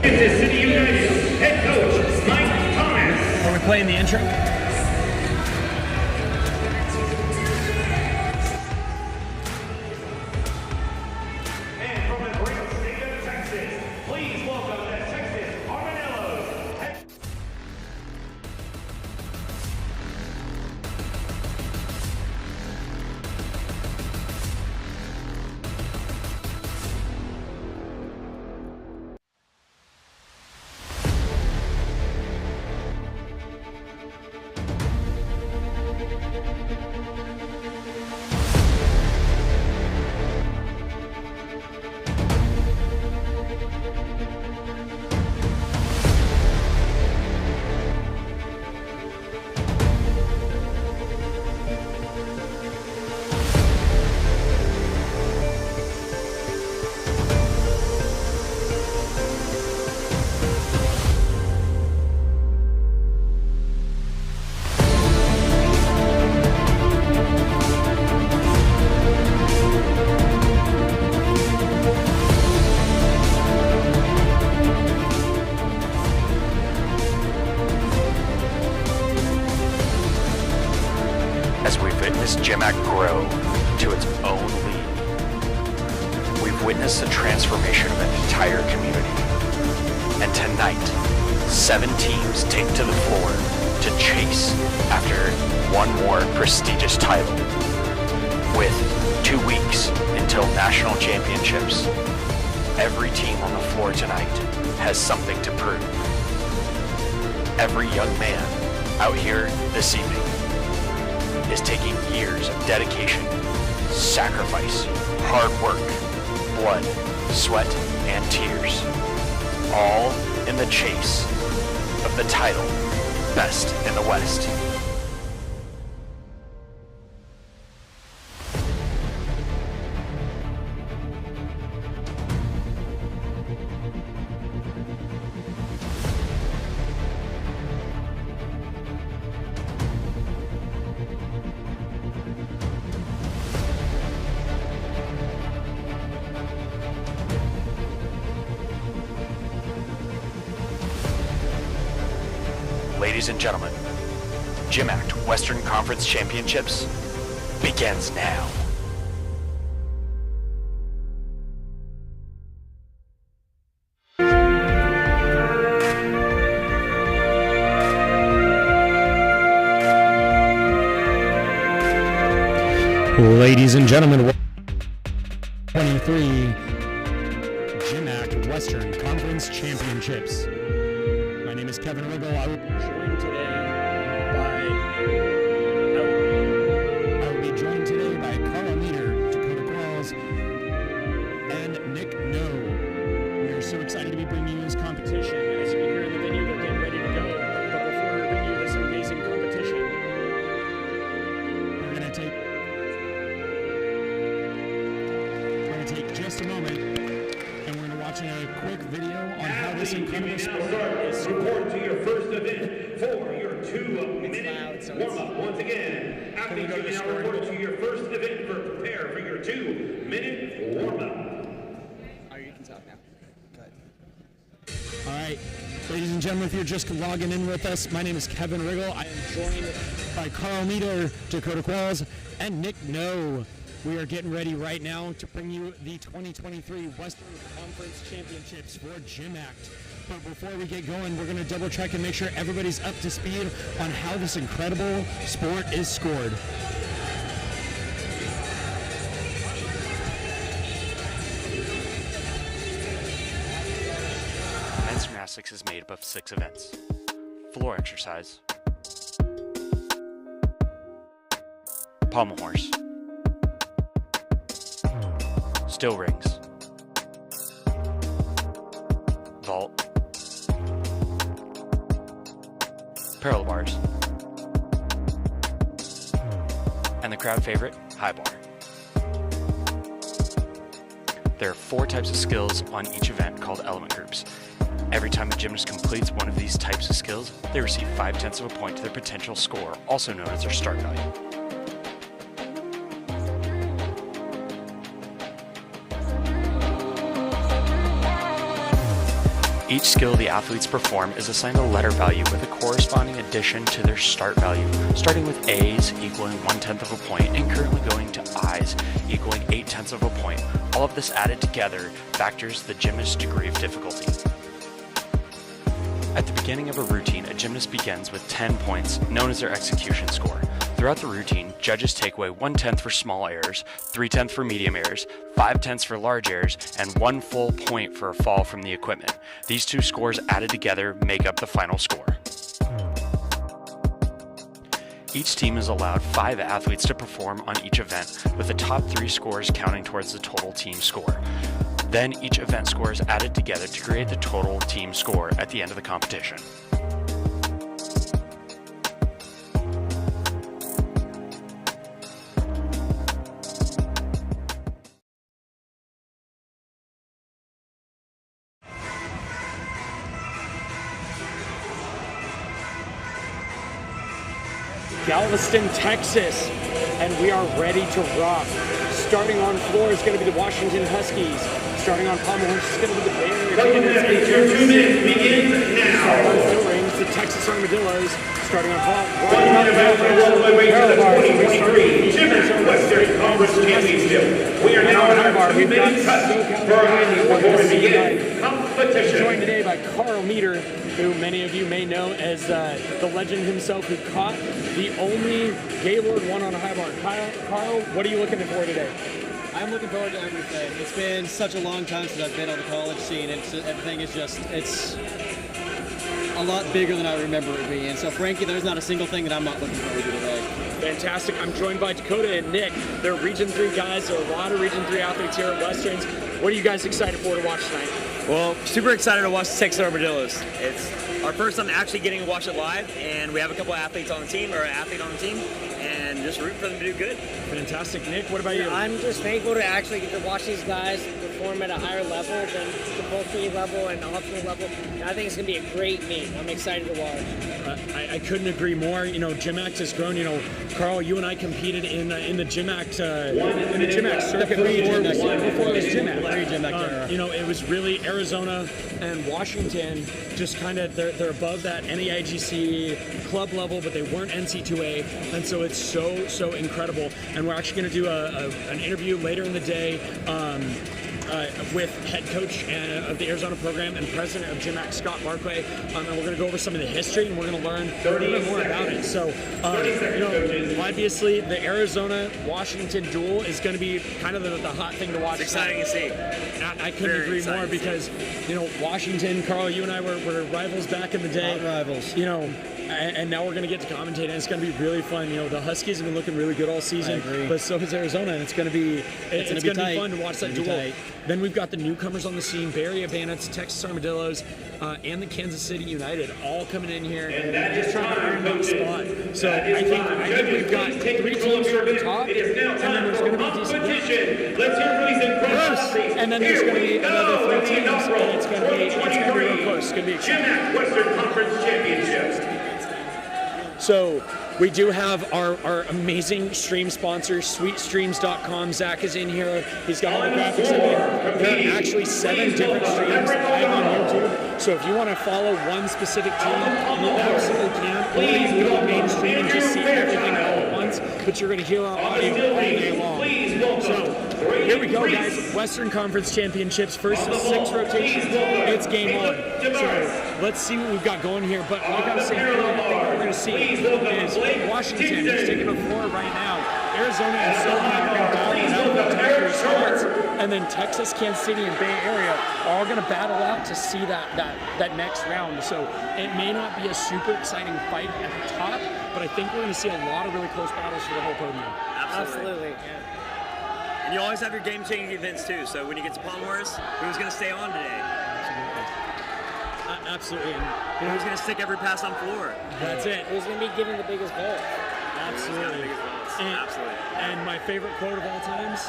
Kansas City United head coach Mike Thomas. Are we playing the intro? And from the great state of Texas, please welcome the Texas Armadillos. As we've witnessed GymACT grow to its own league, we've witnessed the transformation of an entire community. And tonight, 7 teams take to the floor to chase after one more prestigious title. With 2 weeks until national championships, every team on the floor tonight has something to prove. Every young man out here this evening is taking years of dedication, sacrifice, hard work, blood, sweat, and tears, all in the chase of the title Best in the West. Ladies and gentlemen, GymACT Western Conference Championships begins now. Ladies and gentlemen, 23 GymACT Western Conference Championships. My name is Kevin Riggle. I will be joined today by Carl Meter, Dakota Qualls, and Nick No. We are so excited to be bringing you this competition. As you can hear in the video, they're getting ready to go. But before we bring you this amazing competition, we're going to take just a moment, and we're going to watch a quick video on how this incredible sport is. Report to your first event for your 2-minute warm-up. Once again, athletes, you can now report to your first event for prepare for your 2-minute warm-up. Oh, you can stop now. Go ahead. All right, ladies and gentlemen, if you're just logging in with us, my name is Kevin Riggle. I am joined by Carl Meter, Dakota Qualls, and Nick No. We are getting ready right now to bring you the 2023 Western Conference Championships for GymACT. But before we get going, we're going to double check and make sure everybody's up to speed on how this incredible sport is scored. Men's gymnastics is made up of 6 events: floor exercise, pommel horse, still rings, vault, parallel bars, and the crowd favorite, high bar. There are 4 types of skills on each event called element groups. Every time time a gymnast completes one of these types of skills, they receive 5/10 of a point to their potential score, also known as their start value. Each skill the athletes perform is assigned a letter value with a corresponding addition to their start value, starting with A's equaling 1/10 of a point and currently going to I's equaling 8/10 of a point. All of this added together factors the gymnast's degree of difficulty. At the beginning of a routine, a gymnast begins with 10 points, known as their execution score. Throughout the routine, judges take away 1/10 for small errors, 3/10 for medium errors, 5/10 for large errors, and 1 full point for a fall from the equipment. These two scores added together make up the final score. Each team is allowed 5 athletes to perform on each event, with the top 3 scores counting towards the total team score. Then each event score is added together to create the total team score at the end of the competition. Galveston, Texas, and we are ready to rock. Starting on floor is going to be the Washington Huskies. Starting on Pommel is going to be the Bay Area. Your 2 minutes begins now. Starting on still rings, the Texas Armadillos. Starting on Pommel. All the way to the 2023 GymACT Western Conference Championship. We are now in our 2 minute cut for our begin competition. Joined today by Carl Meter, who many of you may know as the legend himself who caught the only Gaylord one on a high bar. Carl, what are you looking for today? I'm looking forward to everything. It's been such a long time since I've been on the college scene, and everything is just, it's a lot bigger than I remember it being. So frankly, there's not a single thing that I'm not looking forward to today. Fantastic. I'm joined by Dakota and Nick. They're Region 3 guys. There are a lot of Region 3 athletes here at Westerns. What are you guys excited for to watch tonight? Well, super excited to watch the Texas Armadillos. It's our first time actually getting to watch it live, and we have a couple athletes on the team, or an athlete on the team, and just rooting for them to do good. Fantastic. Nick, what about you? I'm just thankful to actually get to watch these guys perform at a higher level than the varsity level and the optional level. And I think it's going to be a great meet. I'm excited to watch. I couldn't agree more. You know, GymACT has grown. You know, Carl, you and I competed in the GymACT circuit before it was GymACT. You know, it was really Arizona and Washington. Just kind of they're above that NEIGC club level, but they weren't NC2A, and so it's so incredible. And we're actually going to do an interview later in the day. With head coach of the Arizona program and president of GymACT, Scott Barclay, and we're going to go over some of the history and we're going to learn a little bit more about it. So, you know, obviously the Arizona-Washington duel is going to be kind of the hot thing to watch. It's exciting to see. I couldn't agree more because, you know, Washington, Carl, you and I were rivals back in the day. Hot rivals. You know, and now we're going to get to commentate, and it's going to be really fun. You know, the Huskies have been looking really good all season, but so has Arizona, and it's going to be fun to watch that duel. Then we've got the newcomers on the scene: Bay Area Bandits, Texas Armadillos, and the Kansas City United, all coming in here and just trying to earn that spot. So I think we've got 3 teams from the top, and then there's going to be a decent Let's hear from these incredible athletes. and then there's going to be another 3 teams, and it's going to be real close. It's going to be exciting. GymACT Western Conference Championships. So we do have our amazing stream sponsor, sweetstreams.com. Zach is in here. He's got all the graphics in there. There are actually 7 different streams live on YouTube. So if you want to follow one specific team, you absolutely can. Or you can go to the main stream and just see everything all at once. But you're going to hear our audio all day long. So here we go, guys. Western Conference Championships, first of 6 rotations. It's game on. So let's see what we've got going here. But like I was saying earlier, I think what we're going to see is Washington is taking the floor right now. Arizona and Silverman are going to battle out for their spots. And then Texas, Kansas City, and Bay Area are all going to battle out to see that next round. So it may not be a super exciting fight at the top, but I think we're going to see a lot of really close battles for the whole podium. Absolutely. Yeah. And you always have your game-changing events too. So when you get to Pommel, who's going to stay on today? Absolutely. And who's going to stick every pass on floor? That's it. Who's going to be giving the biggest vote? Absolutely. And my favorite quote of all times,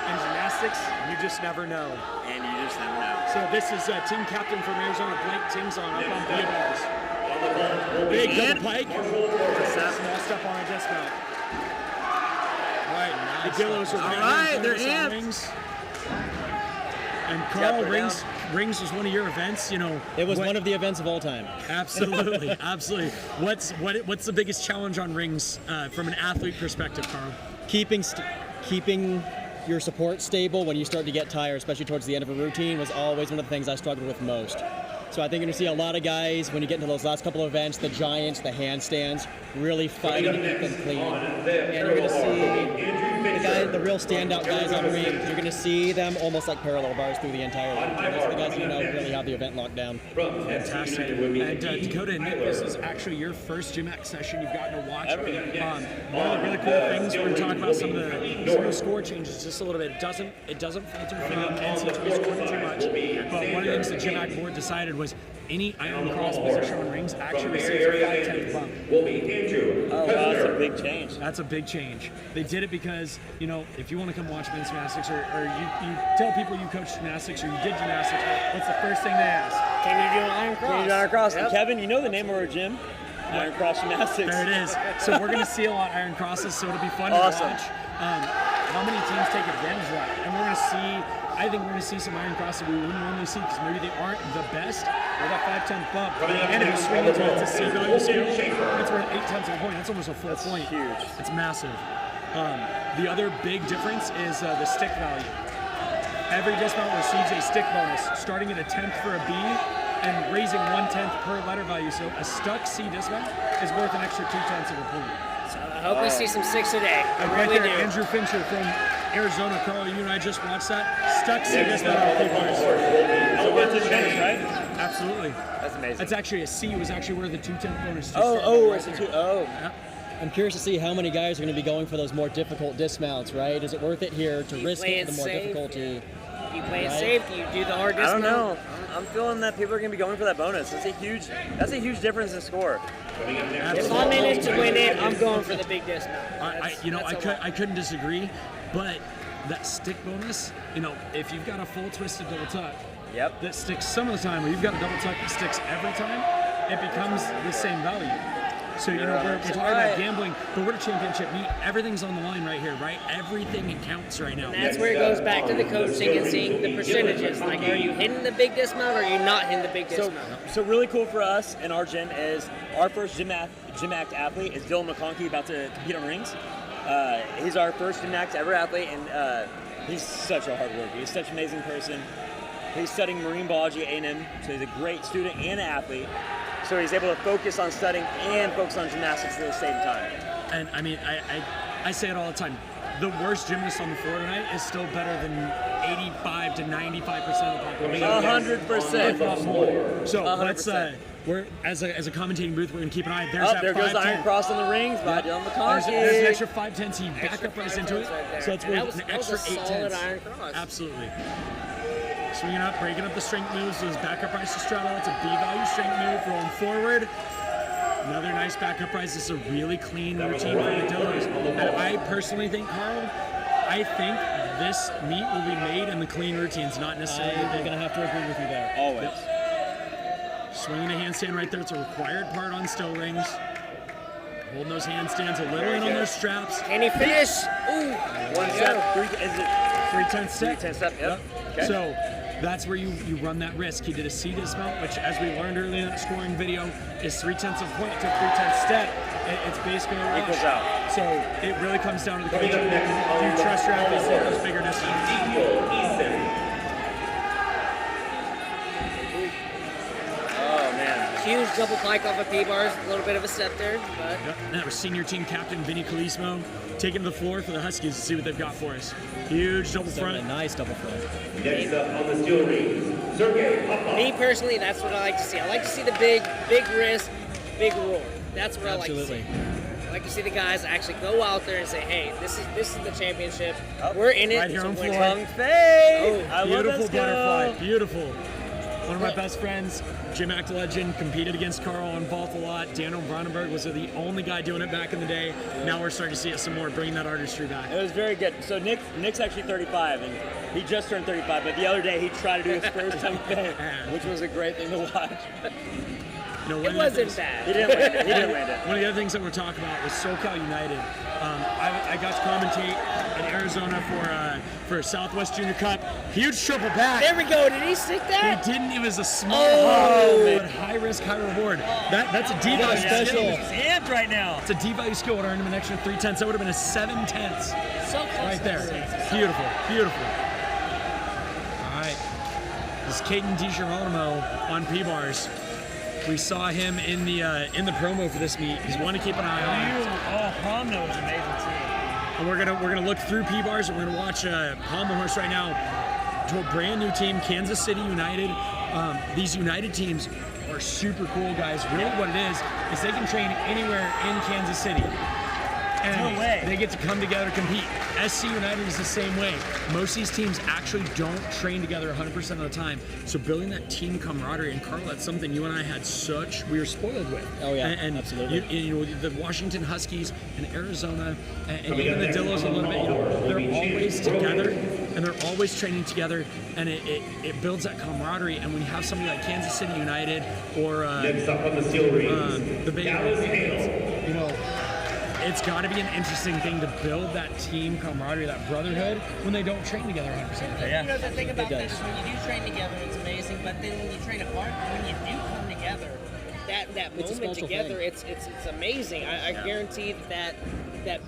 And gymnastics, you just never know. And you just never know. So this is team captain from Arizona, Blake Tingson, up on B-bars. Big double pike. Small step on a dismount. All right, the Dillos are right, they're amped. rings. And Carl, rings was one of your events. You know, It was one of the events of all time. Absolutely, absolutely. What's the biggest challenge on rings from an athlete perspective, Carl? Keeping your support stable when you start to get tired, especially towards the end of a routine, was always one of the things I struggled with most. So I think you're going to see a lot of guys, when you get into those last couple of events, the giants, the handstands, really fighting to keep them clean. And you're going to see the real standout guys on rings, you're going to see them almost like parallel bars through the entire routine. Those are the guys really have the event locked down. Fantastic. And Dakota and Nick, this is actually your first GymACT session you've gotten to watch. One of the really cool things, we're going to talk about some of the score changes just a little bit. It doesn't filter from NCAA scoring too much. But one of the things the GymACT board decided was any iron cross position on rings actually receives a 5/10 bump. Oh, wow, that's a big change. That's a big change. They did it because, you know, if you want to come watch men's gymnastics or you tell people you coach gymnastics or you did gymnastics, what's the first thing they ask? Can you do an iron cross? Can you do iron cross? Yep. And Kevin, you know the name of our gym? Iron Cross Gymnastics. There it is. So we're going to see a lot of iron crosses, so it'll be fun to watch. How many teams take advantage of that? And we're going to see, I think we're going to see some iron crosses we wouldn't normally see because maybe they aren't the best. With that 5/10 bump, and if you swing into it, it's a C value scale. It's worth 0.8 of a point. That's almost a full point. Huge. It's massive. The other big difference is the stick value. Every dismount receives a stick bonus, starting at a 10th for a B and raising 1/10 per letter value. So a stuck C dismount is worth an extra 0.2 of a point. So I hope we see some 6 today. I Right really there, do. Andrew Fincher from Arizona. Carl, you and I just watched that. Stuck C dismount on 3 bars. So that's a change, right? Absolutely. That's amazing. That's actually a C. Was actually worth a 2/10 bonus. I'm curious to see how many guys are going to be going for those more difficult dismounts, right? Is it worth it here to risk it the more difficulty? You play it safe, you do the hard dismount. I don't know. I'm feeling that people are going to be going for that bonus. That's a huge difference in score. If I'm in it to win it, I'm going for the big dismount. I couldn't disagree, but that stick bonus, you know, if you've got a full twisted double tuck, that sticks some of the time, or you've got a double tuck that sticks every time, it becomes the same value. So, you know, we're talking about gambling, but we're a championship meet. Everything's on the line right here, right? Everything counts right now. And that's where it goes back to the coaching and seeing the percentages. Like, are you hitting the big dismount or are you not hitting the big dismount? So really cool for us in our gym is our first GymACT athlete is Dylan McConkey, about to compete on rings. He's our first GymACT ever athlete, and he's such a hard worker. He's such an amazing person. He's studying marine biology at A&M, so he's a great student and an athlete. So he's able to focus on studying and focus on gymnastics at the same time. And I mean, I say it all the time. The worst gymnast on the floor tonight is still better than 85 to 95% of the population. 100%. If not more. So 100%. let's we're as a commentating booth, we're gonna keep an eye. There's that there goes the 5/10. iron cross on the rings by Dylan McConkey. There's an extra 5/10. He back up right into it. So it's worth an extra 8/10. Iron cross. Absolutely. Swinging up, breaking up the strength moves. So his back up rise to straddle. It's a B value strength move. Rolling forward. Another nice back up rise. This is a really clean routine for the Dillos. And I personally think, Carl, I think this meet will be made in the clean routines, not necessarily. I'm going to have to agree with you there. Always. Swinging a handstand right there. It's a required part on still rings. Holding those handstands a little in on those straps. Can he finish? Ooh. 1 step. 3/10 step. 3/10 step. Yep. Okay. So that's where you run that risk. He did a C dismount, which, as we learned earlier in that scoring video, is 3/10 of a point to 3/10 step. It's basically a rush. Equals out. So it really comes down to the coaching. Do you trust your athletes to hit those bigger dismounts? Huge double pike off of P-bars, a little bit of a step there, but... Yep. That was senior team captain Vinny Calismo taking the floor for the Huskies to see what they've got for us. Huge double front. A nice double front. Next up on the steel ring, Sergey Popov. Me personally, that's what I like to see. I like to see the big wrist, big roar. That's what I like to see. I like to see the guys actually go out there and say, hey, this is the championship. We're in it. Right here on floor. Fade. Oh, I love beautiful that butterfly. Beautiful. One of my best friends, GymACT legend, competed against Carl on vault a lot. Daniel Brandenburg was the only guy doing it back in the day. Now we're starting to see it some more, bringing that artistry back. It was very good. So Nick's actually 35, and he just turned 35. But the other day he tried to do his first time thing, which was a great thing to watch. You know, It wasn't bad. He didn't land it. He didn't land it. One of the other things that we're talking about was SoCal United. I got to commentate in Arizona for Southwest Junior Cup. Huge triple back. There we go. Did he stick that? He didn't. It was a small but high risk, high reward. That's a D-value special. He's amped right now. It's a D-value skill would earn him an extra 3/10. That would have been a 7/10. So close. Right there. Beautiful, beautiful. All right. This is Caden DiGeronimo on P-bars. We saw him in the promo for this meet. He's one to keep an eye on. Oh, Pommel was amazing too. And we're gonna look through P-bars and we're gonna watch Pommel horse right now to a brand new team, Kansas City United. These United teams are super cool, guys. Really, what it is they can train anywhere in Kansas City. And they get to come together, compete. SC United is the same way. Most of these teams actually don't train together 100% of the time. So building that team camaraderie, and Carl, that's something you and I we were spoiled with. Oh yeah, and absolutely. You know, the Washington Huskies and Arizona and even the Dillos a little bit, you know, they're always together and they're always training together, and it builds that camaraderie. And when you have somebody like Kansas City United or Next up on the steel rings, the big, Dallas Hale. you know, it's got to be an interesting thing to build that team camaraderie, that brotherhood, when they don't train together 100% of the time. You know, the thing about that is when you do train together, it's amazing. But then when you train apart, when you do come together, that moment together, it's amazing. I guarantee that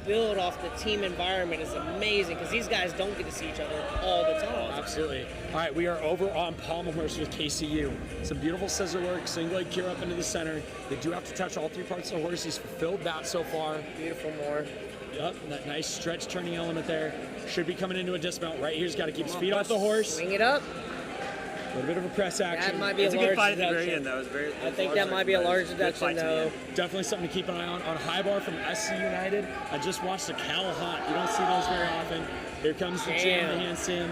build off the team environment is amazing because these guys don't get to see each other all the time. Absolutely. All right, we are over on Pommel horse with KCU. Some beautiful scissor work, single leg cure up into the center. They do have to touch all three parts of the horse. He's fulfilled that so far. Beautiful more. Yep, that nice stretch turning element there. Should be coming into a dismount right here. He's got to keep his feet off the horse. Swing it up. A little bit of a press action. That might be It's a a good large fight at the deduction. very end. That was very. I think that might be a large deduction, though. Definitely something to keep an eye on. On high bar from SC United, I just watched the Cal Hunt. You don't see those very often. Here comes the jam, the handstand.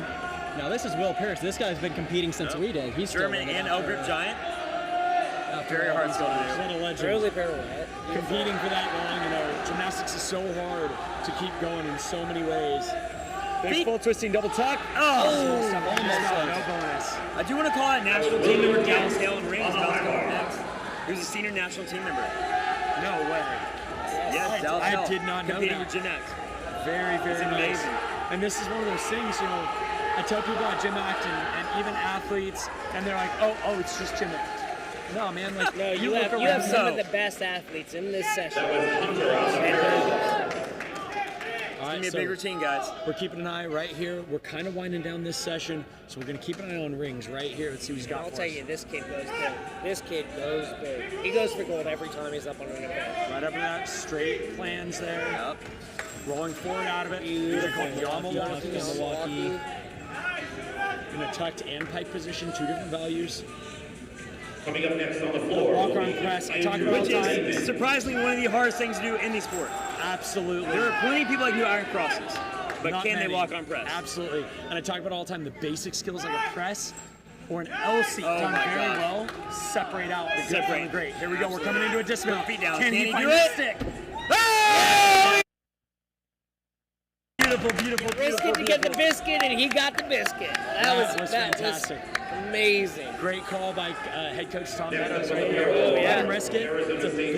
Now this is Will Pierce. This guy's been competing since we did. He's German and L grip giant. Very hard skill to He's do. not a legend. Really pirouette. Competing for that long, you know, gymnastics is so hard to keep going in so many ways. Big full twisting double tuck. Oh, No bonus. I do want to call out national team member Dallas Hale in rings. About to come up next. He was a senior national team member. No way. Yes, Dallas Hale. I did not know competing that. with GymACT. Very, very It's nice. amazing. And this is one of those things, you know, I tell people at GymACT and even athletes, and they're like, oh, it's just GymACT. No, man, like, No, you look have around. some of the best athletes in this session. All It's right, gonna be a so big routine, guys. we're keeping an eye right here. We're kind of winding down this session, so we're going to keep an eye on rings right here. Let's see what he's got I'll for tell us. you, this kid goes big. This kid goes big. He goes for gold every time he's up on an event. Right up to that, straight plans there. Yep. Rolling forward out of it. These are called Yamawaki. In a tucked and pike position, two different values. Coming up next on the floor. Walk arm press. I talk about Which time. is surprisingly one of the hardest things to do in these sports. Absolutely. There are plenty of people that can do iron crosses, but Not can many. they walk on press? Absolutely. And I talk about all the time the basic skills like a press or an L seat Oh done my very God. well separate out the good from Separate. the great. Here we go. We're coming into a dismount. Feet down. Can he Can he find do the it? stick? Beautiful, beautiful, Risked beautiful. to get the biscuit, and he got the biscuit. That was fantastic. amazing. Great call by head coach Tom Meadows right here. Oh, yeah. Let him risk it. It's a big.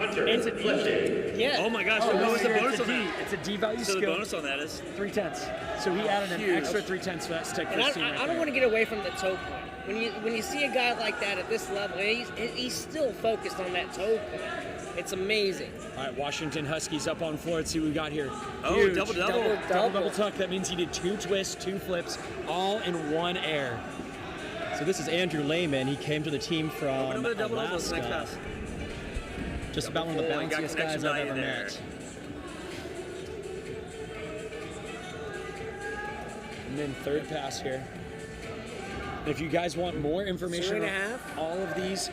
It's a D. Yeah. Oh my gosh, so what was the bonus on that? It's a D value So the skill. bonus on that is 3/10. So he added an Huge. extra 3/10 for that stick for And his team right I don't there. want to get away from the toe point. When you see a guy like that at this level, he's still focused on that toe point. It's amazing. All right, Washington Huskies up on floor. Let's see what we got here. Oh, Huge. double-double. Double tuck. That means he did 2 twists, 2 flips, all in one air. So this is Andrew Lehman. He came to the team Open from up the double-double next Alaska. pass. Just about one of the Double full, bounciest got guys connection I've ever value there. met. And then third pass here. And if you guys want more information 3.5? on all of these,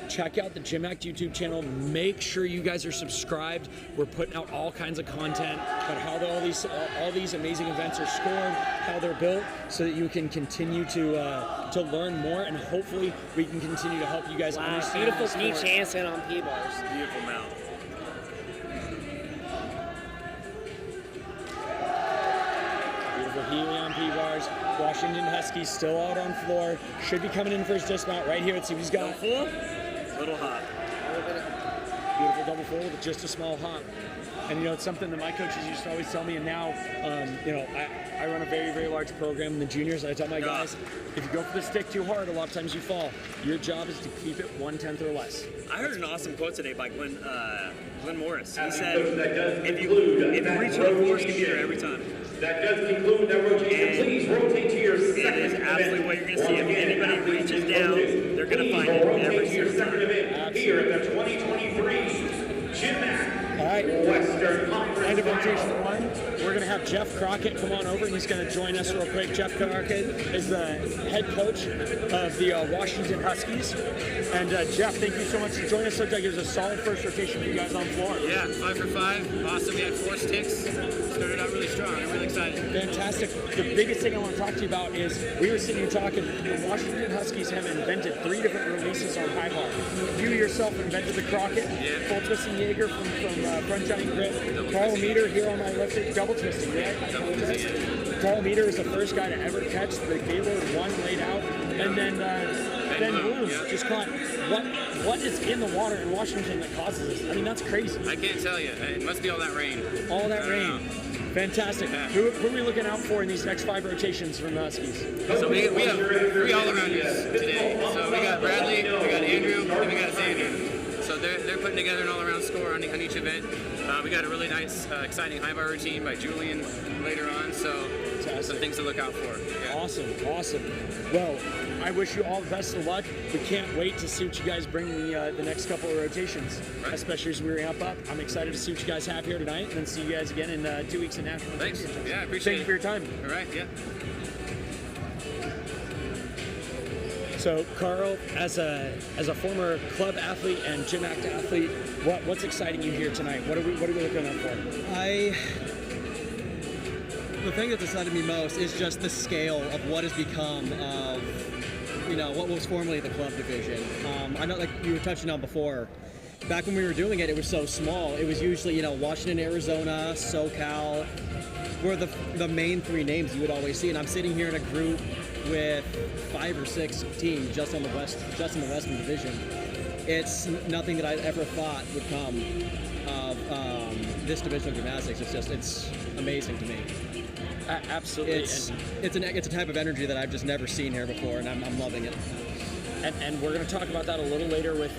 check out the GymACT YouTube channel. Make sure you guys are subscribed. We're putting out all kinds of content about how all these amazing events are scored, how they're built, so that you can continue to learn more, and hopefully we can continue to help you guys understand. Beautiful knee Jansen on P-bars. Beautiful mount. Beautiful Healy on P-bars. Washington Huskies still out on floor. Should be coming in for his dismount right here. Let's see what he's got. Full? Little hop. Beautiful double full with just a small hop. And, you know, it's something that my coaches used to always tell me, and now, you know, I run a very, very large program in the juniors. I tell my guys, if you go for the stick too hard, a lot of times you fall. Your job is to keep it 1/10 or less. I heard an awesome quote today by Glenn Morris. He said, if you reach for the floor, you can be there every time. That does conclude that rotation. Please rotate to your second It is absolutely what you're going to see. If anybody reaches down, they're going to find it every single time. Here at the 2023 GymACT. All right, Western Conference. end of rotation 1. We're going to have Jeff Crockett come on over, and he's going to join us real quick. Jeff Crockett is the head coach of the Washington Huskies. And Jeff, thank you so much for joining us. Looked like it was a solid first rotation for you guys on floor. Yeah, 5 for 5. Awesome. We had 4 sticks. Started out really strong. I'm really excited. Fantastic. The biggest thing I want to talk to you about is we were sitting here talking. The Washington Huskies have invented 3 different releases on high bar. You yourself invented the Crockett, full twisting Jaeger from front giant grip. Carl Meter here on my left, double twisting, right? Carl Meter is the first guy to ever catch the Gaylord 1 laid out, and then Ben Bloom just caught what is in the water in Washington that causes this. I mean, that's crazy. I can't tell you. It must be all that rain. All that rain. Fantastic. Who are we looking out for in these next 5 rotations from the Huskies? So we have 3 all-arounders today. So we got Bradley, we got Andrew, and we got Xander. So they're putting together an all-around score on each event. We got a really nice, exciting high bar routine by Julian later on. So some things to look out for. Yeah. Awesome. Well, I wish you all the best of luck. We can't wait to see what you guys bring the next couple of rotations, especially as we ramp up. I'm excited to see what you guys have here tonight, and then see you guys again in 2 weeks in National Thanks. Championships. Yeah, I appreciate it. Thank you for your time. All right, yeah. So, Carl, as a former club athlete and GymACT athlete, what's exciting you here tonight? What are we looking out for? The thing that excited me most is just the scale of what has become of, you know, what was formerly the club division. I know, like you were touching on before, back when we were doing it, it was so small. It was usually, you know, Washington, Arizona, SoCal were the main 3 names you would always see. And I'm sitting here in a group with 5 or 6 teams just in the Western Division. It's nothing that I ever thought would come of this division of gymnastics. It's amazing to me. Absolutely. It's a type of energy that I've just never seen here before, and I'm loving it. And we're going to talk about that a little later with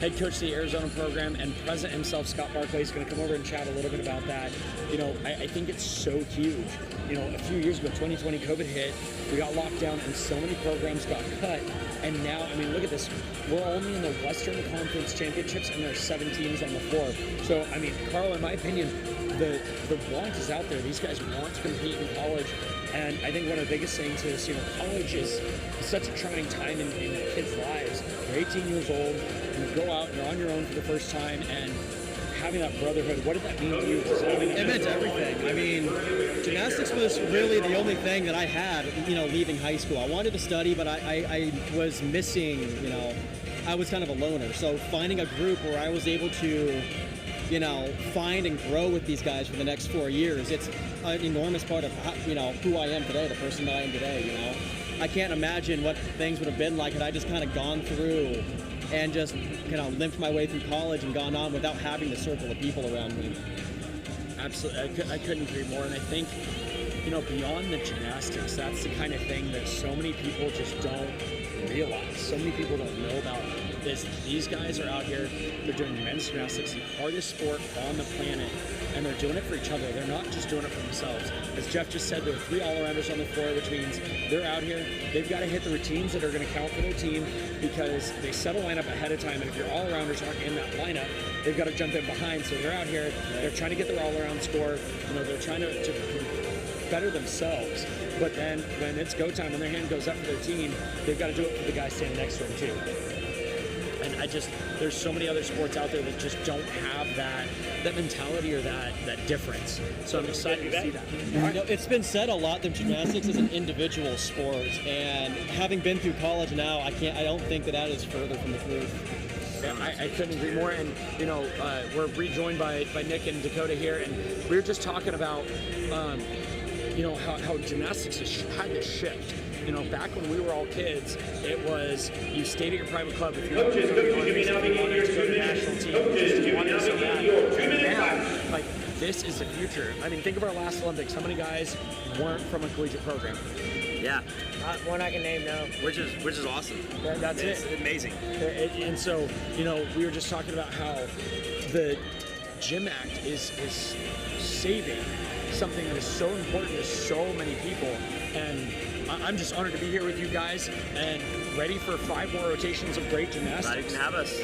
head coach of the Arizona program and president himself, Scott Barclay, is going to come over and chat a little bit about that. You know, I think it's so huge. You know, a few years ago, 2020, COVID hit, we got locked down, and so many programs got cut. And now, I mean, look at this. We're only in the Western Conference Championships, and there's 7 teams on the floor. So, I mean, Carl, in my opinion, the want is out there. These guys want to compete in college. And I think one of the biggest things is, you know, college is such a trying time in kids' lives. You're 18 years old, you go out, you're on your own for the first time, and having that brotherhood, what did that mean to you? It meant everything. I mean, gymnastics was really the only thing that I had, you know, leaving high school. I wanted to study, but I was missing, you know, I was kind of a loner. So finding a group where I was able to, you know, find and grow with these guys for the next 4 years, it's an enormous part of, you know, who I am today, the person that I am today, you know. I can't imagine what things would have been like had I just kind of gone through and just, you know, limped my way through college and gone on without having the circle of people around me. Absolutely, I couldn't agree more. And I think, you know, beyond the gymnastics, that's the kind of thing that so many people just don't realize. So many people don't know about this. These guys are out here, they're doing men's gymnastics, the hardest sport on the planet, and they're doing it for each other. They're not just doing it for themselves. As Jeff just said, there are 3 all-arounders on the floor, which means they're out here, they've got to hit the routines that are going to count for their team, because they set a lineup ahead of time, and if your all-arounders aren't in that lineup, they've got to jump in behind. So they're out here, they're trying to get their all-around score, you know, they're trying to better themselves. But then when it's go time, when their hand goes up for their team, they've got to do it for the guy standing next to them too. And I just, there's so many other sports out there that just don't have that mentality or that difference. So I'm excited to see that. You know, it's been said a lot that gymnastics is an individual sport, and having been through college now, I don't think that is further from the truth. Yeah, I couldn't agree more. And you know, we're rejoined by Nick and Dakota here, and we were just talking about you know, how gymnastics has had this shift. You know, back when we were all kids, it was you stayed at your private club if you wanted to go to the national team. You wanted so bad. Now, like, this is the future. I mean, think of our last Olympics. How many guys weren't from a collegiate program? Yeah, One I can name, no. which is awesome. That's It's it. amazing. And so, you know, we were just talking about how the GymACT is saving something that is so important to so many people. And I'm just honored to be here with you guys and ready for 5 more rotations of great gymnastics. Glad you can have us.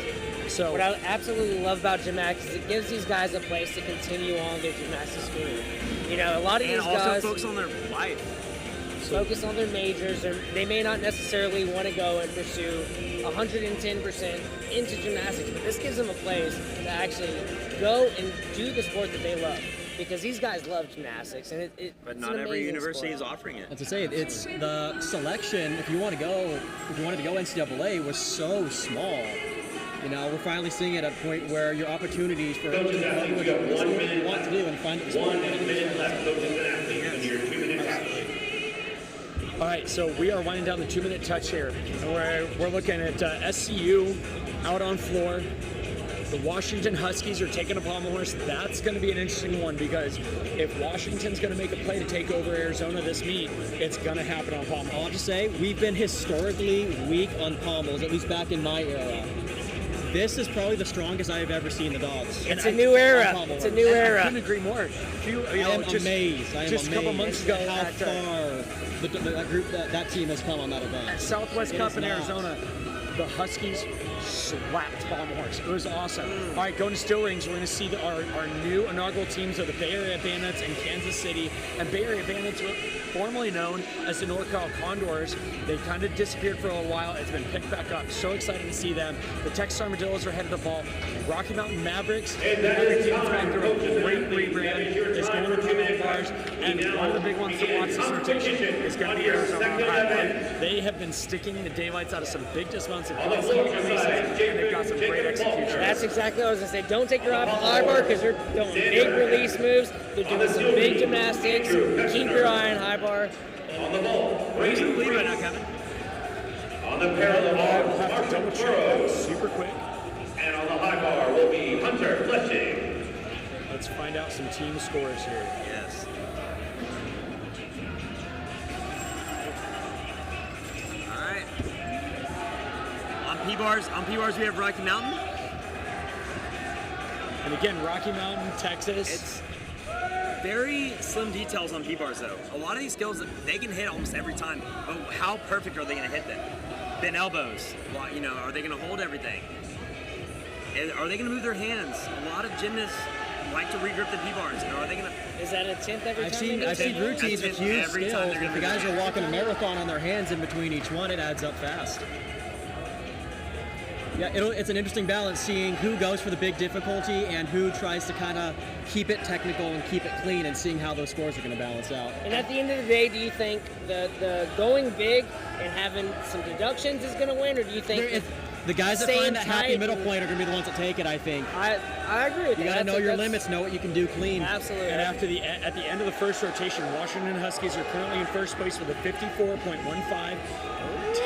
So, What I absolutely love about GymACT is it gives these guys a place to continue on their gymnastics career. You know, a lot of And these also guys focus on their life. focus on their majors, or they may not necessarily want to go and pursue 110% into gymnastics, but this gives them a place to actually go and do the sport that they love. Because these guys love gymnastics, and But it's not an every amazing university sport. is offering it. As I say, it's the selection. If you wanted to go NCAA was so small. You know, we're finally seeing it at a point where your opportunities for what you want to do and find the sport. 1 minute left. Coaches and athletes in your 2-minute touch. all right, so we are winding down the 2-minute touch here. And we're looking at SCU out on floor. The Washington Huskies are taking a Pommel horse. That's going to be an interesting one, because if Washington's going to make a play to take over Arizona this meet, it's going to happen on Pommel. I'll have to say, we've been historically weak on pommels, at least back in my era. This is probably the strongest I have ever seen the dogs. It's a new era. on pommel It's a horse. new I era. couldn't agree more. I am amazed. I am just amazed a couple months ago how at far that group, that team has come on that at event. Southwest It Cup is in not. Arizona, the Huskies slapped Pommel horse. It was awesome. All right, going to Still Rings, we're going to see our new inaugural teams of the Bay Area Bandits and Kansas City. And Bay Area Bandits were formerly known as the NorCal Condors. They kind of disappeared for a little while. It's been picked back up. So excited to see them. The Texas Armadillos are headed to the ball. Rocky Mountain Mavericks, the Maverick team is going through a great rebrand. It's going to Pommel bars. And one of the big ones to watch this rotation is going to be Arizona High Bar. They have been sticking the daylights out of some big dismounts of and they've got some great execution. That's exactly what I was going to say. Don't take your eye off the high bar, because they're doing big release moves. They're doing some big gymnastics. Keep your eye on high bar. On the ball, Who's in the lead right now, Kevin? on the parallel bar, We'll have to double Martin check that Burrow. super quick. And on the high bar will be Hunter Fletching. Let's find out some team scores here. Yes. All right. On P-bars, we have Rocky Mountain. And again, Rocky Mountain, Texas. It's very slim details on P-bars, though. A lot of these skills, they can hit almost every time, but how perfect are they going to hit them? Bent elbows, you know, are they going to hold everything? And are they going to move their hands? A lot of gymnasts like to regrip the P-bars, and are they going to... Is that a 10th every time? I've they seen do it? routines with That's it. huge Every time skills. they're gonna If the do guys that. are walking a marathon on their hands in between each one, it adds up fast. Yeah, it's an interesting balance seeing who goes for the big difficulty and who tries to kind of keep it technical and keep it clean, and seeing how those scores are going to balance out. And at the end of the day, do you think the going big and having some deductions is going to win, or do you think The guys that staying find that happy tight middle and- point are going to be the ones that take it, I think. I agree with You that. got to know your That's- limits, know what you can do clean. Absolutely. And at the end of the first rotation, Washington Huskies are currently in first place with a 54.15.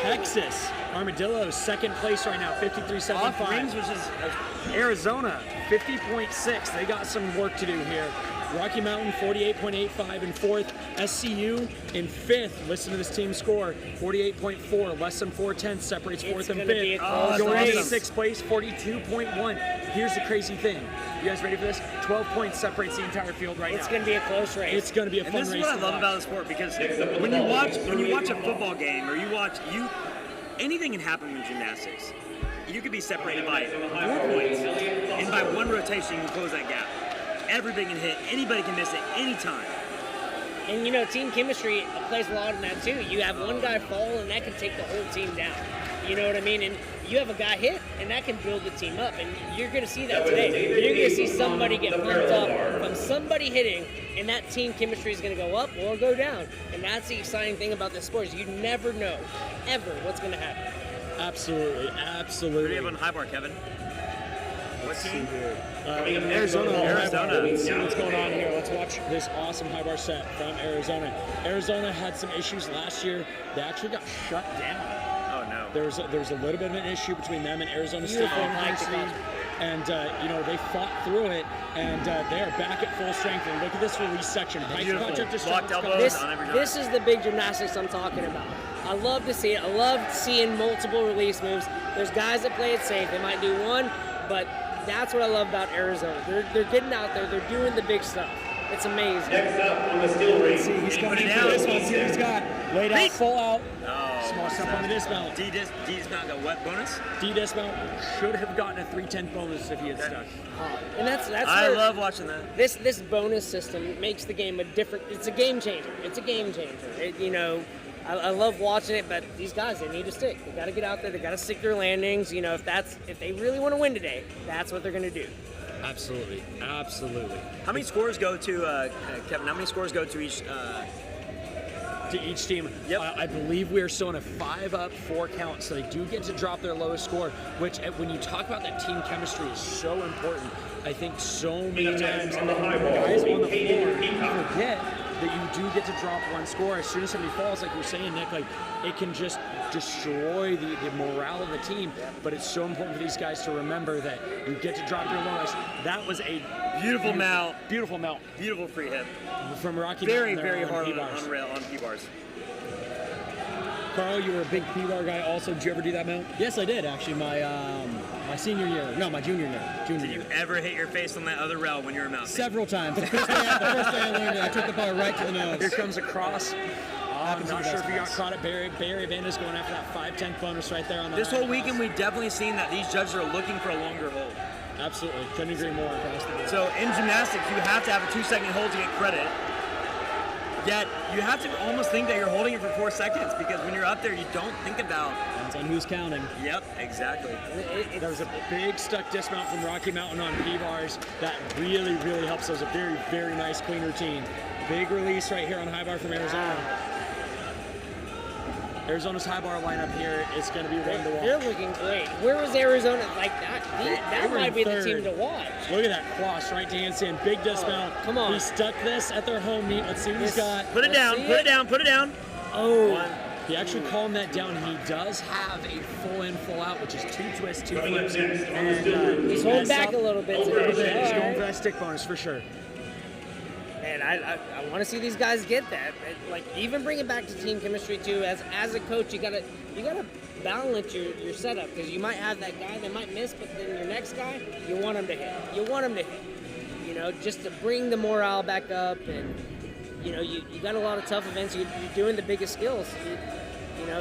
Texas Armadillos second place right now, 53.75. Off rings, which is Arizona 50.6. They got some work to do here. Rocky Mountain 48.85 in fourth. SCU in fifth. Listen to this team score: 48.4. Less than 4/10 separates fourth and gonna be fifth. a close Going into race. sixth place, 42.1. Here's the crazy thing. You guys ready for this? 12 points separates the entire field right It's now. going to be a close race. It's going to be a And fun this is race what I to love watch. about the sport, because when you watch a football game, or anything can happen in gymnastics. You could be separated by 4 points, and by one rotation you can close that gap. Everybody can hit, anybody can miss it anytime. And you know, team chemistry plays a lot in that too. You have one guy fall, and that can take the whole team down. You know what I mean? And you have a guy hit, and that can build the team up. And you're going to see that today. You're going to see somebody get pumped up from somebody hitting, and that team chemistry is going to go up or go down. And that's the exciting thing about this sport is you never know, ever, what's going to happen. Absolutely, absolutely. What do you have on high bar, Kevin? What team? Arizona. Arizona. Let's see what's going on here. Let's watch this awesome high bar set from Arizona. Arizona had some issues last year. They actually got shut down. Oh no. There's a little bit of an issue between them and Arizona State University. And, they fought through it, and they are back at full strength. And look at this release section. This is the big gymnastics I'm talking about. I love to see it. I love seeing multiple release moves. There's guys that play it safe. They might do one, but that's what I love about Arizona. They're getting out there. They're doing the big stuff. It's amazing. Next up on the skill ring. See, he's coming in for this one. See what he's got. Laid out, full out. Small step on the dismount. D dismount got what bonus? D dismount should have gotten a 3/10 bonus if he had stuck. And that's I love watching that. This bonus system makes the game a different. It's a game changer. It's a game changer. I love watching it, but these guys, they need to stick. They got to get out there. They got to stick their landings. If they really want to win today, that's what they're going to do. Absolutely. How many scores go to Kevin? How many scores go to each? To each team. Yep. I believe we are still in a 5-up, 4 count, so they do get to drop their lowest score, which when you talk about that team chemistry is so important. I think so many times guys on the floor forget that you do get to drop one score. As soon as somebody falls, like you're saying, Nick, like it can just destroy the morale of the team. But it's so important for these guys to remember that you get to drop your lowest. That was a beautiful mount. Beautiful mount. Beautiful free hit. From Rocky Very, Mountain very there hard on on P-bars. Carl, you were a big P-bar guy also. Did you ever do that mount? Yes, I did, actually. My senior year. No, my junior year. Did you ever hit your face on that other rail when you were mounting? Several times. The first day I learned it, I took the bar right to the nose. Here comes a cross. I'm not sure if you got caught at Barry. Barry Banda's going after that 5/10 bonus right there on the This whole weekend, we've definitely seen that these judges are looking for a longer hold. Absolutely. Couldn't agree more across the board. So in gymnastics, you have to have a 2-second hold to get credit. Yet, you have to almost think that you're holding it for 4 seconds because when you're up there, you don't think about... Depends on who's counting. Yep, exactly. There was a big stuck dismount from Rocky Mountain on P-bars. That really, really helps. That was a very, very nice, clean routine. Big release right here on high bar from Arizona. Arizona's high bar lineup here is going to be one to watch. They're looking great. Where was Arizona like that? That might be the team to watch. Look at that cross right to handstand. Big dismount. Come on. He stuck this at their home meet. Let's see what he's got. Put it down, put it down, put it down. Oh. He actually calmed that down. He does have a full in, full out, which is 2 twists, 2 flips. And he's holding back a little bit. He's going for that stick bonus for sure. And I want to see these guys get that. Like even bring it back to team chemistry too. As a coach, you gotta balance your setup because you might have that guy that might miss, but then your next guy, you want him to hit. You want him to hit. Just to bring the morale back up. And you got a lot of tough events. You're doing the biggest skills.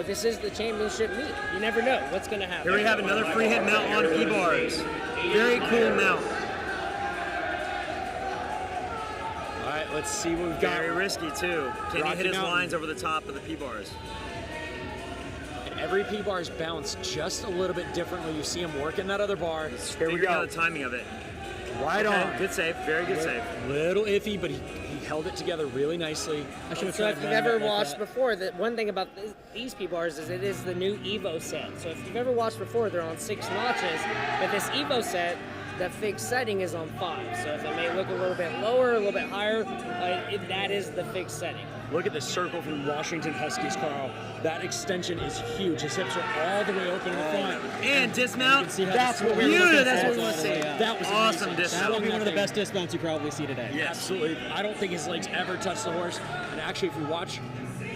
This is the championship meet. You never know what's gonna happen. Here we have another free hit mount on P-bars. Very cool mount. Let's see what we've got. Very risky too. Can he hit his lines over the top of the P-bars? And every P-bar is bounced just a little bit differently. You see him working that other bar. Here we go. Out the timing of it. Right on. Good save. Very good save. Little iffy, but he held it together really nicely. So if you've ever watched before, the one thing about these P-bars is it is the new Evo set. So if you've ever watched before, they're on 6 notches. But this Evo set, the fixed setting is on 5. So if it may look a little bit lower, a little bit higher, that is the fixed setting. Look at the circle from Washington Huskies, Carl. That extension is huge. His hips are all the way open in the front. And dismount. That's what we want to see. That was awesome dismount. That will be one of the best dismounts you probably see today. Yes. Absolutely. I don't think his legs ever touch the horse. And actually, if you watch,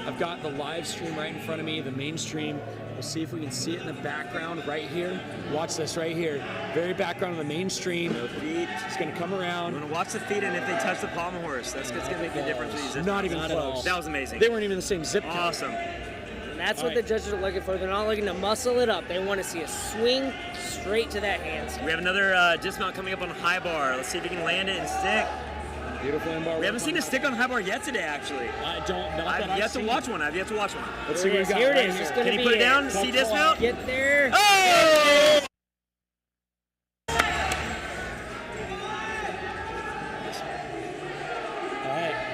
I've got the live stream right in front of me, the main stream. We'll see if we can see it in the background right here. Watch this right here. Very background of the main stream. Feet. It's going to come around. You want to watch the feet, and if they touch the Pommel horse, that's going to make the difference. Not even close. That was amazing. They weren't even the same zip code. Awesome. And that's what the judges are looking for. They're not looking to muscle it up. They want to see a swing straight to that handstand. We have another dismount coming up on high bar. Let's see if he can land it and stick. Beautiful in bar. We haven't seen a stick on high bar yet today, actually. I don't know. I've yet to watch one. Let's see what we got. Here it right is. here. It's going to Can be you put it down? See dismount? Get there. Oh!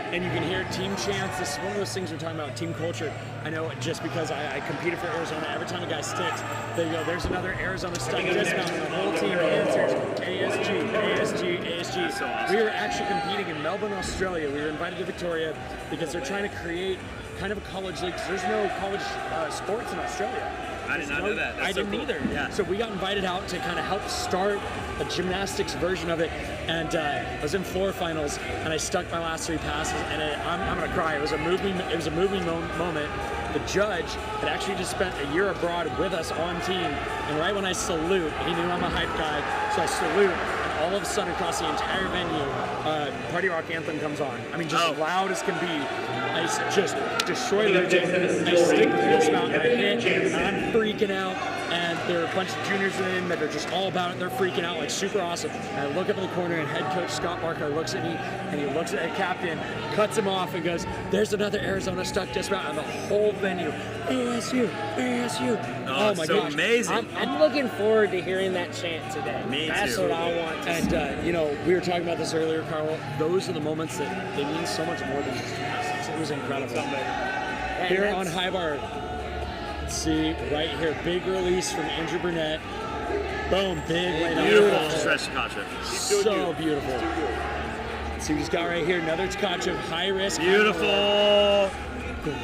And you can hear team chants. This is one of those things we're talking about, team culture. I know just because I competed for Arizona, every time a guy sticks, they go, there's another Arizona stuck dismount, and the whole team answers ASG, ASG, ASG. So awesome. We were actually competing in Melbourne, Australia. We were invited to Victoria because they're trying to create kind of a college league, 'cause there's no college sports in Australia. I did not know that. That's I didn't cool. either. Yeah. So we got invited out to kind of help start a gymnastics version of it, and I was in floor finals, and I stuck my last 3 passes, and I'm gonna cry. It was a moving moment. The judge had actually just spent a year abroad with us on team, and right when I salute, he knew I'm a hype guy, so I salute, and all of a sudden across the entire venue, Party Rock Anthem comes on. I mean, just loud as can be. I just destroy the gym. I stick the dismount and I hit, and I'm freaking out. And there are a bunch of juniors in that are just all about it. They're freaking out, like super awesome. And I look up in the corner, and head coach Scott Barker looks at me, and he looks at the captain, cuts him off, and goes, "There's another Arizona stuck dismount," and the whole venue, ASU, ASU. Oh my gosh. gosh, amazing! I'm looking forward to hearing that chant today. Me That's too. what I want to see. And you know, we were talking about this earlier, Carl. Those are the moments that they mean so much more than just gymnastics. It was incredible. And Here that's- on high bar, let's see right here, big release from Andrew Burnett. Boom, big laid out. Beautiful stretch Tkachev. So beautiful. See what he's got right here. Another Tkachev, high risk. Beautiful.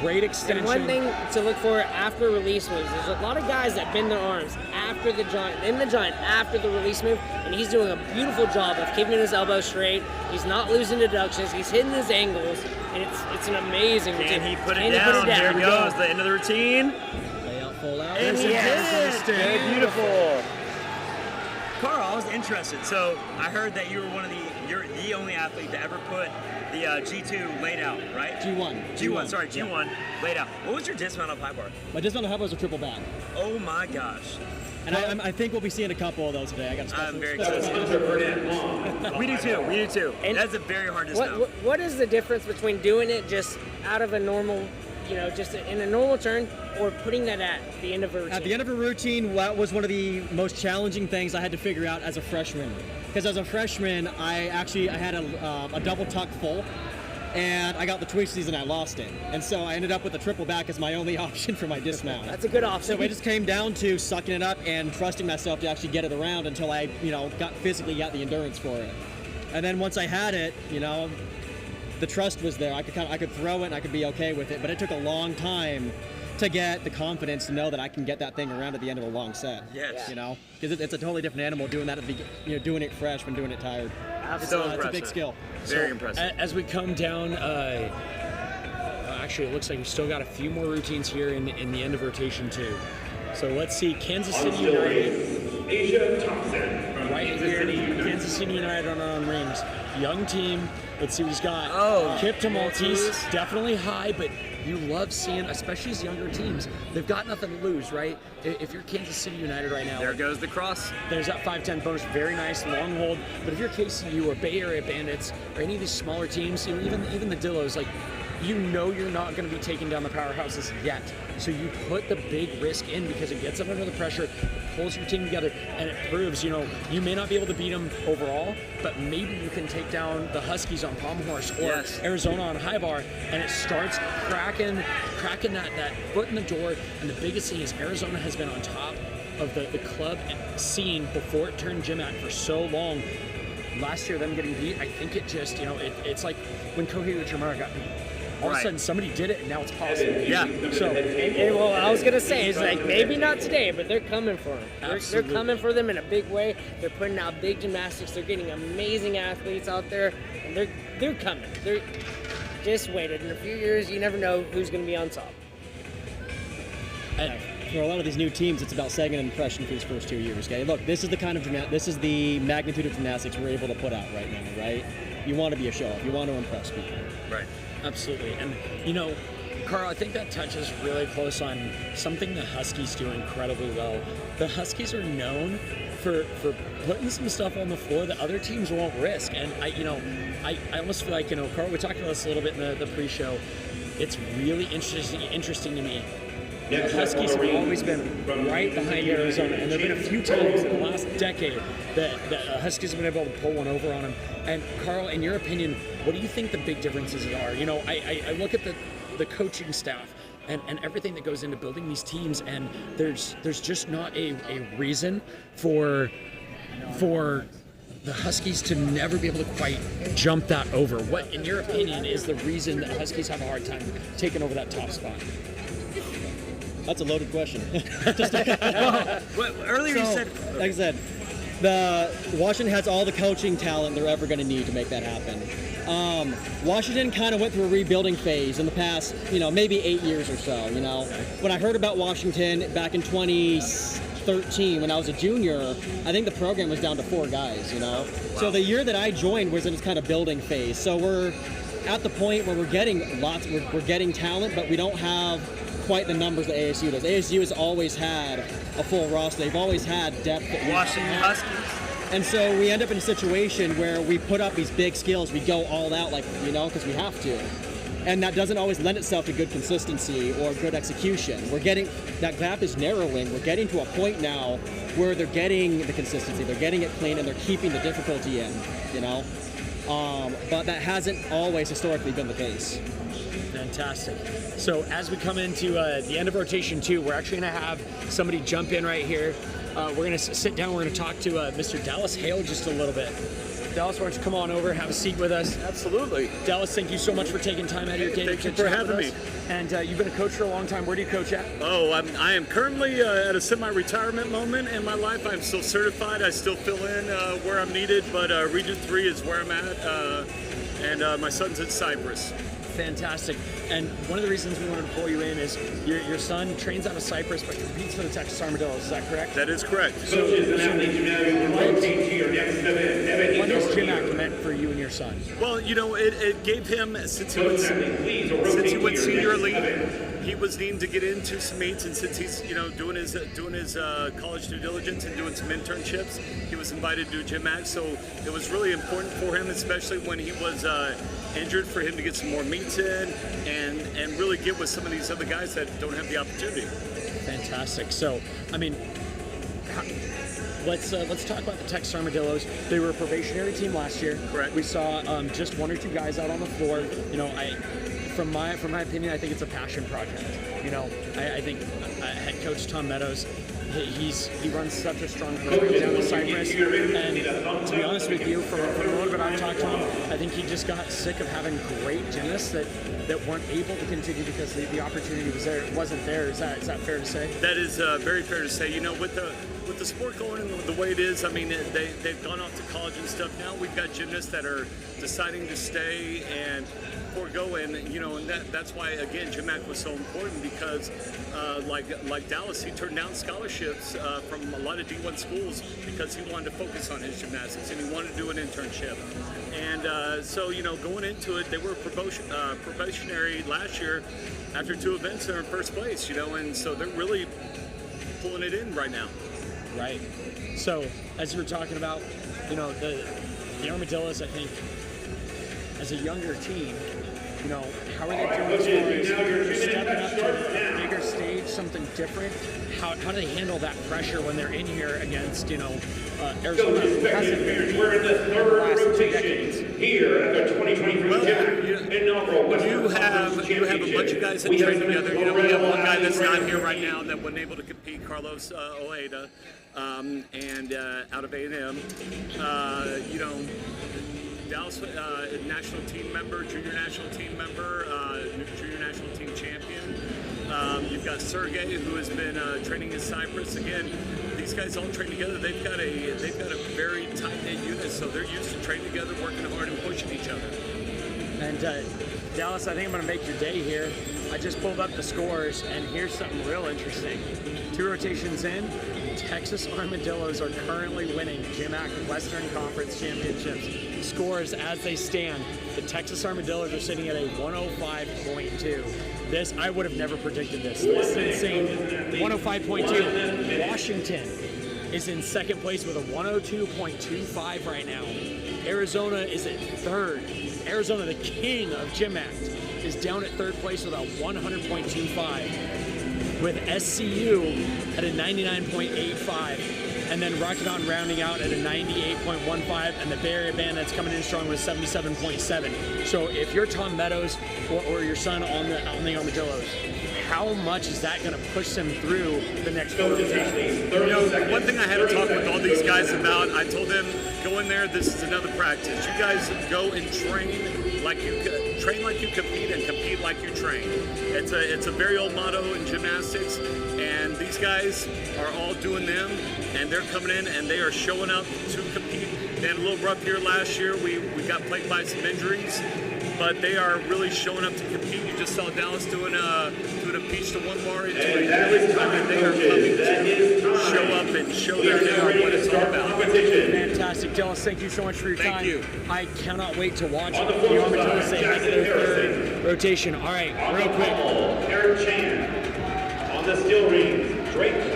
Great extension. And one thing to look for after release moves, there's a lot of guys that bend their arms after the giant, after the release move, and he's doing a beautiful job of keeping his elbows straight. He's not losing deductions. He's hitting his angles, and it's an amazing routine. Can he put it down? Here it goes. The end of the routine. Lay out, full out. And he Yes. did it. Beautiful. Carl, I was interested. So I heard that you're the only athlete to ever put the G2 laid out, right? G1 laid out. What was your dismount of high bar? My dismount of high bar was a triple back. Oh my gosh. And I think we'll be seeing a couple of those today. I got a special. I'm very excited. We do too. And that's a very hard dismount. What is the difference between doing it just out of a normal, just in a normal turn, or putting that at the end of a routine? At the end of a routine, that was one of the most challenging things I had to figure out as a freshman. Because as a freshman, I had a double tuck full, and I got the twisties and I lost it. And so I ended up with a triple back as my only option for my dismount. That's a good option. So it just came down to sucking it up and trusting myself to actually get it around until I, physically got the endurance for it. And then once I had it, the trust was there. I could throw it and I could be okay with it. But it took a long time to get the confidence to know that I can get that thing around at the end of a long set. Yes. Because it's a totally different animal doing that at the doing it fresh from doing it tired. Absolutely. It's a big skill. Very impressive. As we come down, actually, it looks like we still got a few more routines here in the end of rotation 2. So let's see, Kansas City United. Asia Thompson. Right here, Kansas City United on rings. Young team. Let's see what he's got. Oh, Kip to Maltese, definitely high, but you love seeing, especially as younger teams, they've got nothing to lose, right? If you're Kansas City United right now, There goes the cross. there's that 5'10" bonus, very nice, long hold. But if you're KCU or Bay Area Bandits or any of these smaller teams, even the Dillos, like, you're not going to be taking down the powerhouses yet. So you put the big risk in because it gets them under the pressure, it pulls your team together, and it proves, you may not be able to beat them overall, but maybe you can take down the Huskies on Pommel Horse or Arizona on High Bar, and it starts cracking that foot in the door. And the biggest thing is Arizona has been on top of the club scene before it turned GymACT for so long. Last year, them getting beat, I think it just, it's like when Kohei Uchimura got beat. All of a sudden, somebody did it, and now it's possible. Yeah. So, And well, I was gonna say, it's like maybe not today, but they're coming for them. They're Absolutely. coming for them in a big way. They're putting out big gymnastics. They're getting amazing athletes out there, and they're coming. They're just waited. In a few years, you never know who's gonna be on top. For a lot of these new teams, it's about setting an impression for these first 2 years. Okay, look, this is the magnitude of gymnastics we're able to put out right now, right? You want to be a show off. You want to impress people. Right. absolutely. And, Carl, I think that touches really close on something the Huskies do incredibly well. The Huskies are known for putting some stuff on the floor that other teams won't risk. And I almost feel like, Carl, we talked about this a little bit in the pre-show. It's really interesting to me. The Huskies have always been right behind Arizona, and there have been a few times in the last decade that Huskies have been able to pull one over on them. And Carl, in your opinion, what do you think the big differences are? I look at the coaching staff and everything that goes into building these teams, and there's just not a reason for the Huskies to never be able to quite jump that over. What, in your opinion, is the reason that Huskies have a hard time taking over that top spot? That's a loaded question. Earlier you said, like I said, Washington has all the coaching talent they're ever going to need to make that happen. Washington kind of went through a rebuilding phase in the past, maybe 8 years or so. When I heard about Washington back in 2013, when I was a junior, I think the program was down to 4 guys. Wow. So the year that I joined was in its kind of building phase. So we're at the point where we're getting talent, but we don't have quite the numbers that ASU does. ASU has always had a full roster. They've always had depth. Washington Huskies. And so we end up in a situation where we put up these big skills. We go all out, because we have to. And that doesn't always lend itself to good consistency or good execution. That gap is narrowing. We're getting to a point now where they're getting the consistency, they're getting it clean, and they're keeping the difficulty in, But that hasn't always historically been the case. Fantastic. So as we come into the end of rotation 2, we're actually going to have somebody jump in right here. We're going to sit down. We're going to talk to Mr. Dallas Hale just a little bit. Dallas, why don't you come on over, have a seat with us? Absolutely. Dallas, thank you so much for taking time out of your day. Thank you for having me. And you've been a coach for a long time. Where do you coach at? Oh, I am currently at a semi-retirement moment in my life. I'm still certified. I still fill in where I'm needed, but Region 3 is where I'm at, and my son's in Cyprus. Fantastic. And one of the reasons we wanted to pull you in is your son trains out of Cyprus but competes for the Texas Armadillos. Is that correct? That is correct. Coaches and athletes, now you will rotate to your next event. What has GymACT meant for you and your son? Well, it gave him, since he went senior elite, he was needing to get into some meets, and since he's doing his college due diligence and doing some internships, he was invited to do GymACT. So it was really important for him, especially when he was injured, for him to get some more meets in and really get with some of these other guys that don't have the opportunity. Fantastic. So, let's talk about the Texas Armadillos. They were a probationary team last year. Correct. We saw just 1 or 2 guys out on the floor. From my opinion, I think it's a passion project. I think head coach Tom Meadows, he runs such a strong program down in Cyprus. And to be honest with you, from a little bit I've talked to him, I think he just got sick of having great gymnasts that weren't able to continue because the opportunity wasn't there. Is that fair to say? That is very fair to say. With the sport going the way it is, they've gone off to college and stuff. Now we've got gymnasts that are deciding to stay and forego, and that's why again GymACT was so important, because like Dallas, he turned down scholarships from a lot of D1 schools because he wanted to focus on his gymnastics and he wanted to do an internship. And so going into it, they were probationary last year. After 2 events, they're in first place, and so they're really pulling it in right now. Right. So as you were talking about, the Armadillos, I think, as a younger team, how are they doing as far as stepping up to a bigger stage, something different? How do they handle that pressure when they're in here against, Arizona, who hasn't been We're in the third rotation here at the 2023 inaugural. You have a bunch of guys that train together. We have one guy that's not here right now that wasn't able to compete, Carlos Ojeda, and out of A&M. Dallas national team member, junior national team member, junior national team champion. You've got Sergey, who has been training in Cyprus. Again, these guys all train together. They've got a very tight-knit unit, so they're used to training together, working hard, and pushing each other. And Dallas, I think I'm going to make your day here. I just pulled up the scores, and here's something real interesting. 2 rotations in, Texas Armadillos are currently winning GymACT Western Conference Championships. Scores as they stand, the Texas Armadillos are sitting at a 105.2. This, I would have never predicted this. This is insane. 105.2. Washington is in second place with a 102.25 right now. Arizona is at third. Arizona, the king of GymACT, is down at third place with a 100.25. With SCU at a 99.85. And then Rocky Mountain rounding out at a 98.15, and the Bay Area Bandits coming in strong with 77.7. So if you're Tom Meadows or your son on the Armadillos, how much is that going to push them through the next 4 days? You know, one thing I had to talk with all these guys about, I told them, go in there, this is another practice. You guys go and train like you compete and compete like you train. It's a very old motto in gymnastics, and these guys are all doing them, and they're coming in and they are showing up to compete. They had a little rough year last year. We got plagued by some injuries, but they are really showing up to compete. You just saw Dallas doing a peach to one bar. They are coming to show up and show their what it's all about. Fantastic, Dallas. Thank you so much for your time. Thank you. I cannot wait to watch the Armadillos say their third rotation. All right, real quick. Eric Chan on the steel ring.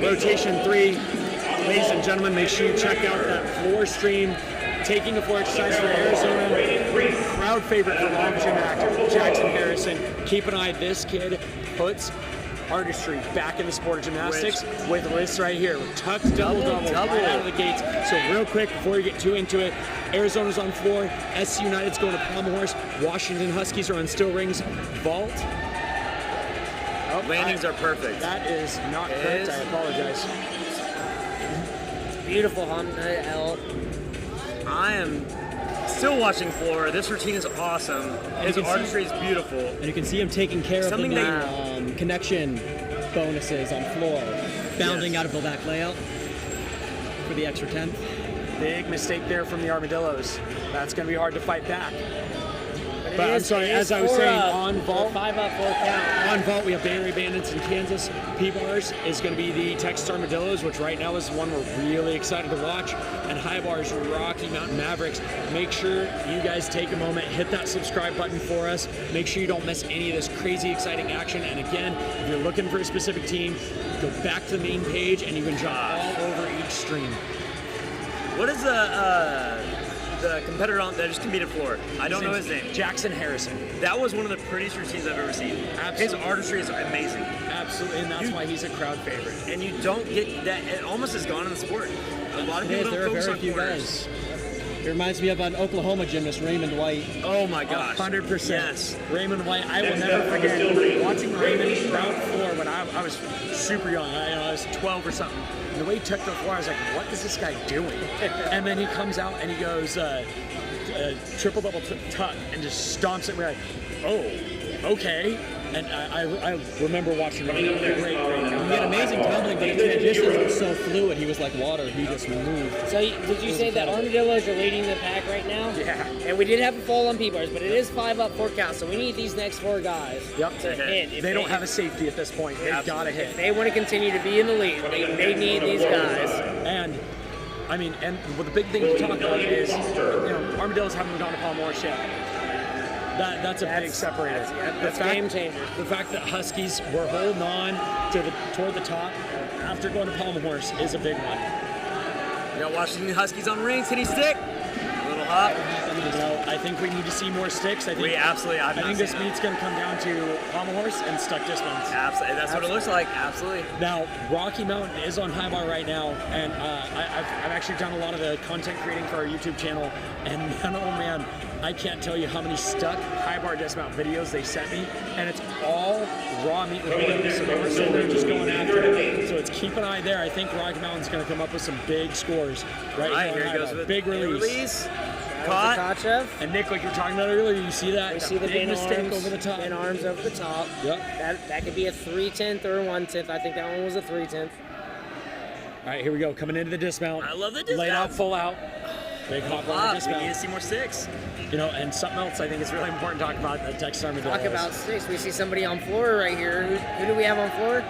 Rotation 3. Ladies and gentlemen, make sure you check out that floor stream. Taking a floor exercise for Arizona. Crowd favorite for long GymACT, Jackson Harrison. Keep an eye. This kid puts artistry back in the sport of gymnastics with this right here. Tucked double right out of the gates. So real quick, before we get too into it, Arizona's on floor. SC United's going to Pommel horse. Washington Huskies are on steel rings. Vault. Oh, landings are perfect. That is not correct. I apologize. Beautiful, huh? I am still watching floor. This routine is awesome. His artistry is beautiful. And you can see him taking care of the connection bonuses on floor. Bounding out of the back layout for the extra 10th. Big mistake there from the Armadillos. That's going to be hard to fight back. But I'm sorry, as I was saying, on vault, 5 up, 4 count. On vault, we have Bay Area Bandits in Kansas. P-Bars is going to be the Texas Armadillos, which right now is the one we're really excited to watch. And High Bars, Rocky Mountain Mavericks. Make sure you guys take a moment, hit that subscribe button for us. Make sure you don't miss any of this crazy, exciting action. And again, if you're looking for a specific team, go back to the main page and you can jump all over each stream. What is the competitor that just competed floor? I don't know his name. Jackson Harrison. That was one of the prettiest routines I've ever seen. Absolutely. His artistry is amazing. Absolutely, and that's why he's a crowd favorite. And you don't get that. It almost is gone in the sport. A lot of people don't focus on corners. It reminds me of an Oklahoma gymnast, Raymond White. Oh my gosh. 100%. Yes. Raymond White. I will never forget watching Raymond round floor when I was super young. I was 12 or something. And the way he took the floor, I was like, what is this guy doing? And then he comes out and he goes triple double tuck and just stomps it. We're like, oh, okay. And I remember watching him. Great. He had amazing tumbling, but his transitions were so fluid. He was like water. He just moved. So did you say that Armadillos are leading the pack right now? Yeah. And we did have a fall on P-Bars, but it is 5 up, 4 count. So we need these next 4 guys to hit. They don't have a safety at this point. They've got to hit. If they want to continue to be in the lead, they need these guys. And I mean, and well, the big thing to talk about is, Armadillos haven't gone to Pommel horse yet. That's a big separator. That's game changer. The fact that Huskies were holding on toward the top after going to Pommel horse is a big one. You got Washington Huskies on rings. Hitting stick. A little hop. I think we need to see more sticks. I think this meet's going to come down to Pommel horse and stuck disciplines. Absolutely. That's what it looks like. Absolutely. Now, Rocky Mountain is on high bar right now, and I've actually done a lot of the content creating for our YouTube channel, and man, I can't tell you how many stuck high bar dismount videos they sent me, and it's all raw meat with videos. So they're just going after it. So it's keep an eye there. I think Rocky Mountain's going to come up with some big scores right here. He goes with big release. Caught. And Nick, like you were talking about earlier, you see that? We see the big mistake over the top. And arms over the top. Yep. That could be a 3/10 or a 1/10. I think that one was a 3/10. All right, here we go. Coming into the dismount. I love the dismount. Laid out, full out. Big hop on the dismount. We need to see more sticks. And something else I think is really important to talk about the Texas Armadillos. Talk about sticks. We see somebody on floor right here. Who do we have on floor?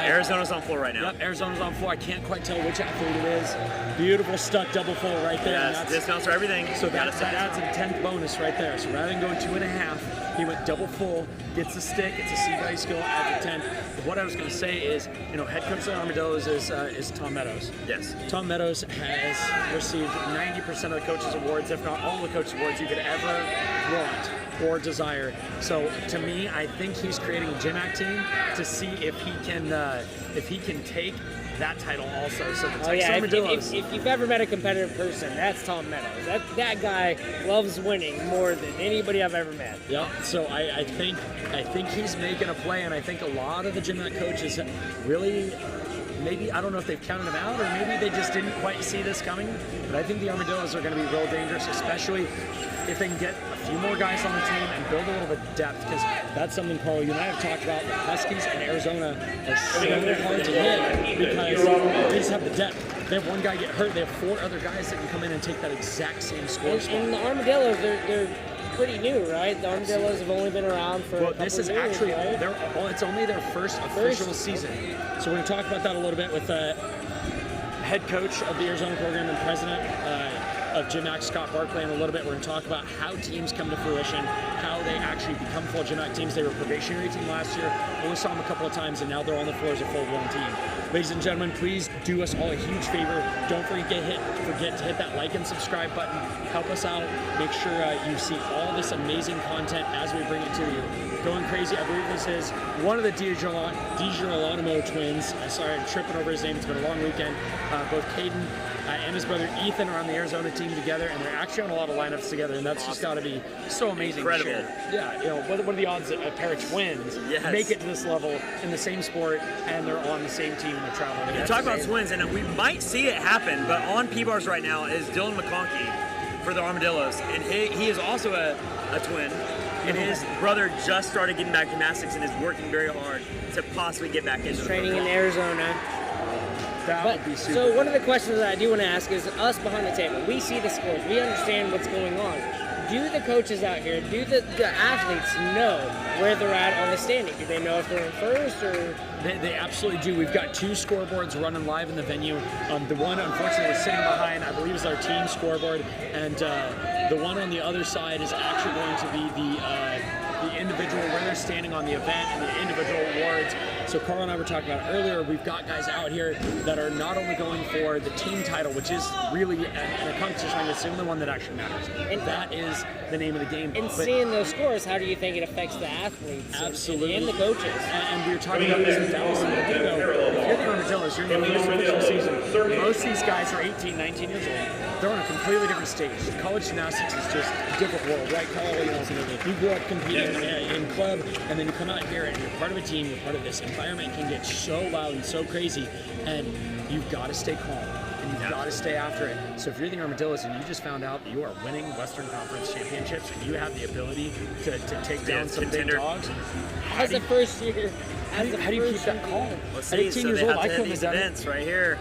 Arizona's on floor right now. Yep, Arizona's on floor. I can't quite tell which athlete it is. Beautiful stuck double full right there. Yes, dismounts for everything. So that adds a 10th bonus right there. So rather than going 2.5, He went double full, gets the stick, it's a C-value skill at the 10. What I was going to say is, head coach of the Armadillos is Tom Meadows. Yes. Tom Meadows has received 90% of the coaches' awards, if not all the coaches' awards you could ever want or desire. So to me, I think he's creating a GymACT team to see if he can take that title also. So the Texas Armadillos. If you've ever met a competitive person, that's Tom Meadows. That guy loves winning more than anybody I've ever met. Yeah. So I think he's making a play, and I think a lot of the GymACT coaches really. Maybe, I don't know if they've counted him out, or maybe they just didn't quite see this coming, but I think the Armadillos are going to be real dangerous, especially if they can get a few more guys on the team and build a little bit of depth, because that's something, Carl, you and I have talked about. The Huskies and Arizona are so hard to hit because they just have the depth. They have one guy get hurt, they have 4 other guys that can come in and take that exact same score spot. And the Armadillos, they're pretty new, right? The Armadillos have only been around for a couple this is years, actually, right? it's only their first official season. So we're going to talk about that a little bit with head coach of the Arizona program and president of GymACT, Scott Barkley, in a little bit. We're going to talk about how teams come to fruition, how they actually become full GymACT teams. They were a probationary team last year. Only saw them a couple of times, and now they're on the floor as a full-blown team. Ladies and gentlemen, please do us all a huge favor. Don't forget to hit that like and subscribe button. Help us out. Make sure you see all this amazing content as we bring it to you. Going crazy, I believe this is one of the DiGirolamo twins. Sorry, I'm tripping over his name. It's been a long weekend. Both Caden and his brother Ethan are on the Arizona team together, and they're actually on a lot of lineups together, and that's just got to be so amazing. Incredible. To share. Yeah, what are the odds that a pair of twins make it to this level in the same sport, and they're on the same team and they're traveling together? You talk about twins, and we might see it happen, but on P-Bars right now is Dylan McConkey for the Armadillos, and he is also a twin. And his brother just started getting back gymnastics and is working very hard to possibly get back into training in Arizona. That would be super. So one of the questions that I do want to ask is us behind the table. We see the scores. We understand what's going on. Do the coaches out here, do the athletes know where they're at on the standing? Do they know if they're in first or? They absolutely do. We've got 2 scoreboards running live in the venue. The one, unfortunately, we're sitting behind, I believe, is our team scoreboard, and the one on the other side is actually going to be the individual, where they're standing on the event and the individual awards. So Carl and I were talking about earlier, we've got guys out here that are not only going for the team title, which is really a competition, it's the only one that actually matters. And that is the name of the game. And seeing those scores, how do you think it affects the athletes and the coaches? And we were talking about this in Dallas a little bit ago. If you're the Armadillos, you're in the first official season. Most of these guys are 18, 19 years old. They're on a completely different stage. College gymnastics is just a different world, right, Carl? You grew up competing in club, and then you come out here and you're part of a team, you're part of this environment can get so loud and so crazy, and you've got to stay calm and you've got to stay after it. So if you're the Armadillos and you just found out that you are winning Western Conference championships and you have the ability to take down some big dogs, as a first year, how do you keep that calm? Let's At see, 18 so years they old, have I to hit couldn't these have done events it. right here.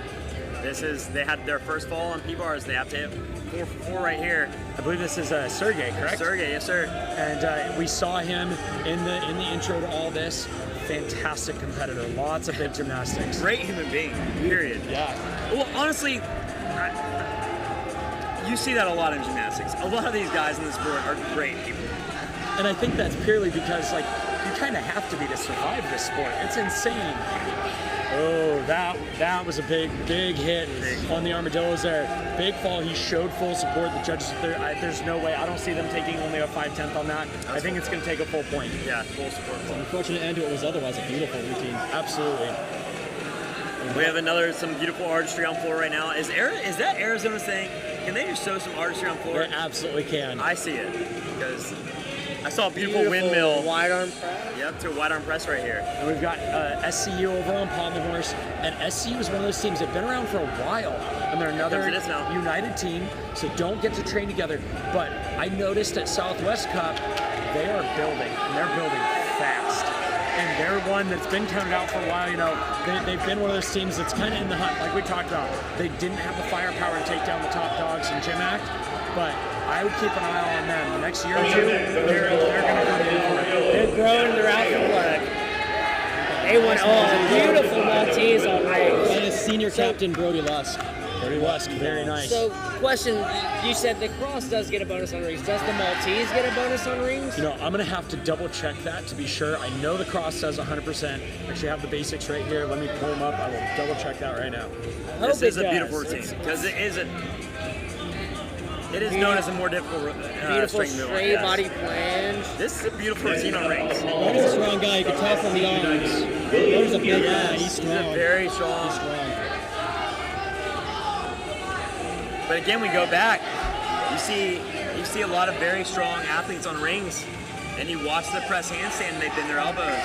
They had their first fall on P-Bars. They have to hit 4 right here. I believe this is Sergey, correct? Sergey, yes, sir. And we saw him in the intro to all this. Fantastic competitor, lots of big gymnastics. Great human being, period. Yeah. Well, honestly, you see that a lot in gymnastics. A lot of these guys in the sport are great people. And I think that's purely because, like, you kind of have to be to survive this sport. It's insane. Oh, that was a big hit on the Armadillos there. Big fall. He showed full support. The judges, there's no way. I don't see them taking only a 5/10 on that. I think it's going to take a full point. Yeah, full support. It's an unfortunate end to it was otherwise a beautiful routine. Absolutely. We have some beautiful artistry on floor right now. Is that Arizona's thing? Can they just show some artistry on floor? They absolutely can. I see it because I saw a beautiful windmill. Wide arm press. Yep, to a wide arm press right here. And we've got SCU over on Pommel Horse, and SCU is one of those teams that have been around for a while, and they're another united team, so don't get to train together. But I noticed at Southwest Cup, they are building, and they're building fast. And they're one that's been counted out for a while. They've been one of those teams that's kind of in the hunt, like we talked about. They didn't have the firepower to take down the top dogs in GymACT, but I would keep an eye on them. The next year or two, they're going to come in for it. They're growing, they're out for blood. They won a beautiful Maltese on race. And his senior captain, Brody Lusk. Burlesque, very nice. So, question, you said the cross does get a bonus on rings. Does the Maltese get a bonus on rings? You know, I'm going to have to double check that to be sure. I know the cross says 100%. Actually, I have the basics right here. Let me pull them up. I will double check that right now. This is a beautiful routine because it is known as a more difficult beautiful straight body flange. This is a beautiful routine on rings. He's a strong guy. You can tell from the arms. There's a big guy. He's strong. He's very strong. He's strong. But again, we go back. You see a lot of very strong athletes on rings, and you watch the press handstand, and they bend their elbows.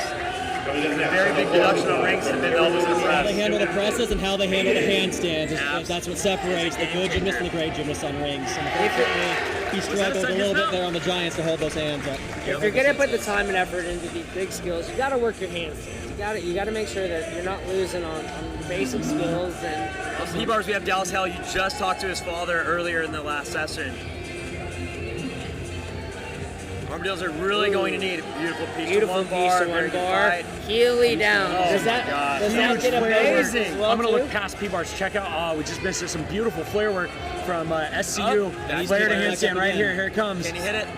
Very big deduction on rings and bend elbows in the press. How they handle the presses and how they handle the handstands. That's what separates the good gymnast and the great gymnast on rings. Unfortunately, he struggled a little bit there on the Giants to hold those hands up. If you're gonna put the time and effort into these big skills, you gotta work your handstands. You gotta make sure that you're not losing on the basic skills. And on P-bars, we have Dallas Hell. You just talked to his father earlier in the last session. Arm deals are really going to need a beautiful piece to one bar. Heely down. Does that get amazing? I'm going to look past P-bars. Check out, we just missed some beautiful flare work from SCU. Flare to handstand right here. Here it comes. Can he hit it?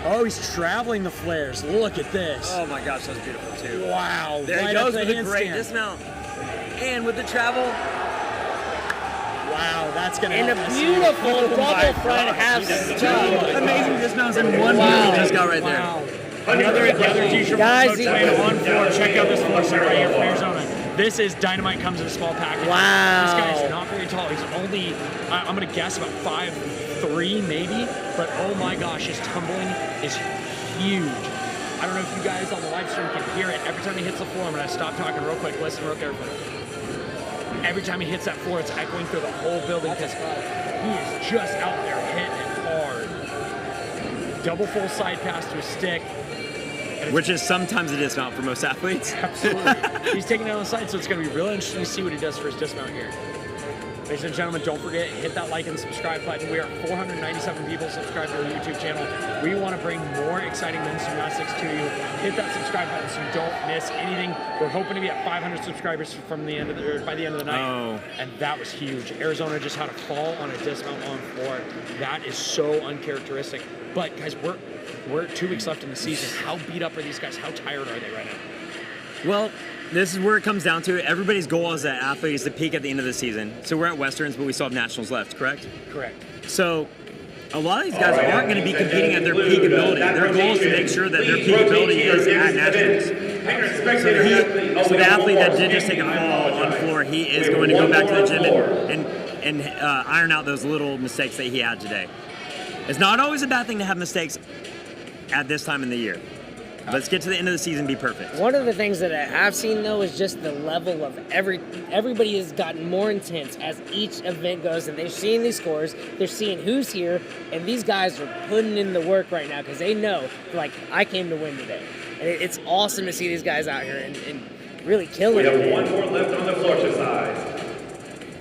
Oh, he's traveling the flares. Look at this. Oh my gosh, that's beautiful too. Wow. There he goes with a great dismount. And with the travel. Wow, that's going to and a beautiful double front half step. Amazing dismounts in one move he just got right there. Another t-shirt from Coach Wayne on floor. Check out this floor set right here for Arizona. This is Dynamite, comes in a small package. Wow. This guy is not very tall. He's only, I'm going to guess about 5'3" maybe, but oh my gosh, his tumbling is huge. I don't know if you guys on the live stream can hear it. Every time he hits the floor, I'm going to stop talking real quick. Listen real carefully. Every time he hits that floor, it's echoing through the whole building because he is just out there hitting it hard. Double full side pass to a stick. Which is sometimes a dismount for most athletes. Absolutely. He's taking it on the side, so it's going to be real interesting to see what he does for his dismount here. Ladies and gentlemen, don't forget, hit that like and subscribe button. We are 497 people subscribed to our YouTube channel. We want to bring more exciting men's gymnastics to you. Hit that subscribe button so you don't miss anything. We're hoping to be at 500 subscribers from the end of by the end of the night. Oh. And that was huge. Arizona just had a fall on a dismount on floor. That is so uncharacteristic. But guys, we're 2 weeks left in the season. How beat up are these guys? How tired are they right now? Well, this is where it comes down to. Everybody's goal as an athlete is to peak at the end of the season. So we're at Westerns, but we still have nationals left, correct? Correct. So a lot of these guys aren't going to be competing at their peak ability. Their goal is to make sure that their peak ability is at nationals. So the athlete that did just take a fall on the floor, he is going to go back to the gym and iron out those little mistakes that he had today. It's not always a bad thing to have mistakes at this time in the year. Let's get to the end of the season and be perfect. One of the things that I have seen, though, is just the level of everybody has gotten more intense as each event goes, and they're seeing these scores, they're seeing who's here, and these guys are putting in the work right now because they know, like, I came to win today. And it's awesome to see these guys out here and really killing it. We have one more left on the floor exercise.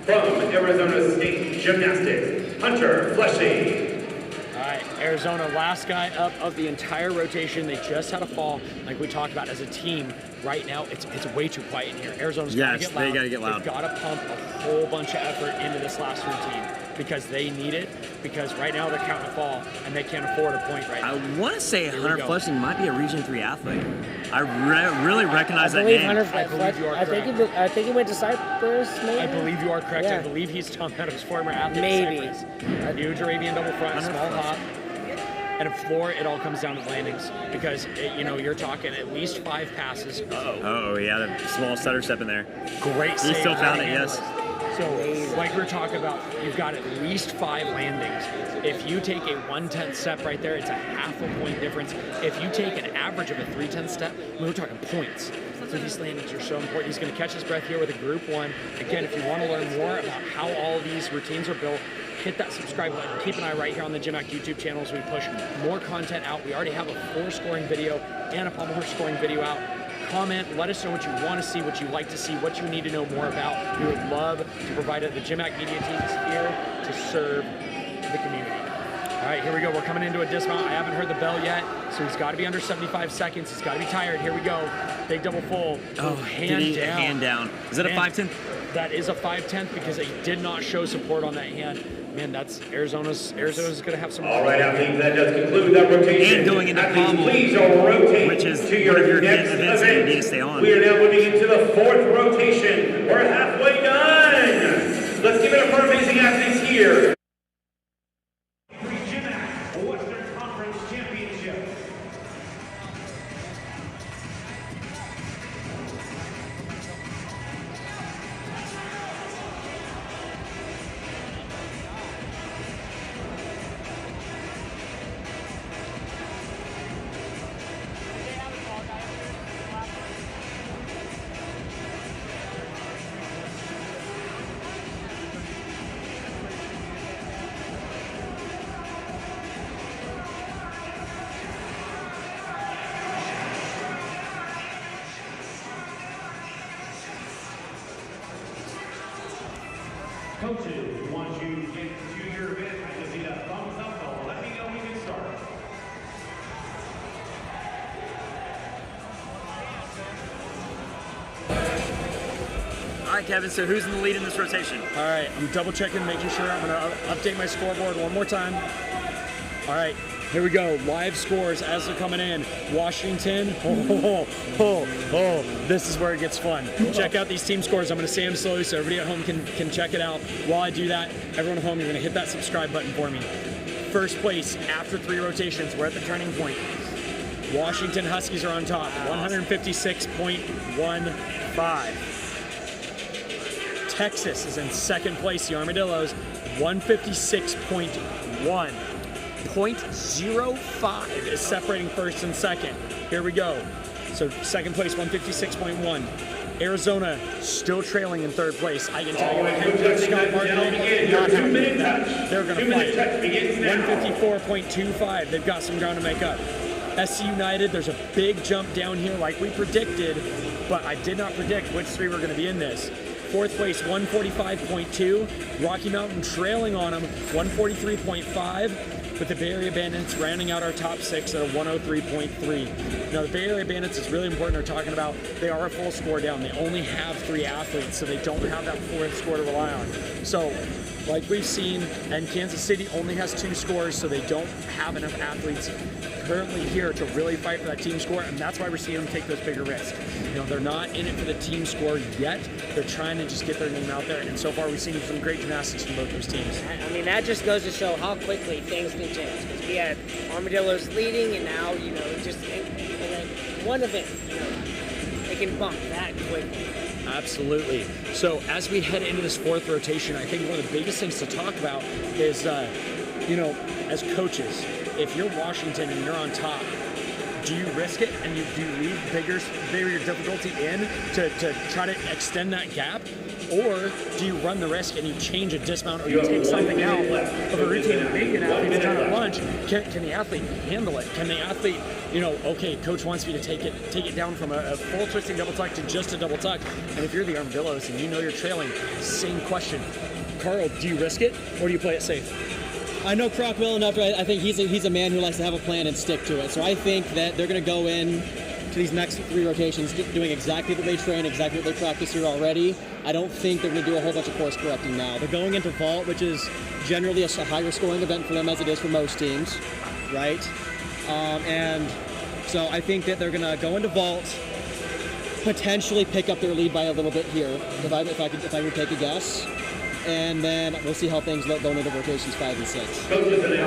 From Arizona State Gymnastics, Hunter Fleshy. Arizona, last guy up of the entire rotation. They just had a fall, like we talked about as a team. Right now, it's way too quiet in here. Arizona's got to get loud. They got to get loud. They've got to pump a whole bunch of effort into this last routine because they need it. Because right now they're counting a fall and they can't afford a point right now. I want to say Hunter Flushing might be a Region 3 athlete. I really recognize that name. I believe you are correct. I think he went to Cyprus, maybe? I believe you are correct. Yeah. I believe he's Tom Meadows' former athlete. Maybe. Huge Arabian double front, small hop. And at floor, it all comes down to landings because, you're talking at least 5 passes. Oh, yeah, the small stutter step in there. Great He save. still found it, yes. So, like we were talking about, you've got at least 5 landings. If you take a 1/10 step right there, it's a half a point difference. If you take an average of a 3/10 step, we're talking points. So these landings are so important. He's going to catch his breath here with a group 1. Again, if you want to learn more about how all of these routines are built, hit that subscribe button. Keep an eye right here on the GymACT YouTube channel as we push more content out. We already have a floor scoring video and a Pommel scoring video out. Comment, let us know what you want to see, what you like to see, what you need to know more about. We would love to provide it. The GymACT media team is here to serve the community. All right, here we go. We're coming into a dismount. I haven't heard the bell yet, so he's got to be under 75 seconds. He's got to be tired. Here we go. Big double full. Oh, hand down. Is that a 5/10? That is a 5/10 because it did not show support on that hand. Man, that's Arizona's going to have some. All right, athletes, that does conclude that rotation. And going into Athletes, Pommel, please rotate which is to one of your next events that you event. need to stay on. We are now moving into the 4th rotation. We're halfway done. Let's give it up for our amazing athletes here. GymACT Western Conference Championship. Coaches, once you get to your event, I just need a thumbs up to let me know we can start. All right, Kevin, so who's in the lead in this rotation? All right, I'm double checking, making sure. I'm going to update my scoreboard one more time. All right, here we go. Live scores as they're coming in. Washington, this is where it gets fun. Check out these team scores. I'm going to say them slowly so everybody at home can check it out. While I do that, everyone at home, you're going to hit that subscribe button for me. First place after 3 rotations. We're at the turning point. Washington Huskies are on top, 156.15. Texas is in second place, the Armadillos, 156.1. 0.05 is separating first and second. Here we go. So second place, 156.1. Arizona still trailing in third place. I can tell you, Scott Martin, not happy with that. They're going to fight. 154.25. They've got some ground to make up. SC United, there's a big jump down here like we predicted, but I did not predict which 3 were going to be in this. Fourth place, 145.2. Rocky Mountain trailing on them, 143.5. With the Bay Area Bandits rounding out our top 6 at a 103.3. Now, the Bay Area Bandits is really important. They're talking about they are a full score down. They only have 3 athletes, so they don't have that 4th score to rely on. So, like we've seen, and Kansas City only has 2 scores, so they don't have enough athletes currently here to really fight for that team score, and that's why we're seeing them take those bigger risks. You know, they're not in it for the team score yet. They're trying to just get their name out there, and so far we've seen some great gymnastics from both those teams. I mean, that just goes to show how quickly things can change. Because we had Armadillos leading, and now, you know, just in one event, you know, they can bump that quickly. Absolutely. So as we head into this 4th rotation, I think one of the biggest things to talk about is, you know, as coaches, if you're Washington and you're on top, do you risk it and do you leave bigger difficulty in to try to extend that gap? Or do you run the risk and you change a dismount or you take something out of a routine and maybe an athlete's done at lunch? Can the athlete handle it? Can the athlete, you know, okay, coach wants me to take it down from a full twisting double tuck to just a double tuck. And if you're the Armadillos and you know you're trailing, same question. Carl, do you risk it or do you play it safe? I know Croc well enough. I think he's a man who likes to have a plan and stick to it. So I think that they're going to go in to these next 3 rotations doing exactly what they train, exactly what they practice here already. I don't think they're going to do a whole bunch of course correcting now. They're going into vault, which is generally a higher scoring event for them as it is for most teams, right? And so I think that they're going to go into vault, potentially pick up their lead by a little bit here, if I could take a guess. And then we'll see how things look going into rotations 5 and 6. Dakota,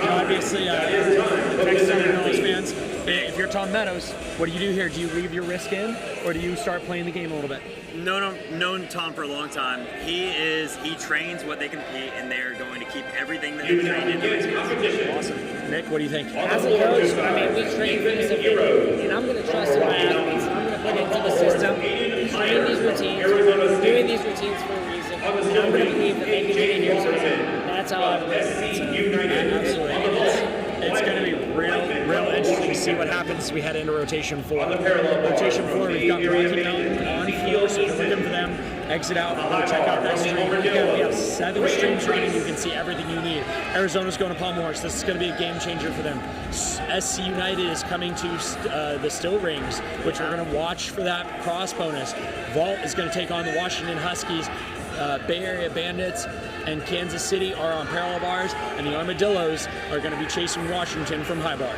obviously, Texas Armadillos fans, if you're Tom Meadows, what do you do here? Do you leave your risk in, or do you start playing the game a little bit? Known Tom for a long time. He trains what they compete, and they're going to keep everything that they train into its competition. Awesome. Nick, what do you think? As a coach, I mean, we train for this event, and I'm going to trust in my athletes. I'm going to put into the system, train these routines, doing these routines for a reason, and I'm going to believe that they can get in here. That's how I believe it. Absolutely. It's going to be real interesting to see what happens as we head into rotation 4. Rotation 4, we've got Rocky Mountain on field, so we're looking for them exit out, go check out that stream. Again, we have 7 streams running. You can see everything you need. Arizona's going to Pommel. This is going to be a game changer for them. SC United is coming to the Still Rings, which we're going to watch for that cross bonus. Vault is going to take on the Washington Huskies. Bay Area Bandits and Kansas City are on parallel bars, and the Armadillos are going to be chasing Washington from high bar.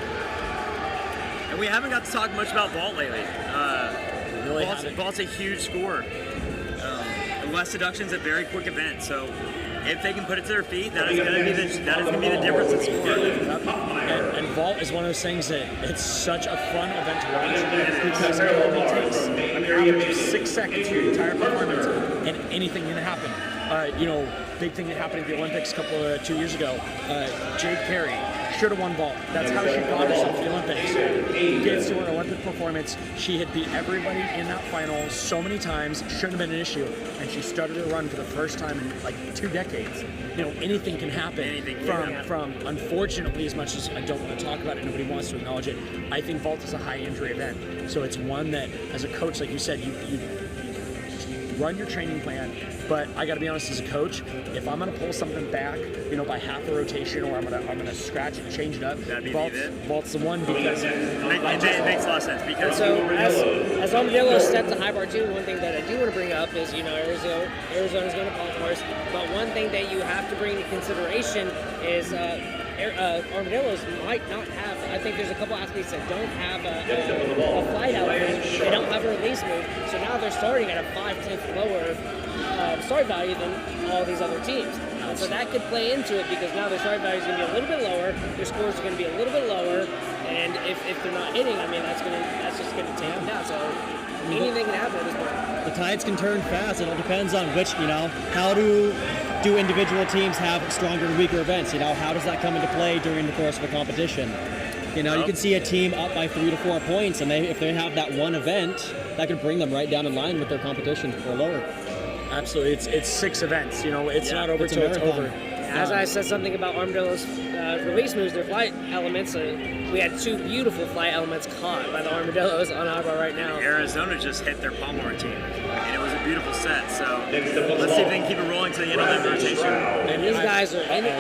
And we haven't got to talk much about Vault lately. Vault's a huge score. Less deductions at very quick events. So if they can put it to their feet, that is going to be the difference in score. And Vault is one of those things that it's such a fun event to watch because it only takes an average of 6 seconds for your entire performance, and anything can happen. Big thing that happened at the Olympics 2 years ago. Jade Carey should have won Vault. That's how she got herself to the Olympics. Gets to her Olympic performance. She had beat everybody in that final so many times. Shouldn't have been an issue. And she started her run for the first time in like 2 decades. Anything can happen. From unfortunately, as much as I don't want to talk about it, nobody wants to acknowledge it, I think Vault is a high injury event. So it's one that, as a coach, like you said, you run your training plan, but I got to be honest, as a coach, if I'm going to pull something back, by half a rotation, or I'm going to scratch it, change it up, Vault's the one because it makes a lot of sense. Because so as Armadillos step to high bar too, one thing that I do want to bring up is Arizona's going to Pommel course, but one thing that you have to bring into consideration is Armadillos might not have. I think there's a couple athletes that don't have a flight element. They don't have a release move, so now they're starting at a 5/10 lower start value than all these other teams. And so that could play into it because now their start value is going to be a little bit lower, their scores are going to be a little bit lower, and if they're not hitting, that's just going to take them down. So anything can happen at this point. The tides can turn fast. It all depends on which, how do individual teams have stronger and weaker events? How does that come into play during the course of a competition? You can see a team up by 3 to 4 points, and if they have that one event, that could bring them right down in line with their competition or lower. Absolutely, it's 6 events. It's not over till it's over. As I said something about Armadillo's release moves, their flight elements, we had 2 beautiful flight elements caught by the Armadillos on high bar right now. Arizona just hit their Pommel routine, and it was a beautiful set. So let's see if they can keep it rolling to the end of that rotation. And these guys are in it.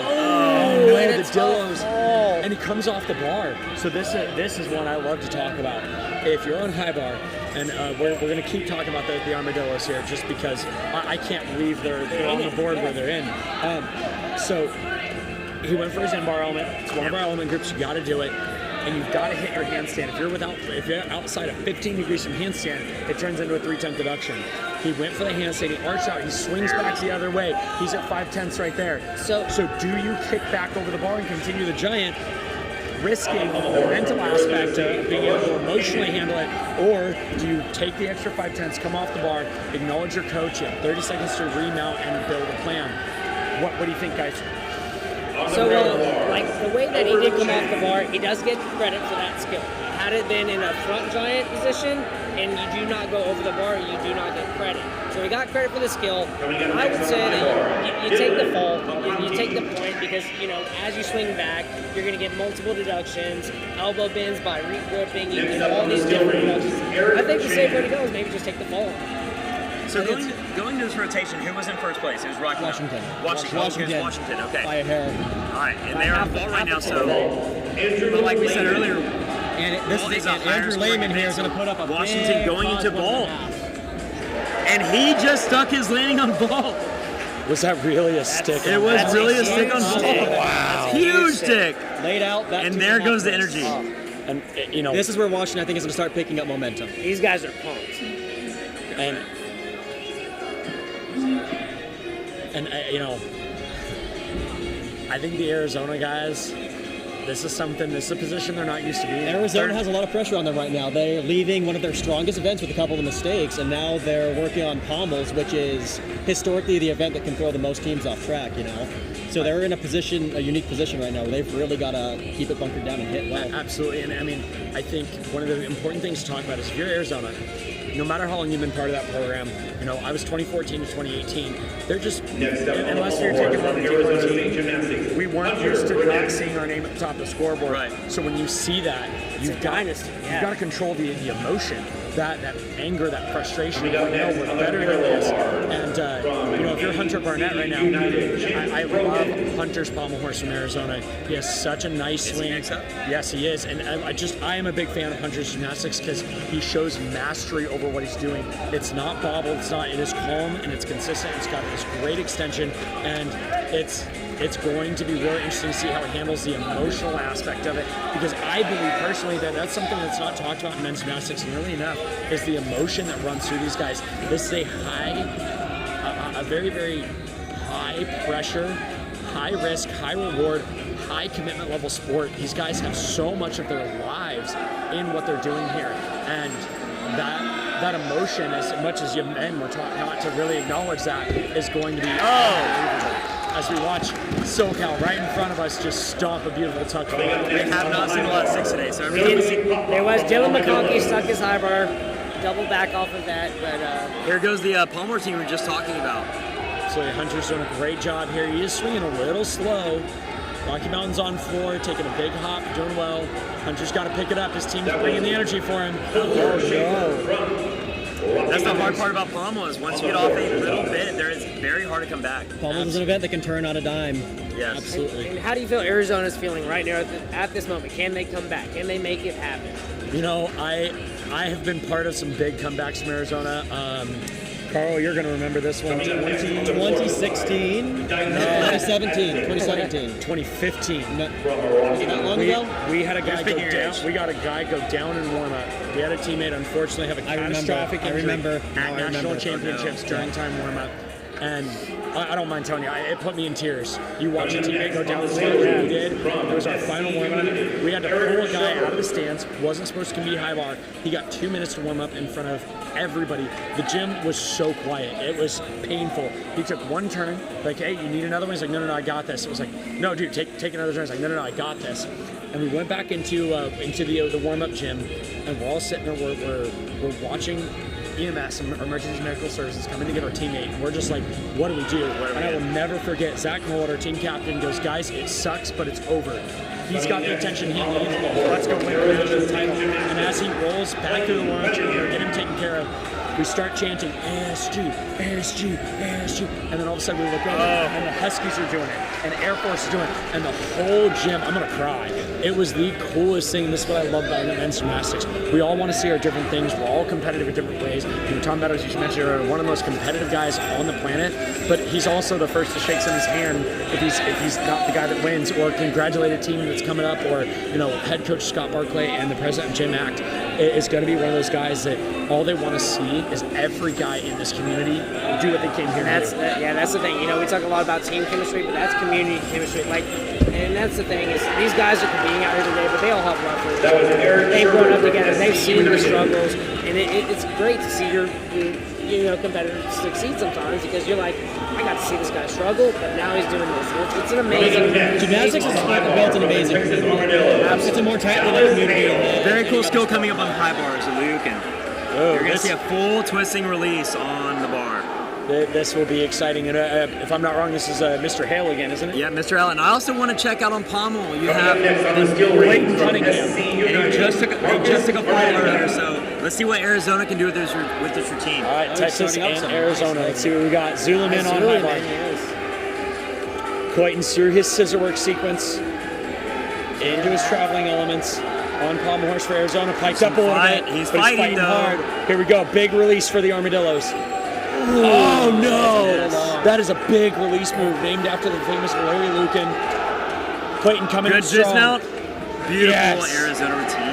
The Dillos. And he comes off the bar. So this is one I love to talk about. If you're on high bar, and we're going to keep talking about the Armadillos here just because I can't believe they're on the board where they're in. So he went for his in-bar element. It's one of our element groups. You got to do it. And you've got to hit your handstand. If you're outside of 15 degrees from handstand, it turns into a 3/10 deduction. He went for the handstand. He arched out. He swings back the other way. He's at 5/10 right there. So do you kick back over the bar and continue the giant, risking the mental aspect of being able to emotionally handle it, or do you take the extra 5/10, come off the bar, acknowledge your coach, you have 30 seconds to remount and build a plan? What do you think, guys? So, the way that he did come off the bar, he does get credit for that skill. Had it been in a front giant position and you do not go over the bar, you do not get credit. So he got credit for the skill. I would say that you take the fall, you take the point because, as you swing back, you're going to get multiple deductions, elbow bends by re-gripping, you get all these different deductions. I think the safe way to go is maybe just take the fall. So going to this rotation, who was in first place? It was Washington. Washington, okay. By a hair. All right, and they're on ball right now, so. But like we said earlier, Andrew Lehman here is going to put up a Washington big going into ball. And he just stuck his landing on ball. Was that really a stick? It was really a stick on ball. Wow. Huge stick. Laid out. And there goes the energy. And, this is where Washington, I think, is going to start picking up momentum. These guys are pumped. And I think the Arizona guys, this is a position they're not used to being. Arizona has a lot of pressure on them right now. They're leaving one of their strongest events with a couple of mistakes, and now they're working on Pommels, which is historically the event that can throw the most teams off track, So they're in a unique position right now where they've really got to keep it bunkered down and hit well. Absolutely, and I think one of the important things to talk about is if you're Arizona, no matter how long you've been part of that program, I was 2014 to 2018. They're just, unless you're taking one team, we weren't used to not seeing our name at the top of the scoreboard. Right. So when you see that, you've got to control the emotion. that anger, that frustration. We're better than this. And if you're Hunter Barnett right now, I love Hunter's pommel horse from Arizona. He has such a nice swing. Yes, he is. And I am a big fan of Hunter's gymnastics because he shows mastery over what he's doing. It's not bobbled. It is calm and it's consistent. It's got this great extension, and it's going to be really interesting to see how he handles the emotional aspect of it, because I believe personally that that's something that's not talked about in men's gymnastics nearly enough, is the emotion that runs through these guys. This is a very, very high pressure, high risk, high reward, high commitment level sport. These guys have so much of their lives in what they're doing here, and that emotion, as much as you men were taught not to really acknowledge that, is going to be unbelievable. As we watch SoCal right in front of us just stomp a beautiful tuck. We have not seen a lot of six today, so there was Dylan McConkey stuck his high bar, double back off of that, but here goes the Pommel team we were just talking about. So Hunter's doing a great job here. He is swinging a little slow. Rocky Mountain's on floor, taking a big hop, doing well. Hunter's got to pick it up. His team's bringing the energy for him. Oh no. That's the hard part about Pommel, is once you get off a little bit, it's very hard to come back. Pommel is an event that can turn on a dime. Yes. Absolutely. And how do you feel Arizona's feeling right now at this moment? Can they come back? Can they make it happen? I have been part of some big comebacks from Arizona. Carl, you're going to remember this one. 2016? No. 2017. 2015. No. Was it that long ago? We had a guy go down. We got a guy go down in warm-up. We had a teammate, unfortunately, have a catastrophic injury at national championships during time warm-up. And I don't mind telling you, it put me in tears. You watch a teammate go down the stairs, like we did. It was our final warm-up. We had to pull a guy out of the stands. Wasn't supposed to compete high bar. He got 2 minutes to warm up in front of everybody. The gym was so quiet. It was painful. He took one turn, like, hey, you need another one? He's like, no, I got this. It was like, no, dude, take another turn. He's like, no, I got this. And we went back into the warm-up gym, and we're all sitting there. We're watching EMS, Emergency Medical Services, coming to get our teammate, and we're just like, what do we do? And I will never forget, Zach Mollett, our team captain, goes, guys, it sucks, but it's over. He's got the attention he needs. Let's go win the national title. And as he rolls back through the warm-up gym, get him taken care of, we start chanting, ASG, ASG, ASG. And then all of a sudden we look over, and the Huskies are doing it, and the Air Force is doing it, and the whole gym, I'm going to cry. It was the coolest thing. This is what I love about men's gymnastics. We all want to see our different things. We're all competitive in different ways. Tom Meadows, you mentioned, are one of the most competitive guys on the planet, but he's also the first to shake someone's hand if he's not the guy that wins, or congratulate a team that's coming up, or head coach Scott Barclay and the president of GymACT is going to be one of those guys that all they want to see is every guy in this community do what they came here to do. That's the thing. We talk a lot about team chemistry, but that's community chemistry. And that's the thing, is these guys are competing out here today, but they all have love for each other. They've grown up together. They've seen the struggles, and it's great to see your competitors succeed sometimes, because you're like, I got to see this guy struggle, but now he's doing this. It's an amazing. Gymnastics is built an amazing community. It's a more tight-knit community. Very cool skill coming up on high bars, Luke, and you're going to see a full twisting release on the bar. This will be exciting, and if I'm not wrong, this is Mr. Hale again, isn't it? Yeah, Mr. Hale. And I also want to check out on Pommel. You have Clayton Cunningham, and he just took a fall earlier. So let's see what Arizona can do with this routine. All right, Texas and Arizona. Let's see what we got. Zuliman on high bar. Clayton's through his scissor work sequence into his traveling elements. On Pommel horse for Arizona, piked up a little bit. He's fighting hard. Here we go, big release for the Armadillos. Oh no! That is a big release move named after the famous Larry Lucan. Clayton coming in strong. Good dismount. Beautiful Arizona routine.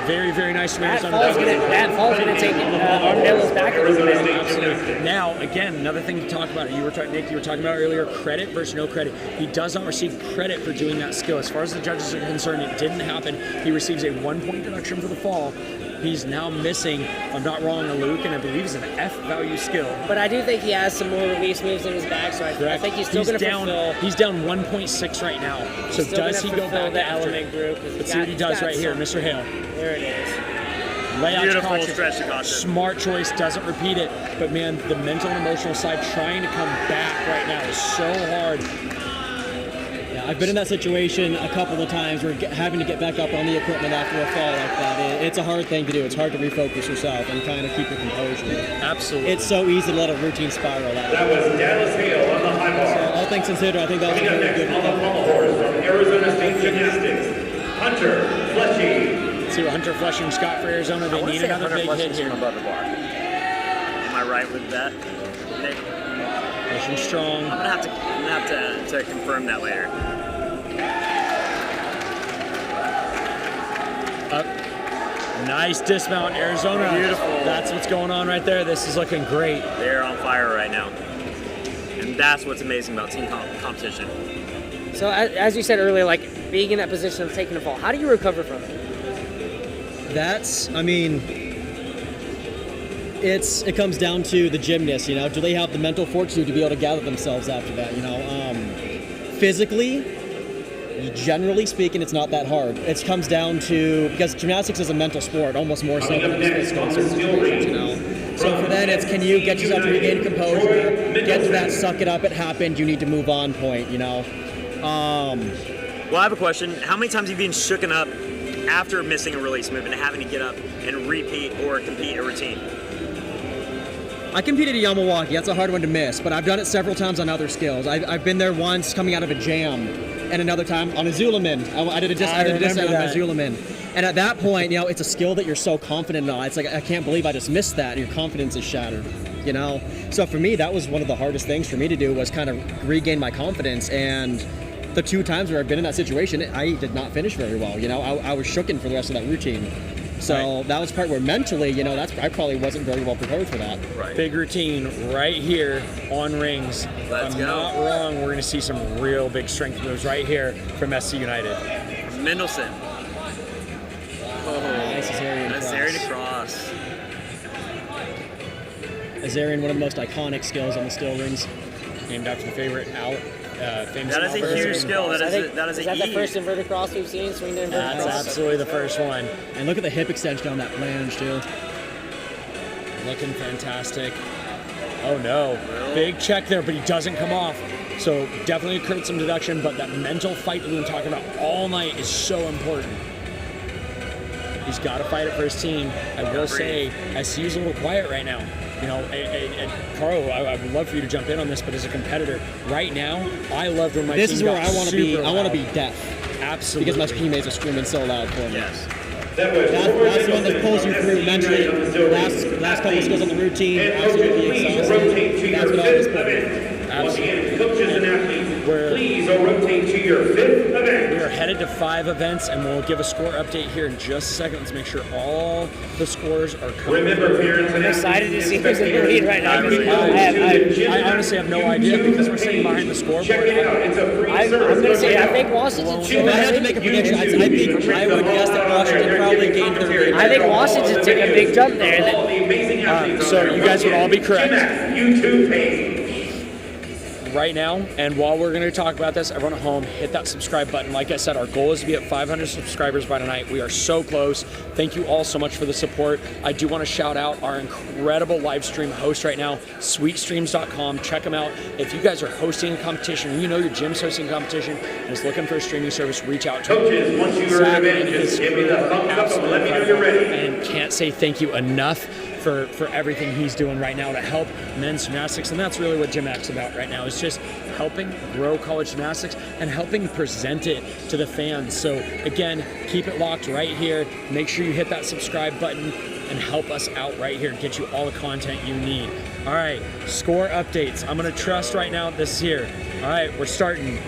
Very, very nice from Arizona. That fall's going to take Armadillos back a little bit. Absolutely. Now, again, another thing to talk about. Nick, you were talking about earlier, credit versus no credit. He does not receive credit for doing that skill. As far as the judges are concerned, it didn't happen. He receives a 1-point deduction for the fall. He's now missing, if I'm not wrong, a Luke, and I believe it's an F value skill. But I do think he has some more release moves in his bag, so I think he's still going to fulfill. He's down 1.6 right now. So does he go back the element group? Let's see what he does right here, Mr. Hale. There it is. Beautiful stretch to caution. Smart choice, doesn't repeat it. But man, the mental and emotional side trying to come back right now is so hard. Yeah, I've been in that situation a couple of times where having to get back up on the equipment after a fall like that, it's a hard thing to do. It's hard to refocus yourself and kind of keep your composure. Absolutely. It's so easy to let a routine spiral out. That was Dallas Hale on the high bar. So all things considered, I think that was a Coming up very next good on the Pommel horse from Arizona State Gymnastics, Hunter Fletching. Let's see what Hunter Fletching's got for Arizona. They need another big hit here. Above the bar. Am I right with that, Nick? Fletching strong. I'm gonna have to confirm that later. Up. Nice dismount, Arizona. Beautiful. That's what's going on right there. This is looking great. They're on fire right now, and that's what's amazing about team competition. So as you said earlier, like being in that position of taking a fall, how do you recover from it? It comes down to the gymnast, do they have the mental fortitude to be able to gather themselves after that, Physically, generally speaking, it's not that hard. It comes down to, because gymnastics is a mental sport, almost more so than physical in certain situations, So for that, it's can you get yourself to regain composure, get to that suck it up, it happened, you need to move on point, Well, I have a question. How many times have you been shooken up after missing a release move and having to get up and repeat or compete a routine? I competed at Yamawaki. That's a hard one to miss, but I've done it several times on other skills. I've been there once coming out of a jam, and another time on a Zulaman. I did a dismount on my Zulaman. And at that point, it's a skill that you're so confident in. It's like, I can't believe I just missed that. Your confidence is shattered, So for me, that was one of the hardest things for me to do, was kind of regain my confidence. And the 2 times where I've been in that situation, I did not finish very well. I was shooken for the rest of that routine. So that was part where mentally, I probably wasn't very well prepared for that. Right. Big routine right here on rings. Let's go. Not wrong. We're going to see some real big strength moves right here from SC United. Mendelsohn. Oh, nice Azarian cross. Azarian, one of the most iconic skills on the steel rings. Named after the favorite famous That is a huge skill. Is that the first inverted cross we've seen? Swing to inverted cross? That's absolutely the first one. And look at the hip extension on that flange, too. Looking fantastic. Oh, no. Big check there, but he doesn't come off. So definitely occurred some deduction, but that mental fight that we've been talking about all night is so important. He's got to fight it for his team. I will say, SCU's a little quiet right now. And Carl, I would love for you to jump in on this, but as a competitor, right now, I love when my team. This is where I want to be. I want to be deaf. Absolutely. Because my teammates are screaming so loud for me. Yes. That's the one that pulls you through mentally. Last couple of skills on the routine, absolutely exhausting. That's what I was putting. Once again, coaches and athletes, please rotate to your 5th event. We are headed to 5 events, and we'll give a score update here in just a second. Let's make sure all the scores are coming. Remember, parents and I'm excited to see who's in the lead right now. I honestly have no idea because we're sitting behind the scoreboard. Check it out. It's a free I'm going to say, I think Washington. If I had to make a prediction, I would guess that Washington probably gained their lead. I think Washington took a big jump there. So you guys would all be correct. YouTube page. Right now, and while we're going to talk about this, everyone at home, hit that subscribe button. Like I said, our goal is to be at 500 subscribers by tonight. We are so close. Thank you all so much for the support. I do want to shout out our incredible live stream host right now, sweetstreams.com. Check them out. If you guys are hosting a competition, your gym's hosting a competition and is looking for a streaming service, reach out to Coaches, once you are in event, just give me the thumbs up and let me know you're ready. And can't say thank you enough for everything he's doing right now to help men's gymnastics. And that's really what GymACT's about right now, is just helping grow college gymnastics and helping present it to the fans. So again, keep it locked right here. Make sure you hit that subscribe button and help us out right here and get you all the content you need. All right, score updates. I'm gonna trust right now this here. All right, we're starting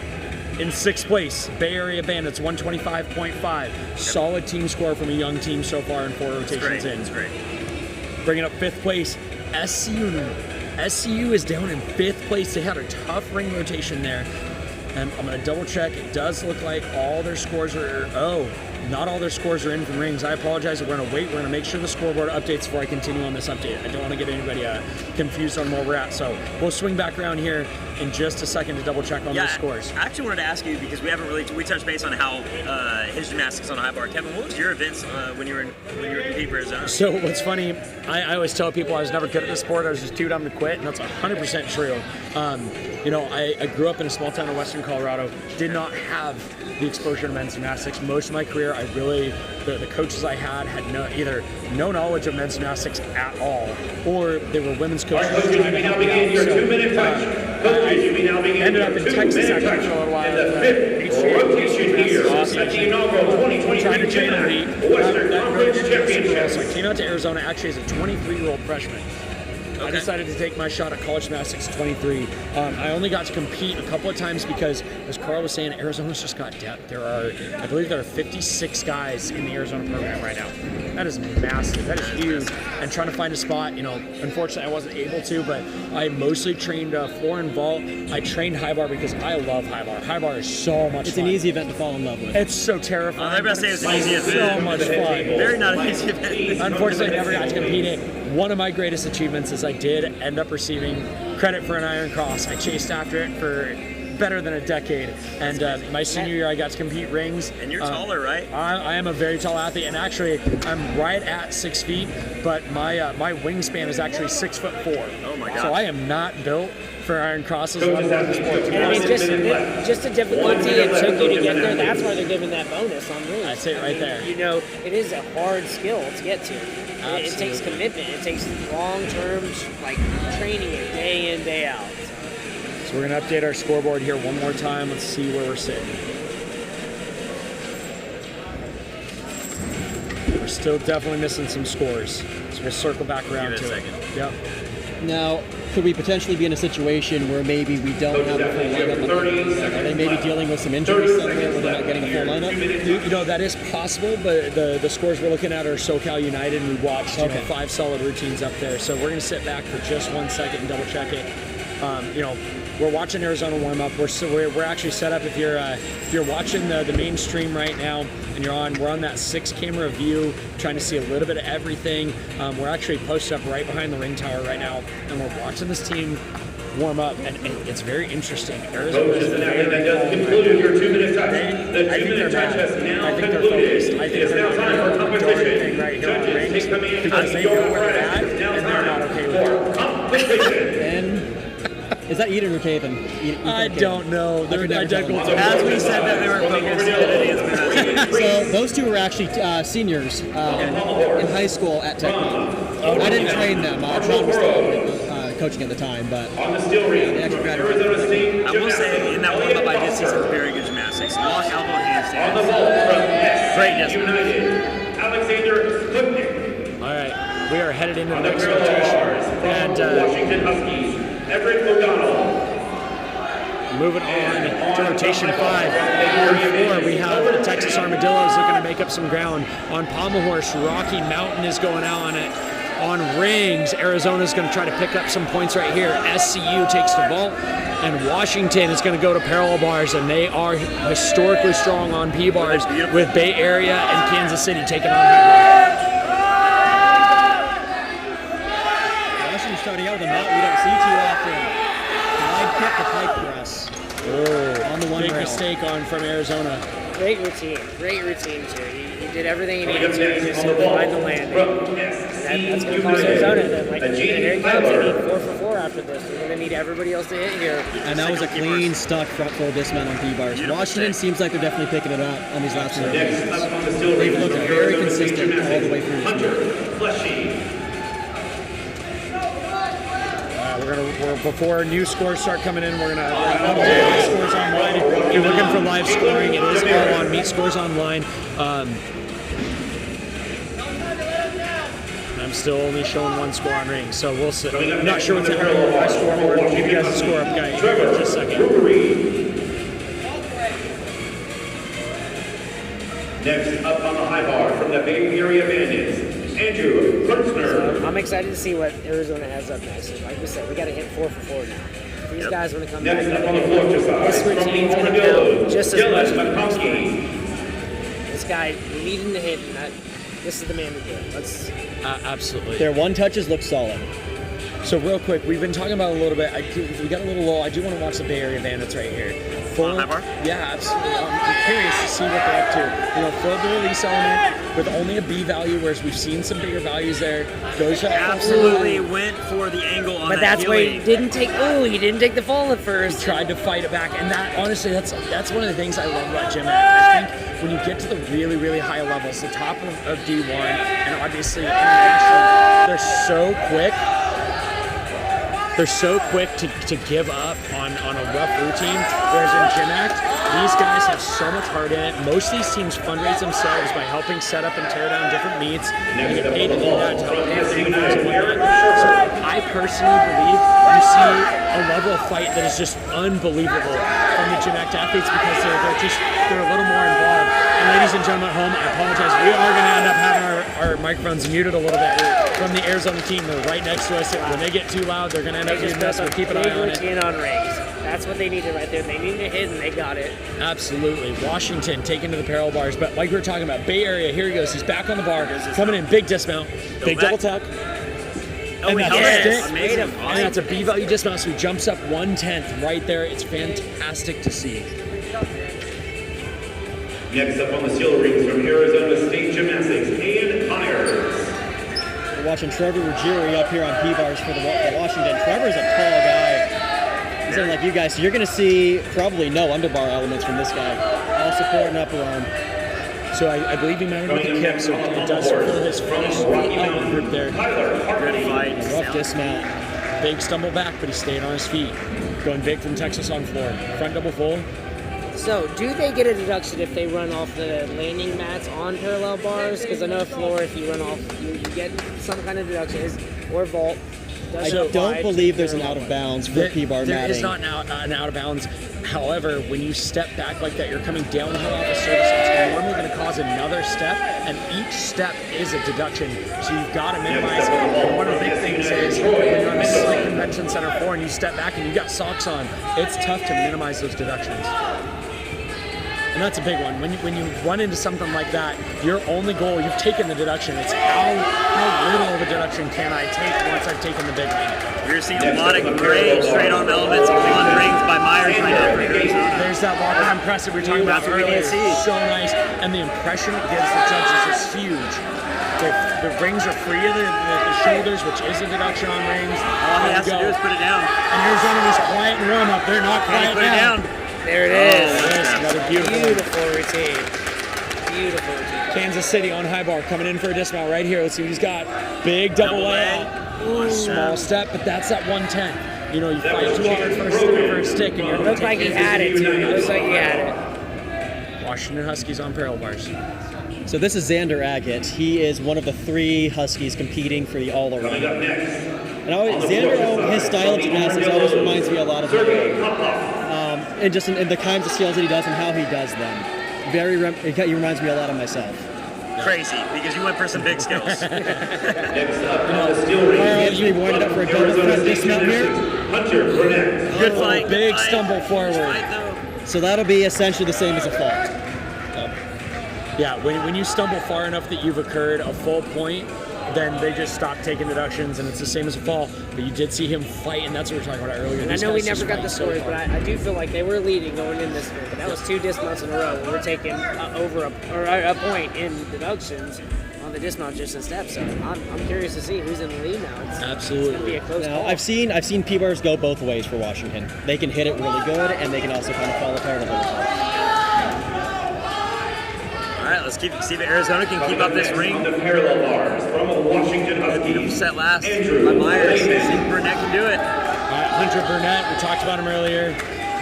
in 6th place, Bay Area Bandits, 125.5. Solid team score from a young team so far in 4 rotations in. That's great. Bringing up 5th place, SCU. SCU is down in 5th place. They had a tough ring rotation there. And I'm going to double check. It does look like all their scores are, not all their scores are in from rings. I apologize. We're going to wait. We're going to make sure the scoreboard updates before I continue on this update. I don't want to get anybody confused on where we're at. So we'll swing back around here in just a second to double check on those scores. I actually wanted to ask you, because we touched base on how his gymnastics on a high bar. Kevin, what was your events when you were competing for Arizona? So what's funny, I always tell people I was never good at the sport. I was just too dumb to quit, and that's 100% true. I grew up in a small town in western Colorado, did not have the exposure to men's gymnastics. Most of my career, the coaches I had either no knowledge of men's gymnastics at all, or they were women's coaches. Coaches, you may now begin your 2-minute touch. Coaches, you may now begin your 2-minute touch. And the 5th rotation here at the inaugural 2023 GymACT Western Conference Championship. So I came out to Arizona actually as a 23-year-old freshman. I decided to take my shot at college gymnastics at 23. I only got to compete a couple of times because, as Carl was saying, Arizona's just got depth. I believe there are 56 guys in the Arizona program right now. That is massive. That is huge. And trying to find a spot, unfortunately I wasn't able to, but I mostly trained floor and vault. I trained high bar because I love high bar. High bar is so much fun. It's an easy event to fall in love with. It's so terrifying. I'm going to say it's an easy event. So much fun. Very not an easy event. Unfortunately, I never got to compete it. One of my greatest achievements is I did end up receiving credit for an Iron Cross. I chased after it for better than a decade, and my senior year I got to compete rings. And you're taller, right? I am a very tall athlete, and actually I'm right at 6 feet, but my wingspan is actually 6'4". Oh my God! So I am not built for Iron Crosses. I mean, just the difficulty it took you to get there, that's why they're giving that bonus on rings. That's it right there. It is a hard skill to get to. It takes commitment. It takes long-term, training it day in, day out. So we're going to update our scoreboard here one more time. Let's see where we're sitting. We're still definitely missing some scores. So we'll circle back around to it. Yep. Now, could we potentially be in a situation where maybe we don't have a full lineup? Are they maybe dealing with some injuries somewhere where they're not getting a full lineup? That is possible, but the scores we're looking at are SoCal United, and we watched 5 solid routines up there. So we're going to sit back for just 1 second and double check it. We're watching Arizona warm up. We're actually set up. If you're watching the main stream right now and we're on that 6-camera view, trying to see a little bit of everything. We're actually posted up right behind the ring tower right now, and we're watching this team warm up, and it's very interesting. Arizona is that does conclude your 2-minute touch. The 2-minute touch has now concluded. It's now time for competition. Judges take command because they know where they're at, and they're not okay with it. Competition. Is that Eden or Taven? I don't know. They're identical. As we said that they were focused. So those two were actually seniors in high school at Technique. I didn't train them. John was still coaching at the time, but on the steel ring, Arizona State. I will say in that warm-up I did see some very good gymnastics. Walk, elbow, handstand. On the ball from Greatness. United, Alexander Slipnick. All right, we are headed into the On the next parallel rotation. bars from Washington Huskies, Everett O'Donnell. Moving on to rotation 5. On 4, we have the Texas Armadillos looking to make up some ground. On Pommel horse, Rocky Mountain is going out on it. On rings, Arizona's going to try to pick up some points right here. SCU takes the vault, and Washington is going to go to parallel bars, and they are historically strong on P-bars with Bay Area and Kansas City taking on high bar. Washington starting out with a mount we don't see too often. Wide kick to pike press. Oh, on the one big rail. mistake from Arizona. Great routine too. He did everything he needed to just find the landing. That's going to cost Arizona. Here he comes. They need 4 for 4 after this. They're going to need everybody else to hit here. And that was a clean, stuck front full dismount on P-bars. Washington seems like they're definitely picking it up on these last 2 rounds. They've looked very consistent all the way through this year. Before new scores start coming in, we're gonna update the scores online. If you're looking for live scoring, it is all on Meet Scores Online. I'm still only showing 1 score on rings, so we'll see. I'm not sure what's happening with my scoreboard. We'll give you guys a score up, guy, in just a second. Next up on the high bar from the Bay Area Bandits, Andrew Kurtzner. I'm excited to see what Arizona has up next. Like we said, we got to hit 4 for 4 now. These guys want to come Next back. up on the floor This routine's going to count just as much as the next one. This guy needing to hit, and this is the man to do it. Let's absolutely. Their one touches look solid. So real quick, we've been talking about it a little bit. We got a little low. I do want to watch the Bay Area Bandits right here. full, high bar? Yeah, absolutely. I'm curious to see what they're up to. Full the release element with only a B value, whereas we've seen some bigger values there. Goes up Absolutely went for the angle on But that that's why Healy. he didn't take. Oh, he didn't take the fall at first. He tried to fight it back, and that honestly, that's one of the things I love about GymACT. I think when you get to the really, really high levels, the top of D1, and obviously international, they're so quick. They're so quick to give up on a rough routine, whereas in GymACT, these guys have so much heart in it. Most of these teams fundraise themselves by helping set up and tear down different meets, and they get paid to do that to help pay for uniforms and whatnot. So I personally believe you see a level of fight that is just unbelievable from the GymACT athletes because they're a little more involved. And ladies and gentlemen at home, I apologize. We are going to end up having our microphones muted a little bit from the Arizona team. They're right next to us. When they get too loud, they're going to end up muting us. We'll keep an eye on it. Routine on rings. That's what they needed right there. They needed to hit, and they got it. Absolutely. Washington taking to the parallel bars. But like we were talking about, Bay Area, here he goes. He's back on the bar. Coming in, big dismount. Big double tuck. And that's a stick. And that's a B value dismount, so he jumps up 1/10 right there. It's fantastic to see. Next up on the steel rings from Arizona State Gymnastics, Ian Myers. We're watching Trevor Ruggieri up here on P-bars for Washington. Trevor's a tall guy. He's like you guys, so you're going to see probably no underbar elements from this guy. All support and upper arm. So I believe he mounted with the kick, so it does for his first group there. Good fight. Rough dismount. Big stumble back, but he stayed on his feet. Going big from Texas on floor. Front double full. So, do they get a deduction if they run off the landing mats on parallel bars? Because I know floor, if you run off, you get some kind of deduction, or vault. I don't believe there's an out of bounds for P-bar matting. There is not an out of bounds. However, when you step back like that, you're coming downhill off the surface. It's normally going to cause another step, and each step is a deduction. So you've got to minimize it. And one of the big things is when you're on a slick convention center floor and you step back and you got socks on, it's tough to minimize those deductions. And that's a big one. When you run into something like that, your only goal, you've taken the deduction. It's how little of a deduction can I take once I've taken the big one. You're seeing a lot of great straight arm elements on rings by Myers right now. There's that lock arm press that we were talking about earlier. So nice. And the impression it gives the judges is huge. The rings are free of the shoulders, which is a deduction on rings. All he has to do is put it down. And Arizona was quiet and warm up. They're not quiet now. There it is. Another Beautiful routine. Beautiful routine. Kansas City on high bar coming in for a dismount right here. Let's see what he's got. Big double leg. Small step, but that's that 110. You fight too hard for a stick, and you're looks like he had it too. Looks like he had it. Washington Huskies on parallel bars. So this is Xander Agate. He is one of the 3 Huskies competing for the all-around. And Xander, his style of gymnastics always reminds me a lot of and just in the kinds of skills that he does and how he does them. He reminds me a lot of myself. Crazy, because you went for some big skills. Carl, you winded up for a double front dismount here. Good fight. Big stumble forward. So that'll be essentially the same as a fault. Yeah, when you stumble far enough that you've occurred a full point, then they just stop taking deductions, and it's the same as a fall. But you did see him fight, and that's what we were talking about earlier. And I know we never got the scores, but I do feel like they were leading going in this one. But that was 2 dismounts in a row. We're taking over a point in deductions on the dismount just a step. So I'm curious to see who's in the lead now. It's going to be a close call. I've seen P-bars go both ways for Washington. They can hit it really good, and they can also kind of fall apart a little bit. All right, let's see if Arizona can keep up this ring. The parallel bars from Washington Huskies. Beautiful set last by Myers. See if Burnett can do it. All right, Hunter Burnett, we talked about him earlier.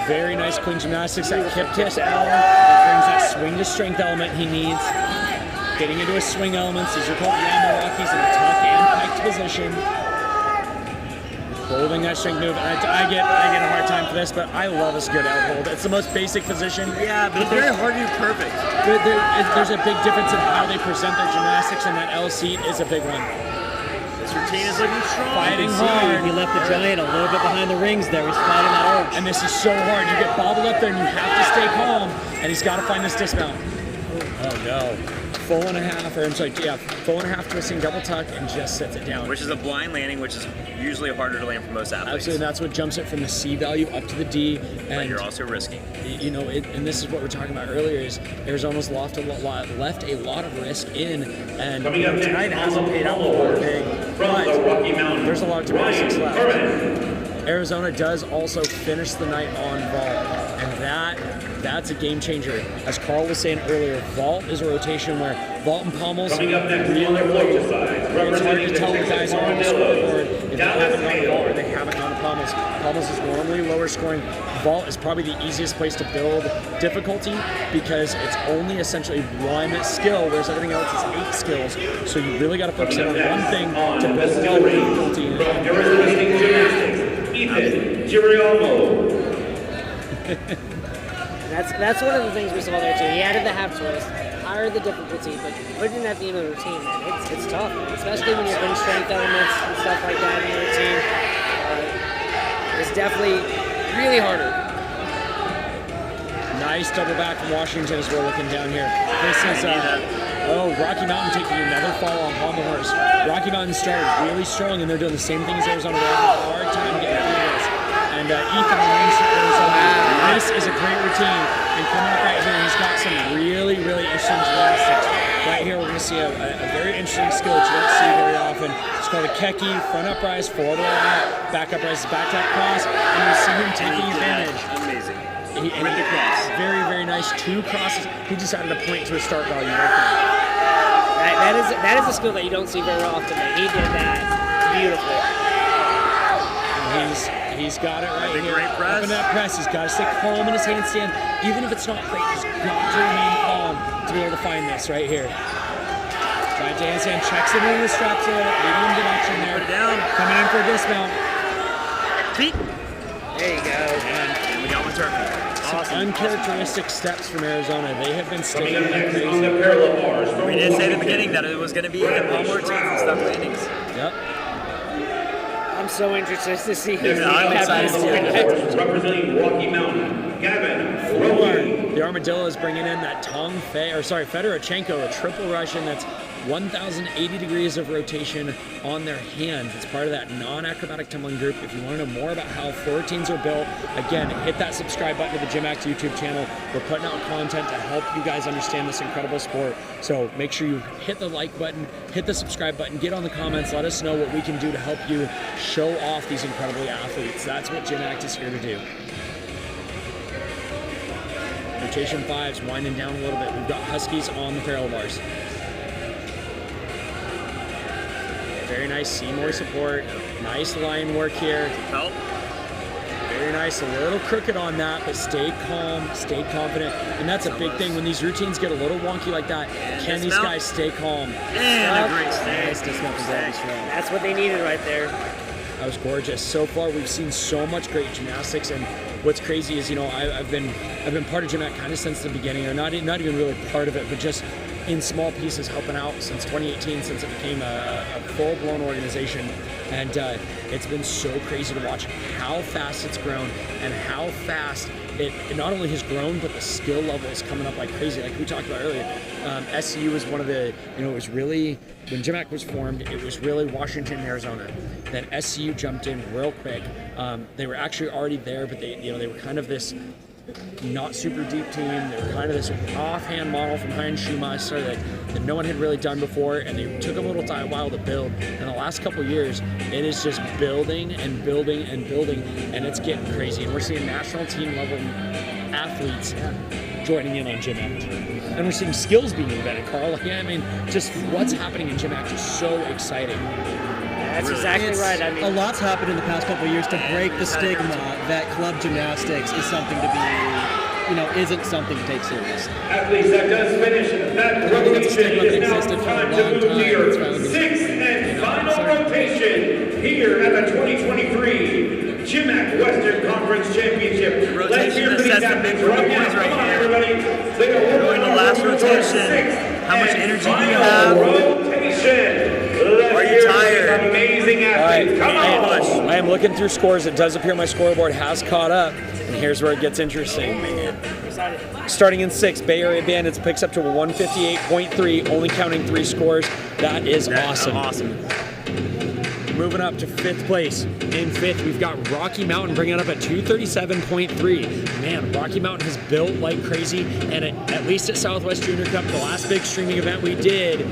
Very nice clean gymnastics. That hip kiss L that brings that swing to strength element he needs. Getting into his swing elements. These are called Yamarokis in a tuck and piked position. Holding that strength move. I get a hard time for this, but I love this good out hold. It's the most basic position. Yeah, but it's very hard to do perfect. There's a big difference in how they present their gymnastics, and that L seat is a big one. This routine is looking strong. Fighting hard. He left the giant a little bit behind the rings there. He's fighting that arch. And this is so hard. You get bobbled up there, and you have to stay calm, and he's got to find this dismount. Oh no. Full and a half, or I'm sorry, yeah, full and a half twisting double tuck and just sets it down. Which is a blind landing, which is usually harder to land for most athletes. Absolutely, that's what jumps it from the C value up to the D. And but you're also risking. You know, and this is what we're talking about earlier, is Arizona's left a lot of risk in, and tonight hasn't paid out for big, but there's a lot of gymnastics left. Arizona does also finish the night on vault, and that's a game changer. As Carl was saying earlier, vault is a rotation where vault and pommels really, it's hard to tell the guys are on the scoreboard if they haven't gone to vault or they haven't gone to pommels. Pommels is normally lower scoring. Vault is probably the easiest place to build difficulty because it's only essentially one skill, whereas everything else is 8 skills. So you really got to focus in on one thing to build all the difficulty. That's one of the things we saw there too. He added the half twist, higher the difficulty, but putting it at the end of the routine, man, it's tough, especially when you're doing strength elements and stuff like that in the routine. It's definitely really harder. Nice double back from Washington as we're looking down here. This is Rocky Mountain taking another fall on Pommel horse. Rocky Mountain started really strong, and they're doing the same thing as Arizona. They're having a hard time getting through this. And Ethan remains for Arizona. This is a great routine. And coming up right here, he's got some really, really interesting gymnastics. Right here, we're going to see a very interesting skill that you don't see very often. It's called a keki, front uprise, forward roll, back uprise, back tap cross, and you see him taking advantage. Amazing. With the cross. Very, very nice. 2 crosses. He decided to point to a start value right there. That is a skill that you don't see very often. He did that beautifully. He's got it right here. Great press. Up in that press, he's got to stay calm in his handstand. Even if it's not great, he's got to remain calm to be able to find this right here. Trying to handstand, checks it into the straps a little, leading him to action there. Put it down. Coming in for a dismount. Feet. There you go. And we got one turkey. Some uncharacteristic steps from Arizona. They have been sticking Coming up next crazy. on the parallel bars. We did say at the beginning that it was going to be the Pommel routines and stuff landings. Yep. I'm so interested to see who I'm excited to see it. Representing Rocky Mountain, Gavin Rowe. The Armadillo is bringing in that Fedorchenko, a triple Russian that's 1,080 degrees of rotation on their hands. It's part of that non-acrobatic tumbling group. If you want to know more about how floor routines are built, again, hit that subscribe button to the GymACT YouTube channel. We're putting out content to help you guys understand this incredible sport. So make sure you hit the like button, hit the subscribe button, get on the comments, let us know what we can do to help you show off these incredible athletes. That's what GymACT is here to do. Rotation 5's winding down a little bit. We've got Huskies on the parallel bars. Very nice Seymour support. Nice line work here. Help. Very nice. A little crooked on that, but stay calm, stay confident. And that's a big thing when these routines get a little wonky like that. Can these guys stay calm? And a great stay. Nice dismount from Gravity Strong. That's what they needed right there. That was gorgeous. So far, we've seen so much great gymnastics, and what's crazy is, you know, I've been part of GymACT kind of since the beginning, or not even really part of it, but just in small pieces helping out since 2018, since it became a full-blown organization. And it's been so crazy to watch how fast it's grown and how fast it not only has grown, but the skill level is coming up like crazy. Like we talked about earlier, SCU was one of the, you know, it was really, when GymACT was formed, it was really Washington and Arizona. Then SCU jumped in real quick. They were actually already there, but they were kind of this not super deep team. They were kind of this offhand model from Heinz Schumacher that no one had really done before, and they took a little while to build. In the last couple of years, it is just building and building and building, and it's getting crazy. And we're seeing national team level athletes joining in on GymACT. And we're seeing skills being invented, Carl. Yeah, I mean, just what's happening in GymACT is so exciting. That's exactly right. I mean, a lot's happened in the past couple of years to break the stigma that club gymnastics is something to be, you know, isn't something to take serious. Athletes, that does finish that rotation. It is now time to move to your 6th and final rotation here at the 2023 GymACT Western Conference Championship. Let's hear for these athletes right now. Come on, everybody. We're going to last rotation. How much energy do you have? Rotation. Are you tired? Amazing athletes. Come on. I am looking through scores. It does appear my scoreboard has caught up. And here's where it gets interesting. Starting in 6th, Bay Area Bandits picks up to a 158.3, only counting 3 scores. That is awesome. Moving up to 5th place. In 5th, we've got Rocky Mountain bringing it up at 237.3. Man, Rocky Mountain has built like crazy, and at least at Southwest Junior Cup, the last big streaming event we did,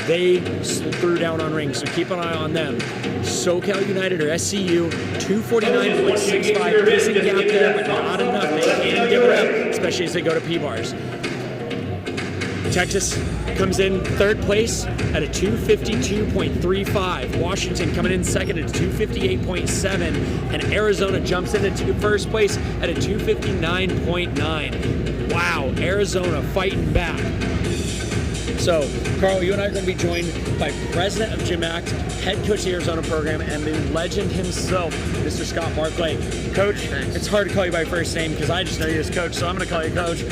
they threw down on rings, so keep an eye on them. SoCal United or SCU, 249.65, decent gap there, but not enough. They can't give it up, especially as they go to P-bars. Texas comes in 3rd place at a 252.35. Washington coming in 2nd at 258.7, and Arizona jumps into 1st place at a 259.9. Wow, Arizona fighting back. So, Carl, you and I are going to be joined by President of GymACT, Head Coach of the Arizona program, and the legend himself, Mr. Scott Barclay. Coach, it's hard to call you by first name because I just know you as Coach, so I'm going to call you Coach.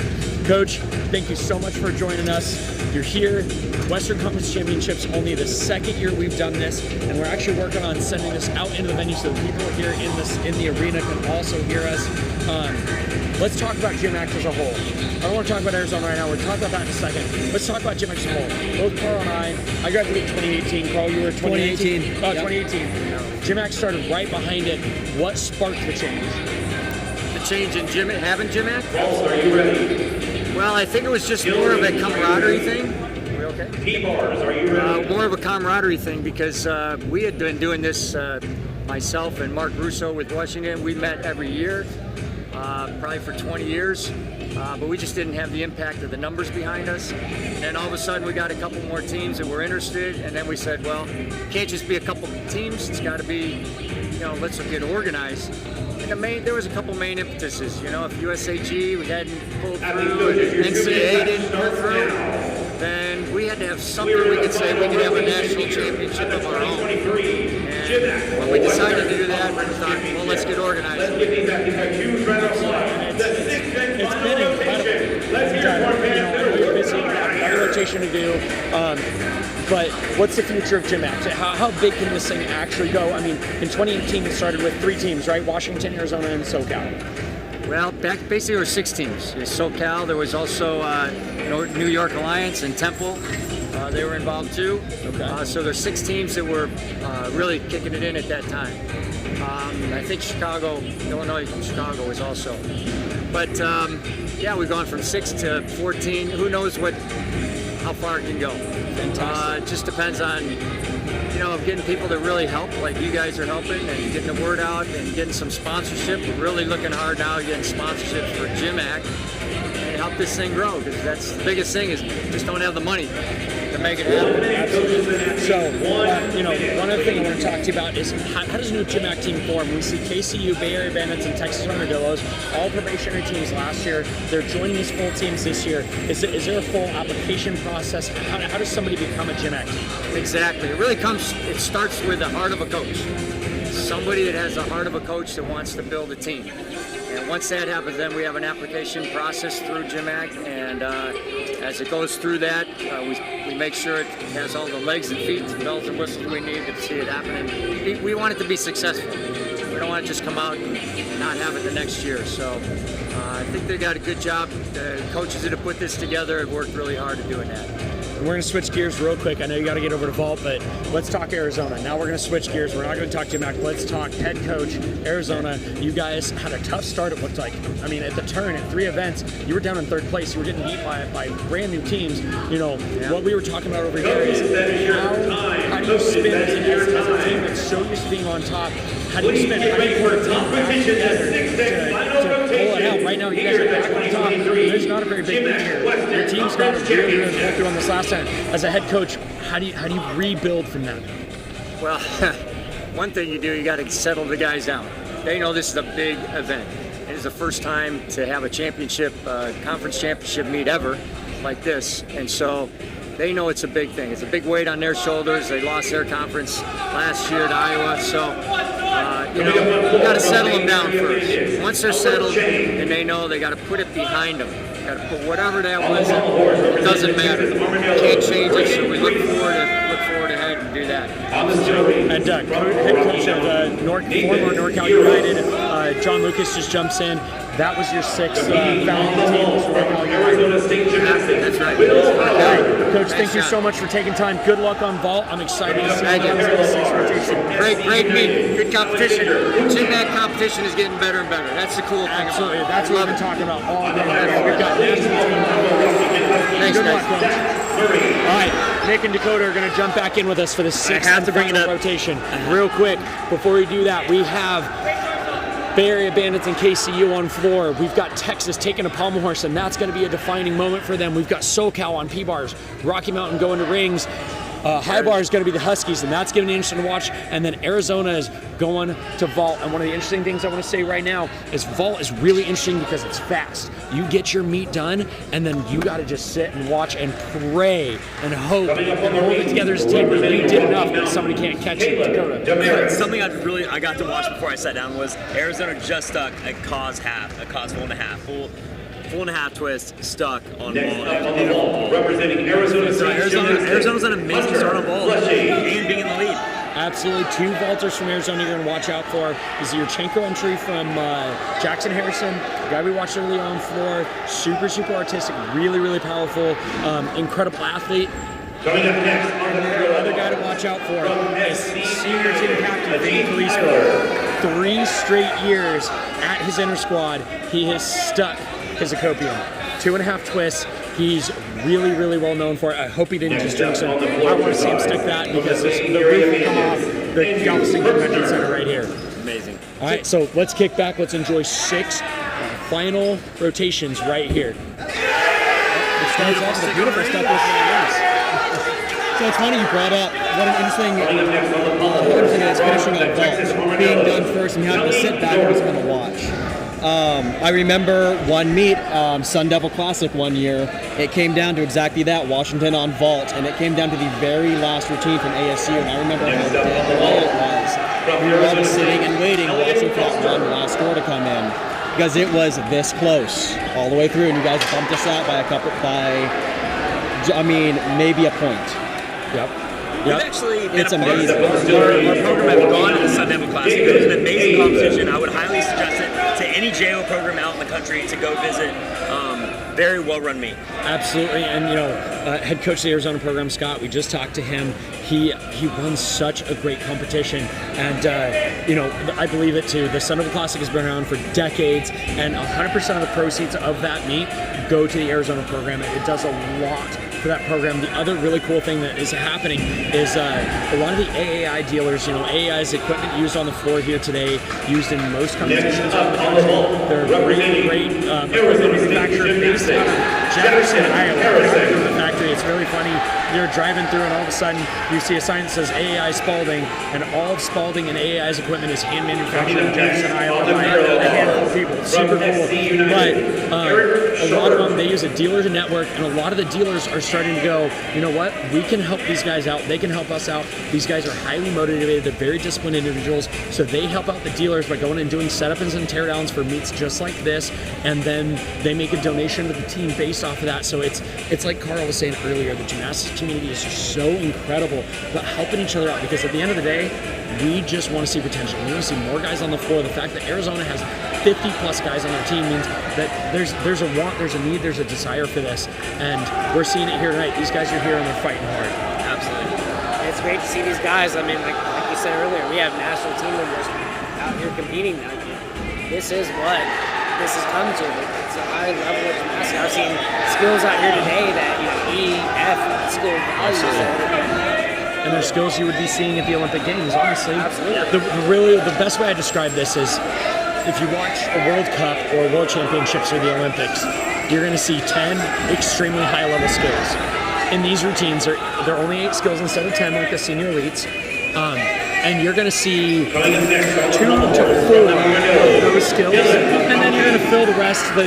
Coach, thank you so much for joining us. You're here, Western Conference Championships, only the 2nd year we've done this, and we're actually working on sending this out into the venue so that people here in the arena can also hear us. Let's talk about GymACT as a whole. I don't want to talk about Arizona right now. We'll talk about that in a second. Let's talk about GymACT as a whole. Both Carl and I graduated in 2018. Carl, you were 2018. 2018. GymACT started right behind it. What sparked the change? The change in having GymACT? Are you ready? Well, I think it was just more of a camaraderie thing. Are we okay? P-bars, are you ready? More of a camaraderie thing because we had been doing this, myself and Mark Russo with Washington. We met every year. Probably for 20 years, but we just didn't have the impact of the numbers behind us. And all of a sudden we got a couple more teams that were interested, and then we said, well, it can't just be a couple teams, it's got to be, let's get organized. And there was a couple main impetuses, if USAG we hadn't pulled through, and NCAA didn't pull through, then we had to have something we could say we could have a national championship of our own. And when we decided to do that, we thought, well, let's get organized. It's been incredible. We're busy, we've got a rotation to do. But what's the future of GymACT? How big can this thing actually go? I mean, in 2018 it started with 3 teams, right? Washington, Arizona, and SoCal. Well, basically there were 6 teams. There's SoCal, there was also New York Alliance and Temple. They were involved too. Okay. So there's 6 teams that were really kicking it in at that time. I think Illinois from Chicago was also. But yeah, we've gone from 6 to 14. Who knows how far it can go. Fantastic. It just depends on getting people that really help, like you guys are helping, and getting the word out and getting some sponsorship. We're really looking hard now getting sponsorships for GymACT and help this thing grow, because that's the biggest thing is just don't have the money to make it happen. Absolutely. So, one other thing I want to talk to you about is how does a new GymACT team form? We see KCU, Bay Area Bandits, and Texas Armadillos, all probationary teams last year. They're joining these full teams this year. Is there a full application process? How does somebody become a GymACT team? Exactly. It starts with the heart of a coach. Somebody that has the heart of a coach that wants to build a team. And once that happens, then we have an application process through GymACT, and as it goes through that, we make sure it has all the legs and feet, the bells and whistles we need to see it happening. We want it to be successful. We don't want to just come out and not have it the next year. So I think they got a good job. The coaches that have put this together have worked really hard at doing that. We're going to switch gears real quick. I know you got to get over to Vault, but let's talk Arizona. Now we're going to switch gears. We're not going to talk GymACT. Let's talk head coach, Arizona. You guys had a tough start, it looked like. I mean, at the turn, at 3 events, you were down in 3rd place. You were getting beat by brand new teams. What we were talking about over here is how do you spin as a team that's so used to being on top? How do you spin? How do you put a team back together to pull it out? Right now, you guys are back on top. There's not a very big lead here. Your team's got to really pull through on this last time. As a head coach, how do you rebuild from that? Well, one thing you do, you got to settle the guys down. They know this is a big event. It is the first time to have a championship, conference championship meet ever like this, and so they know it's a big thing. It's a big weight on their shoulders. They lost their conference last year to Iowa, so you got to settle them down first. Once they're settled and they know they got to put it behind them. Got to put whatever that was. It doesn't matter. Can't change it. So we look forward ahead and do that. And head coach of former NorCal United, John Lucas just jumps in. That was your 6th foul on the team. Arizona State Gymnastics. That's right. All right, Coach, thank you so much for taking time. Good luck on vault. I'm excited to see what happens in the 6th rotation. Great meet. Good competition. GymACT competition is getting better and better. That's the cool thing. Absolutely. That's what we've been talking about all day. We've got national team. Thanks, Good luck, guys. Coach. All right, Nick and Dakota are going to jump back in with us for the 6th and final rotation. Real quick, before we do that, we have Bay Area Bandits and KCU on floor. We've got Texas taking a pommel horse, and that's going to be a defining moment for them. We've got SoCal on P-bars, Rocky Mountain going to rings. High bar is going to be the Huskies, and that's going to be interesting to watch. And then Arizona is going to vault. And one of the interesting things I want to say right now is vault is really interesting because it's fast. You get your meet done, and then you got to just sit and watch and pray and hope and hold it together as a team. But you did enough that somebody can't catch you. Dakota. Something I got to watch before I sat down was Arizona just stuck a cause 1.5. Full and a half twist stuck on ball. Representing Arizona State. Arizona's an amazing start on ball and being in the lead. Absolutely. 2 vaulters from Arizona you're going to watch out for. Is the Yurchenko entry from Jackson Harrison. The guy we watched earlier on floor. Super artistic. Really powerful. Incredible athlete. Coming up next on the other guy to watch out for is senior team captain Vinny Calisco. 3 straight years at his inner squad, he has stuck his Acopium. 2.5 twists. He's really well known for it. I hope he didn't just jinx him. I want to see him stick that because the roof will come off the Galveston Convention Center right here. Amazing. All right, so let's kick back. Let's enjoy 6 final rotations right here. It starts off with a beautiful step with the So it's funny you brought up what an interesting thing is finishing on vault, being done first and having to sit back and just kind of watch. I remember one meet, Sun Devil Classic one year. It came down to exactly that, Washington on vault, and it came down to the very last routine from ASU, and I remember how dead away it was. We were all just sitting and waiting, watching for that one last score to come in, because it was this close all the way through, and you guys bumped us out by maybe a point. Yep. We've actually been It's a part of amazing. our program has gone to the Sun Devil Classic. It was an amazing competition. I would highly suggest it to any JO program out in the country to go visit. Very well-run meet. Absolutely, and head coach of the Arizona program, Scott, we just talked to him. He runs such a great competition, and I believe it too. The Sun Devil Classic has been around for decades, and 100% of the proceeds of that meet go to the Arizona program. It does a lot for that program. The other really cool thing that is happening is a lot of the AAI dealers, AAI is equipment used on the floor here today, used in most competitions around the country. They're great equipment manufacturer based out of Jefferson, Iowa. The factory. It's really funny. You're driving through and all of a sudden you see a sign that says AAI Spalding, and all of Spalding and AAI's equipment is hand manufactured in Jefferson, Iowa by a handful of people. It's super cool. But a lot of them, they use a dealer network, and a lot of the dealers are starting to go, you know what, we can help these guys out, they can help us out. These guys are highly motivated, they're very disciplined individuals, so they help out the dealers by going and doing setups and teardowns for meets just like this, and then they make a donation to the team based off of that. So it's like Carl was saying earlier, the gymnastics community is just so incredible about helping each other out, because at the end of the day, we just want to see potential. We want to see more guys on the floor. The fact that Arizona has 50 plus guys on their team means that there's a want, there's a need, there's a desire for this, and we're seeing it here tonight. These guys are here and they're fighting hard. Absolutely. It's great to see these guys. I mean, like you said earlier, we have national team members out here competing. This is what this has come to. It's a high level of gymnastics. I've seen skills out here today that E, F skill values. And there's skills you would be seeing at the Olympic Games, honestly. Absolutely. The best way I describe this is, if you watch a World Cup or World Championships or the Olympics, you're going to see 10 extremely high-level skills. In these routines, there are only 8 skills instead of 10 like the senior elites. And you're going to see 2 to 4 of those skills, and then you're going to fill the rest of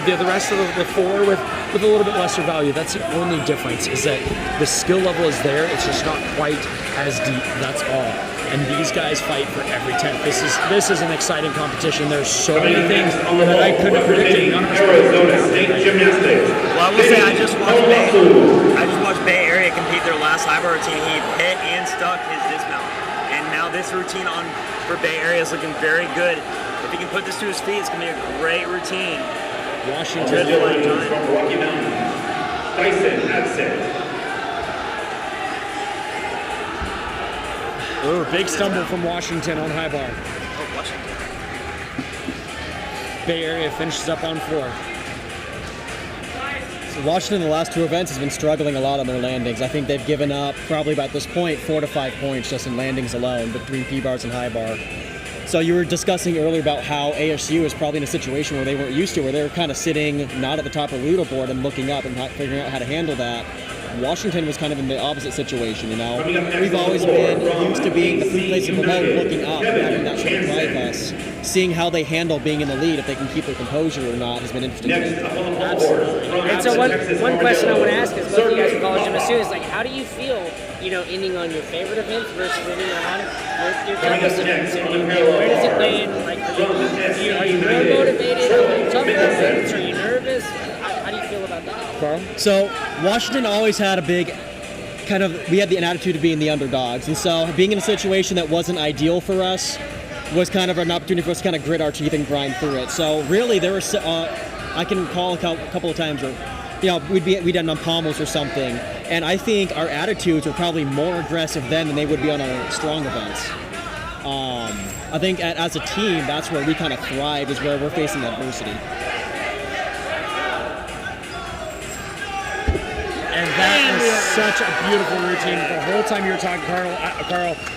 the 4 with a little bit lesser value. That's the only difference, is that the skill level is there, it's just not quite as deep, that's all. And these guys fight for every 10th. This is an exciting competition. There's so many things that I couldn't have predicted. None of us Arizona State Gymnastics. Well, I will say I just watched Bay Area compete their last high bar routine. He hit and stuck his dismount, and now now this routine for Bay Area is looking very good. If he can put this to his feet, it's going to be a great routine. Washington from Rocky Mountain, Dyson Adset. Ooh, big stumble from Washington on high bar. Oh, Washington. Bay Area finishes up on 4. So Washington in the last 2 events has been struggling a lot on their landings. I think they've given up probably about this point 4 to 5 points just in landings alone between P-bars and high bar. So you were discussing earlier about how ASU is probably in a situation where they weren't used to, where they were kind of sitting not at the top of the leaderboard and looking up and not figuring out how to handle that. Washington was kind of in the opposite situation, you know. We've always been used to being the food place below, looking up and having that sort of drive us. Seeing how they handle being in the lead, if they can keep their composure or not, has been interesting. Absolutely. And so one question I want to ask is, both of you guys are college gym students, like, how do you feel, you know, ending on your favorite events versus ending on your toughest events? Where does it land? Like, are you more motivated? Are you tougher events? Are you nervous? How do you feel about that? Carl? So Washington always had a big kind of, we had an attitude of being the underdogs. And so being in a situation that wasn't ideal for us was kind of an opportunity for us to kind of grit our teeth and grind through it. So really there was, I can recall a couple of times where, you know, we'd done on Pommels or something. And I think our attitudes were probably more aggressive then than they would be on our strong events. I think as a team, that's where we kind of thrive, is where we're facing adversity. And that is such a beautiful routine. The whole time you were talking, Carl,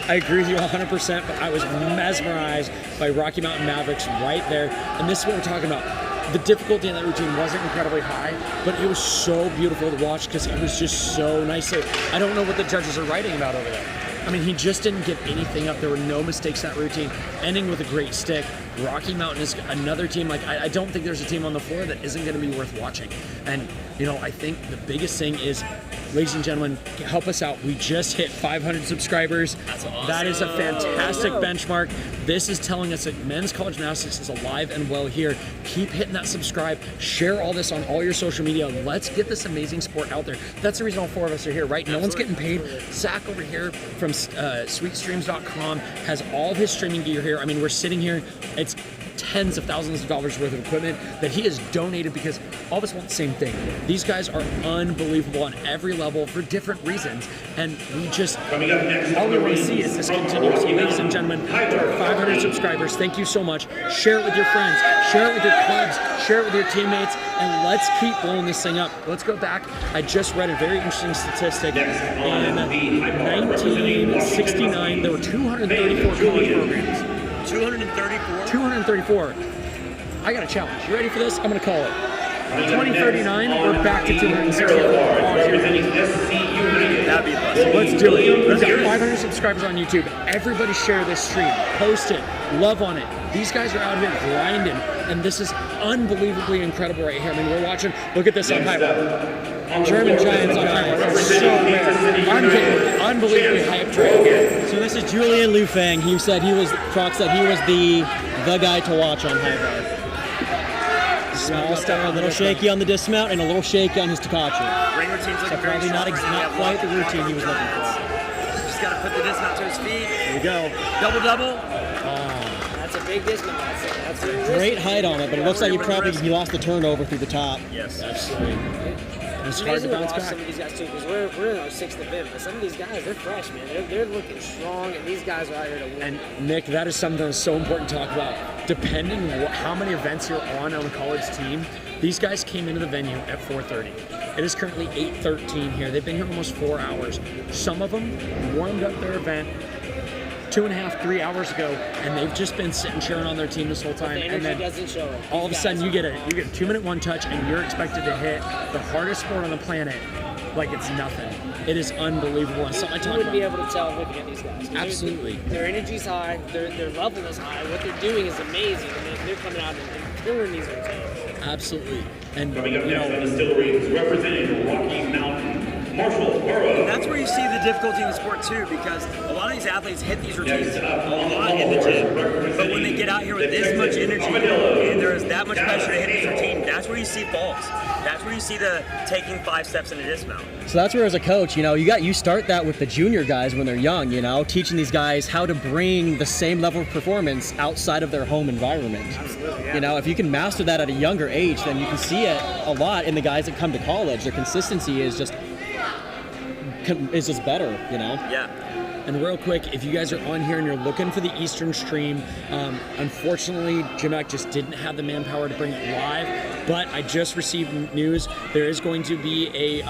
I agree with you 100%, but I was mesmerized by Rocky Mountain Mavericks right there. And this is what we're talking about. The difficulty in that routine wasn't incredibly high, but it was so beautiful to watch because it was just so nice. I don't know what the judges are writing about over there. I mean, he just didn't give anything up. There were no mistakes in that routine, ending with a great stick. Rocky Mountain is another team. Like, I don't think there's a team on the floor that isn't going to be worth watching. And, you know, I think the biggest thing is, ladies and gentlemen, help us out. We just hit 500 subscribers. That's awesome. That is a fantastic benchmark. This is telling us that men's college gymnastics is alive and well here. Keep hitting that subscribe. Share all this on all your social media. Let's get this amazing sport out there. That's the reason all 4 of us are here, right? No one's getting paid. Zach over here from sweetstreams.com has all of his streaming gear here. I mean, we're sitting here. It's tens of thousands of dollars worth of equipment that he has donated because all of us want the same thing. These guys are unbelievable on every level for different reasons, and we just, all we want to see is this continue. So ladies and gentlemen, to our 500 subscribers, thank you so much. Share it with your friends, share it with your clubs, share it with your teammates, and let's keep blowing this thing up. Let's go back. I just read a very interesting statistic. In 1969, there were 234 college programs. 234? 234. I got a challenge. You ready for this? I'm going to call it. 2039, we're back to 264. That'd be awesome. Let's do it. We've got 500 subscribers on YouTube. Everybody share this stream. Post it. Love on it. These guys are out here grinding, and this is unbelievably incredible right here. I mean, we're watching. Look at this on high bar. German Giants on high bar. That's so rare. I'm getting unbelievably hyped right here. So this is Julian Lufang. He said he was, Croc said he was the guy to watch on high bar. Small step, a little shaky on the dismount and a little shaky on his Takachi. Ring routine's looking So very probably strong. not quite the routine he was looking for. Just got to put the dismount to his feet. Here we go. Double. That's a big dismount. That's very Great risky. height on it, but it looks like he lost the turnover through the top. Yes. Absolutely. It's hard to amazing to bounce watch back. some of these guys too, because we're in our 6th event, but some of these guys, they're fresh, man. They're looking strong, and these guys are out here to win. And Nick, that is something that's so important to talk about. Depending how many events you're on a college team, these guys came into the venue at 4:30. It is currently 8:13 here. They've been here almost 4 hours. Some of them warmed up their event 2.5, 3 hours ago, and they've just been sitting cheering on their team this whole time. The energy And then doesnn't show it. all of a sudden you get a 2-minute one touch, and you're expected to hit the hardest sport on the planet like it's nothing. It is unbelievable. And something I You talk wouldn't about. be able to tell looking at these guys. Absolutely. Their energy's high, their level is high. What they're doing is amazing. I mean, they're coming out and killing these routines. Absolutely. And Coming up next on Distillery is representing Rocky Mountain, Marshall Burrow. That's where you see the difficulty in the sport too, because a lot of these athletes hit these routines a lot in the gym, but when they get out here with this much energy and there's that much pressure to hit this routine, that's where you see faults. That's where you see the taking 5 steps in a dismount. So that's where, as a coach, you start that with the junior guys when they're young, teaching these guys how to bring the same level of performance outside of their home environment. Absolutely, yeah. If you can master that at a younger age, then you can see it a lot in the guys that come to college. Their consistency is just better, Yeah. And real quick, if you guys are on here and you're looking for the Eastern stream, unfortunately, GymACT just didn't have the manpower to bring it live, but I just received news. There is going to be a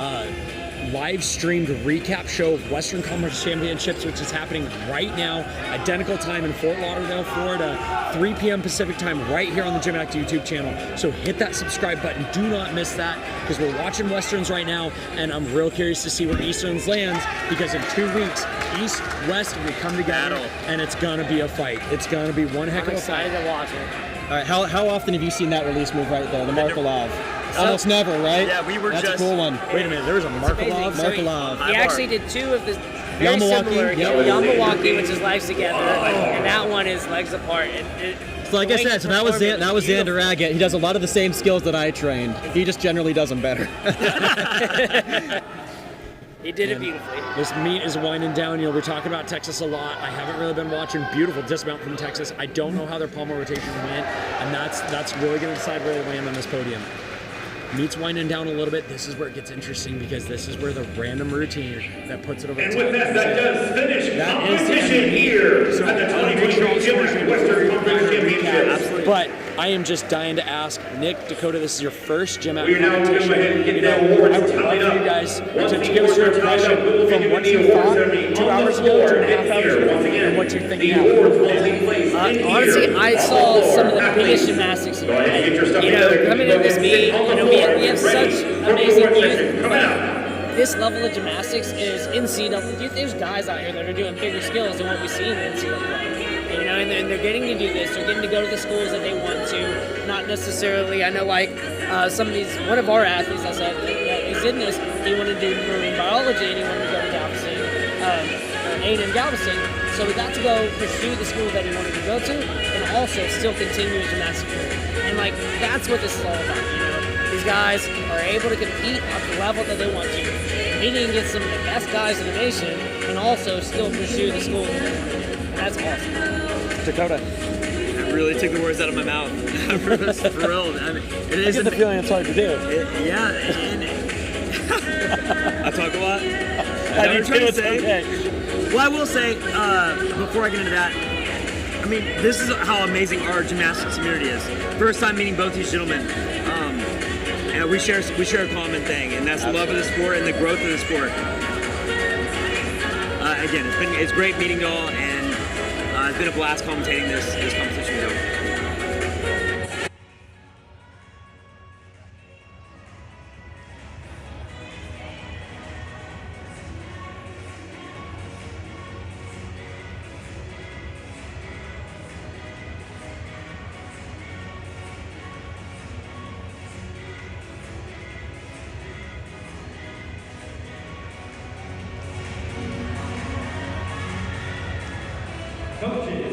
live streamed recap show of Western Conference Championships, which is happening right now, identical time in Fort Lauderdale, Florida, 3 p.m. Pacific time, right here on the GymACT YouTube channel. So hit that subscribe button. Do not miss that, because we're watching Westerns right now, and I'm real curious to see where Easterns lands, because in 2 weeks, East, West will come together, and it's gonna be a fight. It's gonna be one heck of a fight. I'm excited to watch it. All right, how often have you seen that release move right there, the Markolov? Almost never, right? Yeah, we were That's just... a cool one. Wait a minute, there was a Markolov? Markolov. He actually did 2 of the very Yamawaki, similar. yep. Yamawaki, which is legs together, and that one is legs apart. So like I said, so that was Xander Agate. He does a lot of the same skills that I trained. He just generally does them better. He did it beautifully. This meet is winding down. We're talking about Texas a lot. I haven't really been watching. Beautiful dismount from Texas. I don't know how their pommel rotation went, and that's really going to decide where they land on this podium. Meet's winding down a little bit. This is where it gets interesting, because this is where the random routine that puts it over the top. And with that does finish competition here at the 2023 GymACT Western Conference Championships. But I am just dying to ask, Nick, Dakota, this is your first GymACT We are now going to go ahead and get the awards I would love tallied for up. you guys Once to the give us your awards are tallied impression up, we will from be what giving you the awards thought ceremony 2 on the hours ago, floor 2.5 and hours here. ago, Once again, and what you're thinking the now. awards will take place in here. Honestly, I On saw the floor. some of the Athletes, biggest gymnastics. go ahead and get your stuff together. Coming Go into this ahead and sit meet, on the we floor. have Ready such for the amazing awards youth. section. Coming out. This level of gymnastics is NCAA. There's guys out here that are doing bigger skills than what we see in the NCAA. And they're getting to do this. They're getting to go to the schools that they want to. Not necessarily. I know, like some of these. One of our athletes, I said, that is in this. He wanted to do marine biology, and he wanted to go to Galveston, A&M Galveston. So we got to go pursue the school that he wanted to go to, and also still continue his gymnastics career. And that's what this is all about. These guys are able to compete at the level that they want to, competing against some of the best guys in the nation, and also still pursue the school. That's awesome. Dakota. That really took the words out of my mouth. I'm really thrilled. I mean, it is I get the feeling it's hard to do. Yeah. I talk a lot. I do too, it's okay. Well, I will say, before I get into that, I mean, this is how amazing our gymnastics community is. First time meeting both these gentlemen. And we share a common thing, and that's the love of the sport and the growth of the sport. Again, it's great meeting y'all, and it's been a blast commentating this competition with y'all.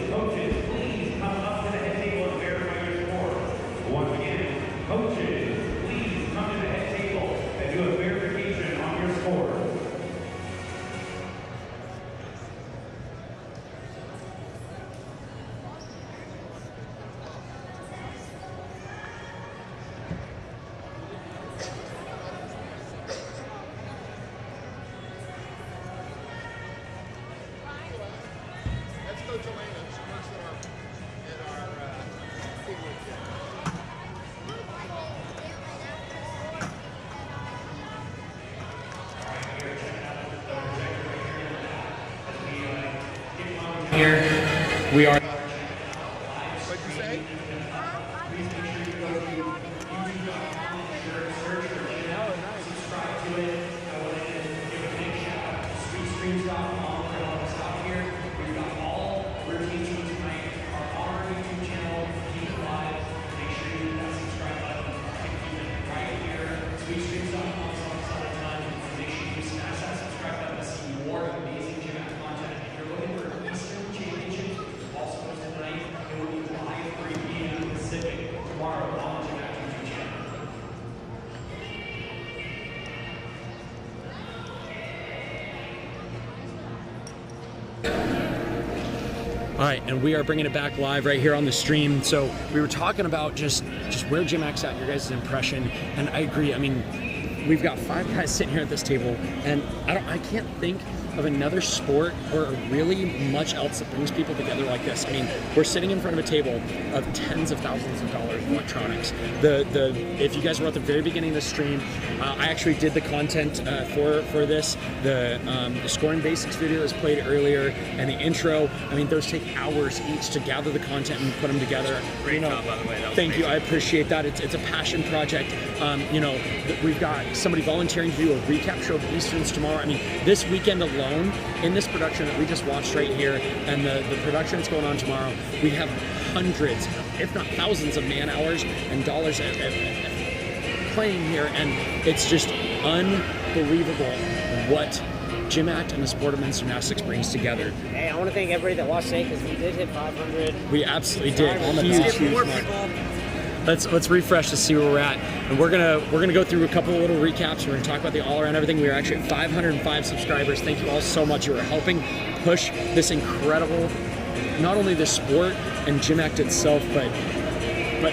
Coaches, please come up to the head table and verify your score. Once again, coaches, please come to the head table and do a verification on your score. Here we are. All right, and we are bringing it back live right here on the stream. So we were talking about just where GymACT's at, your guys' impression, and I agree. I mean, we've got 5 guys sitting here at this table, and I can't think of another sport or really much else that brings people together like this. I mean, we're sitting in front of a table of tens of thousands of dollars of electronics. If you guys were at the very beginning of the stream, I actually did the content for this. The scoring basics video was played earlier, and the intro. I mean, those take hours each to gather the content and put them together. Great job, by the way. Thank you. I appreciate that. It's a passion project. We've got somebody volunteering to do a recap show of Easterns tomorrow. I mean, this weekend alone, in this production that we just watched right here, and the production that's going on tomorrow, we have hundreds, if not thousands, of man hours and dollars playing here, and it's just unbelievable what GymACT and the sport of men's gymnastics brings together. Hey, I want to thank everybody that watched today because we did hit 500. We absolutely did. Huge mark. Let's refresh to see where we're at, and we're gonna go through a couple of little recaps. We're gonna talk about the all around everything. We are actually at 505 subscribers. Thank you all so much. You are helping push this incredible, not only the sport and GymACT itself, but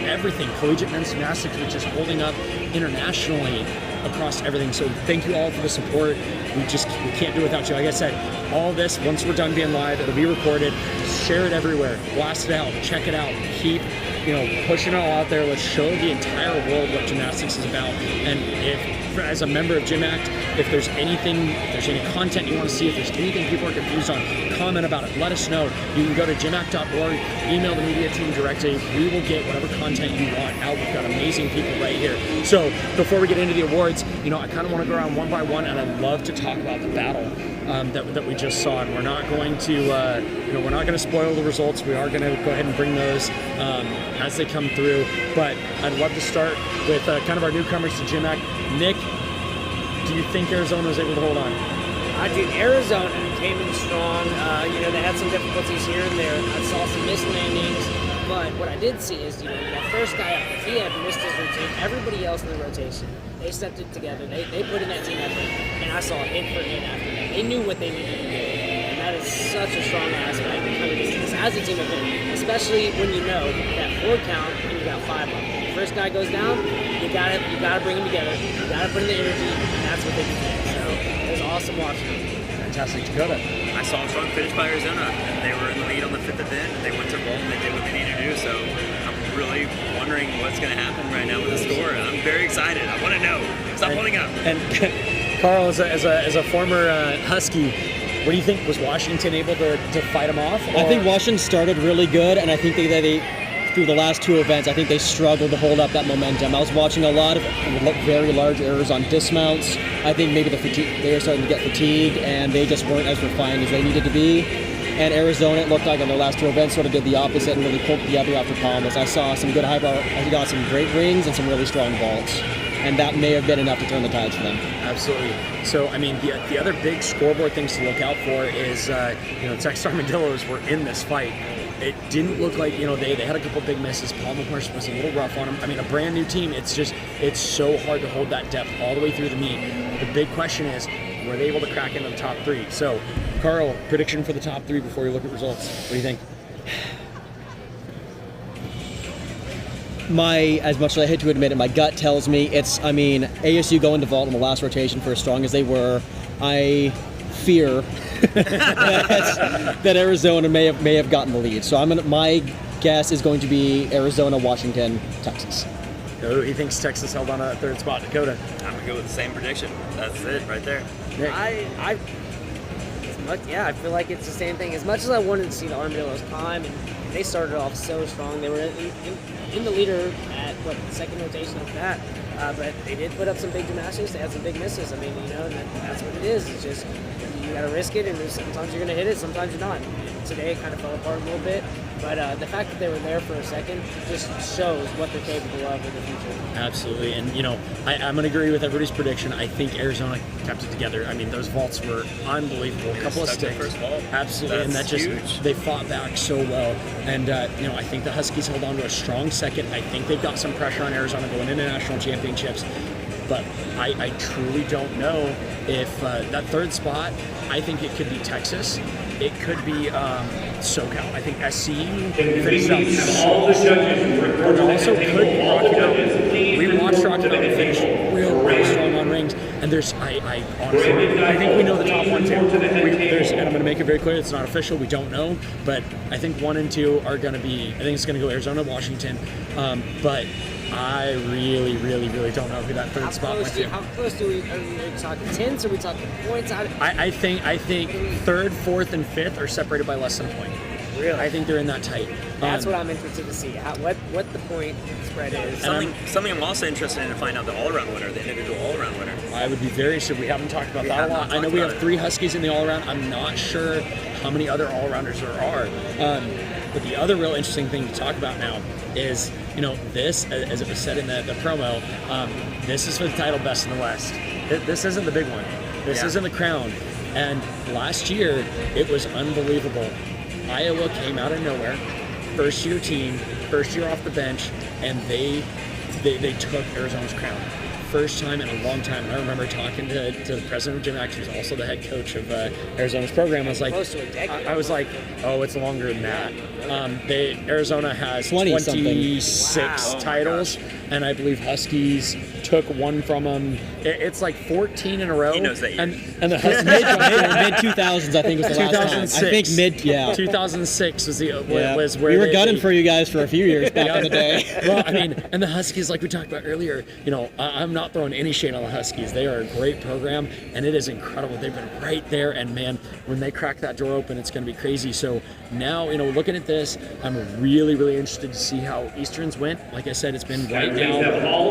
everything. Collegiate men's gymnastics, which is holding up internationally across everything. So thank you all for the support. We can't do it without you. Like I said, all this, once we're done being live, it'll be recorded. Share it everywhere. Blast it out. Check it out. Keep pushing it all out there. Let's show the entire world what gymnastics is about. And as a member of GymACT, if there's any content you want to see, if there's anything people are confused on, comment about it. Let us know. You can go to gymact.org, email the media team directly. We will get whatever content you want out. We've got amazing people right here. So before we get into the awards, I kind of want to go around one by one, and I'd love to talk about the battle that we just saw. And we're not going to spoil the results. We are going to go ahead and bring those as they come through. But I'd love to start with kind of our newcomers to GymACT. Nick, do you think Arizona was able to hold on? I do. Arizona came in strong. They had some difficulties here and there. I saw some missed landings. But what I did see is, that first guy up, if he had missed his routine, everybody else in the rotation, they stepped it together. They put in that team effort, and I saw hit for hit after that. They knew what they needed to do, and that is such a strong aspect of kind of this as a team effort, especially when you know that 4 count and you got 5 up. The first guy goes down, you gotta bring them together. You gotta put in the energy, and that's what they did. So it was awesome watching them. Fantastic. Dakota. I saw a strong finish by Arizona, and they were in the lead on the 5th event. They went to vault and they did what they needed to do. So I'm really wondering what's going to happen right now with the score. I'm very excited. I want to know. Stop holding up. And Carl, as a former Husky, what do you think? Was Washington able to fight them off? I think Washington started really good, and I think they through the last 2 events, I think they struggled to hold up that momentum. I was watching a lot of very large errors on dismounts. I think maybe they were starting to get fatigued, and they just weren't as refined as they needed to be. And Arizona, it looked like in their last 2 events, sort of did the opposite and really pulled together after Pommel. I saw some good high bar. I got some great rings and some really strong vaults. And that may have been enough to turn the tides for them. Absolutely. So, I mean, the other big scoreboard things to look out for is, Texas Armadillos were in this fight. It didn't look like, they had a couple big misses. Pommel, of course, was a little rough on them. I mean, a brand new team, it's so hard to hold that depth all the way through the meet. The big question is, were they able to crack into the top 3? So, Carl, prediction for the top 3 before you look at results. What do you think? As much as I hate to admit it, my gut tells me ASU going to vault in the last rotation for as strong as they were. I fear that Arizona may have gotten the lead. So my guess is going to be Arizona, Washington, Texas. So he thinks Texas held on a 3rd spot. Dakota. I'm going to go with the same prediction. That's it right there. Nick. I feel like it's the same thing. As much as I wanted to see the Armadillos climb, and they started off so strong. They were in the leader at, the 2nd rotation of that. But they did put up some big gymnastics. They had some big misses. I mean, and that's what it is. It's just, you got to risk it, and sometimes you're going to hit it, sometimes you're not. And today it kind of fell apart a little bit. But the fact that they were there for a second just shows what they're capable of in the future. Absolutely. And, I'm going to agree with everybody's prediction. I think Arizona kept it together. I mean, those vaults were unbelievable. A couple of sticks. First vault. Absolutely. That's huge. They fought back so well. And, I think the Huskies held on to a strong second. I think they've got some pressure on Arizona going into national championships. but I truly don't know if that third spot. I think it could be Texas. It could be SoCal. I think SC finished up all the judges but it also could be Rocky Mountain. We watched Rocky Mountain finish real strong on rings, and there's I honestly I think we know the top one too. And I'm going to make it very clear it's not official. We don't know, but I think 1 and 2 are going to be. I think it's going to go Arizona, Washington, but I really don't know who that third spot went to. How close are we talking tenths? Are we talking points? I think third, fourth, and fifth are separated by less than a point. Really? I think they're in that tight. That's what I'm interested to see. What the point spread is. Something I'm also interested in to find out the all-around winner, the individual all-around winner. I would be very interested. We haven't talked about that a lot. I know we have 3 Huskies in the all-around. I'm not sure how many other all-arounders there are. But the other real interesting thing to talk about now is, this, as it was said in the promo, this is for the title Best in the West. This isn't the big one. This isn't the crown. And last year, it was unbelievable. Iowa came out of nowhere, first-year team, first year off the bench, and they took Arizona's crown. First time in a long time. And I remember talking to the president of GymACT, who's also the head coach of Arizona's program. I was like, oh, it's longer than that. Arizona has 26 titles, and I believe Huskies took one from them. It's like 14 in a row. He knows that year. And the Huskies mid 2000s, I think was the last time. I think 2006 was was where we were gunning for you guys for a few years back in the day. Well, I mean, and the Huskies, like we talked about earlier, I'm not throwing any shade on the Huskies. They are a great program, and it is incredible. They've been right there, and man, when they crack that door open, it's going to be crazy. So now, looking at this, I'm really interested to see how Easterns went. Like I said, it's been right now.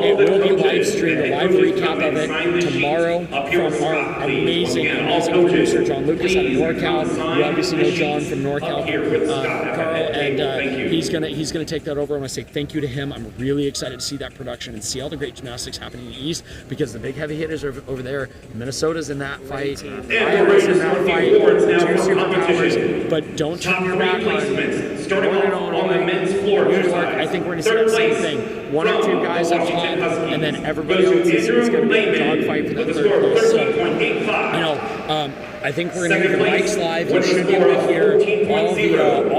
It will be live streamed, a live recap of it tomorrow from our amazing producer, John Lucas out of NorCal. You obviously know John from NorCal, Carl, and he's gonna take that over. I want to say thank you to him. I'm really excited to see that production and see all the great gymnastics happening in the East, because the big heavy hitters are over there. Minnesota's in that fight. Iowa's in that fight. 2 superpowers. But don't turn your back on New York. I think we're going to see that same thing. 1 or 2 guys up top, and then everybody else is going to be a dogfight for the third place. So, I think we're going to get the mics live. You should be able to hear all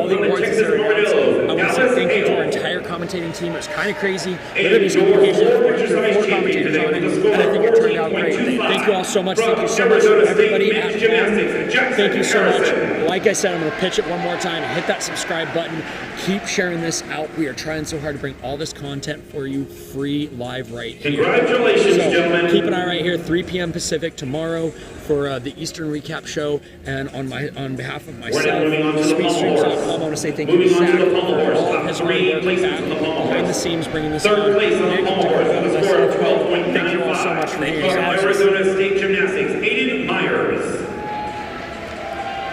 the awards that are announced. I want to say thank you to our entire commentating team. It was kind of crazy. There was communication for 4 commentators on it, and I think it turned out great. Thank you all so much. Thank you so much to everybody at home. Thank you so much. Like I said, I'm going to pitch it one more time. Hit that subscribe button. Keep sharing this out. We are trying so hard to bring all this content for you free live right here. Congratulations, gentlemen. Keep an eye right here, 3 p.m. Pacific tomorrow for the Eastern Recap Show. And on behalf of myself, SpeedStreams.com, I want to say thank you to Zach for all of his hard work behind the scenes, bringing this on. Third place on the Pommel with a score of 12.95. Thank you all so much for being here. Arizona State Gymnastics, Aiden Myers.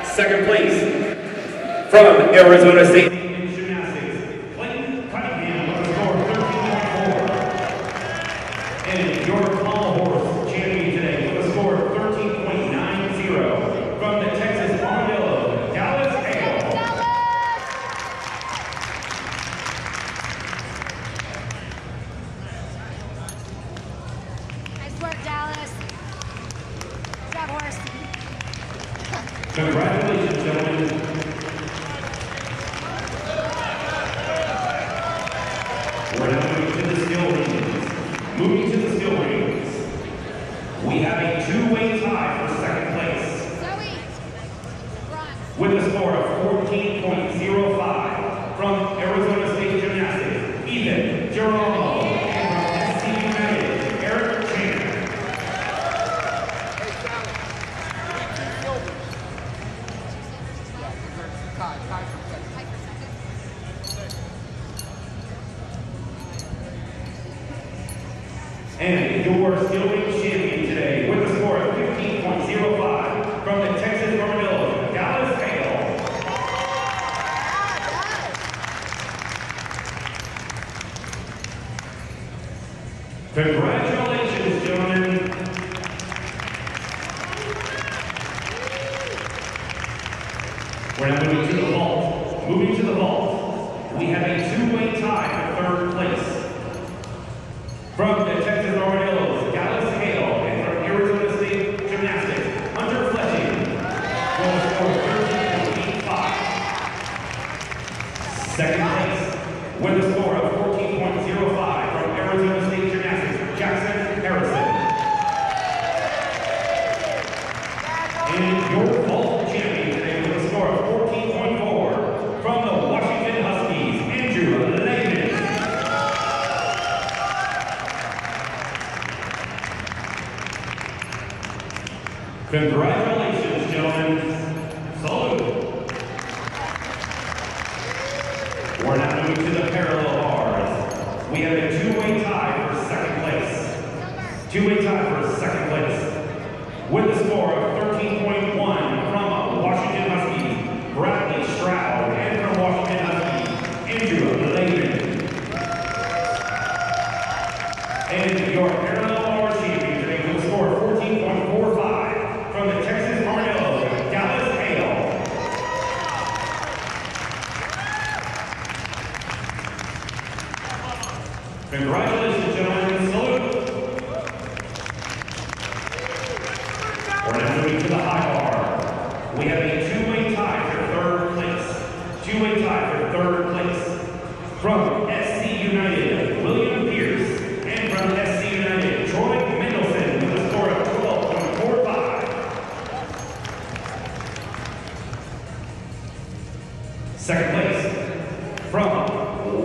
Second place from Arizona State Gymnastics, Clayton Cunningham with a score of 13.4. And your Pommel horse champion today with a score of 13.90 from the Texas Armadillo, Dallas Hale. Nice work, Dallas. Good job, horse. Congratulations, gentlemen. We're now moving to the skill rings. Moving to the skill rings. We have a 2-way tie for second place. With a score of 14.05 from Arizona State Gymnastics, Ethan Geronimo, and from SC United, Eric Chan. And your skill ring champion today with a score of 15.05 from the Texas Armadillo, Dallas Hale. Congratulations, gentlemen. We're now moving to the vault. Moving to the vault, we have a 2-way tie for third place. From the Texas Armadillos, Galveston. And your vault champion today with a score of 14.4 from the Washington Huskies, Andrew Lehman. Congratulations, gentlemen. Salute. We're now moving to the parallel bars. We have a two-way tie for second place. Two-way tie for second place. With a score of 13.1 from Washington Huskies, Bradley Stroud, and from Washington Huskies, Andrew Lehman. And your parallel bar champion today with a score of 14.45 from the Texas Armadillos, Dallas Hale. Congratulations, gentlemen. Salute. We're now moving to the high bar. We have a two-way tie for third place. Two-way tie for third place. From SC United, William Pierce. And from SC United, Troy Mendelson with a score of 12.45. Second place, from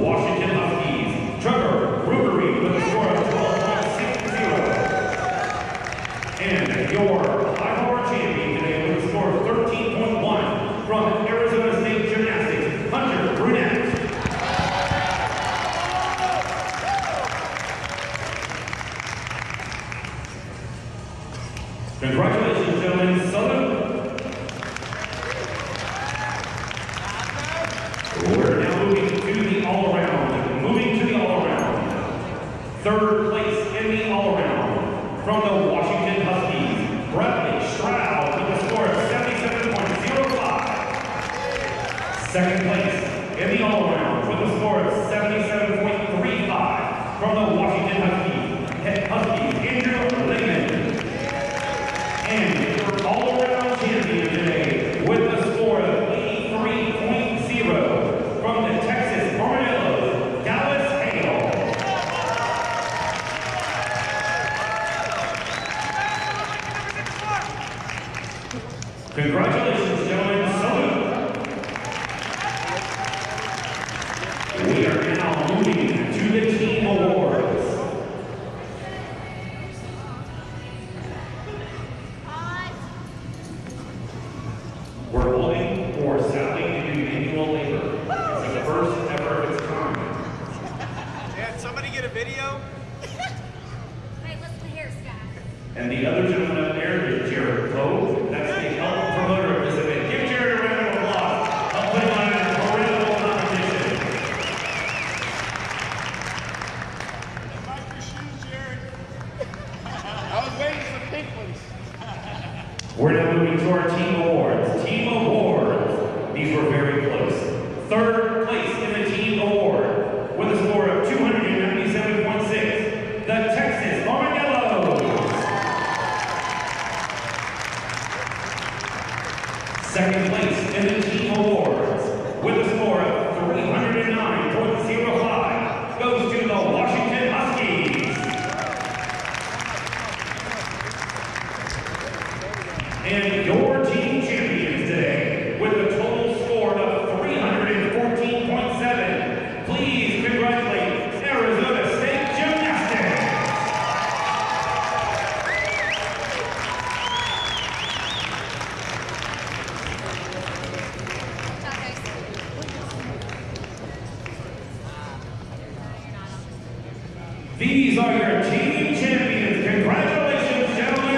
Washington Huskies, Trevor Rivalry with a score of 12.60. And your high bar champion today with a score of 13.1 from Arizona State Gymnastics, Hunter Brunette. Congratulations, gentlemen. Salute. We're now moving to the all-around. Moving to the all-around. Third place in the all-around from the Washington Huskies, Bradley Stroud with a score of 77.05. Second place in the all-around with a score of 77.35 from the Washington Huskies, Andrew Lehman. And your all-around champion today with a score of 83.0 from the Texas Armadillos, Dallas Hale. Congratulations, gentlemen. Salute. We are now moving to the team awards. We're holding for Sally and manual labor. It's the first ever of its kind. Dad, somebody get a video? Hey, listen to here, Scott. And the other gentleman up there is Jared Poe. That's the health promoter of this event. Give Jared a round of applause. I'll put him on a parental competition. Wipe your shoes, Jared. I was waiting for the pink ones. We're now moving to our team awards. Team awards. These were very close. Third place in the team award with a score of 297.6. The Texas Armadillos. Second place in the team awards with a score of 309.05 goes to the Washington Huskies. And your team champions today with a total score of 314.7. Please congratulate Arizona State Gymnastics. These are your team champions. Congratulations, gentlemen.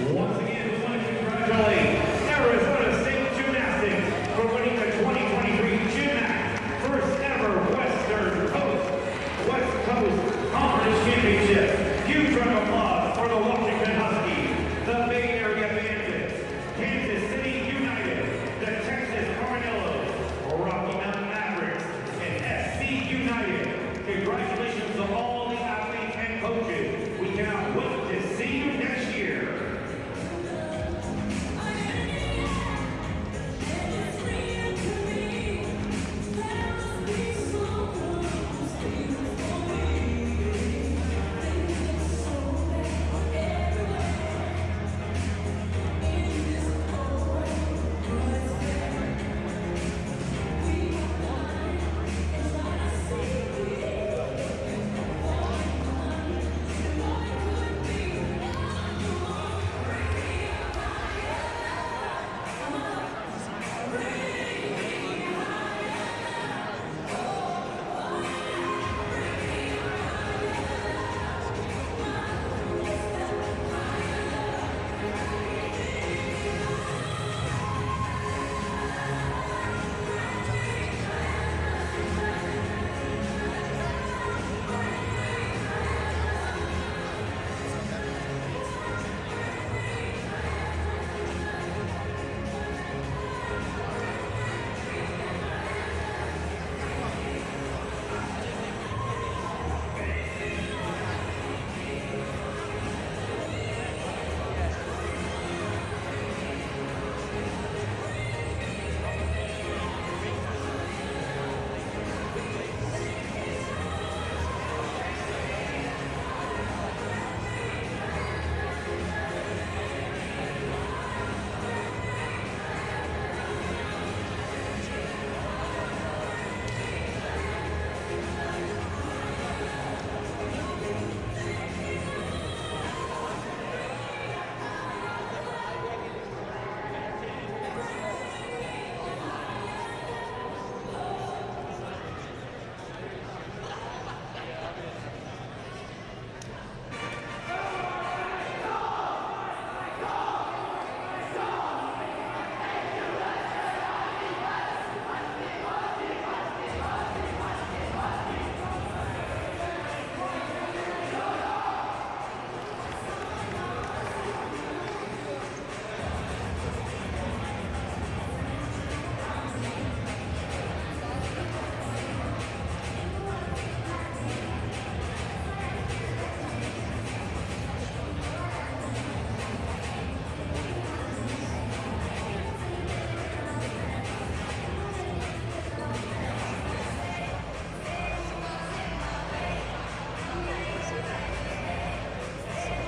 Once again.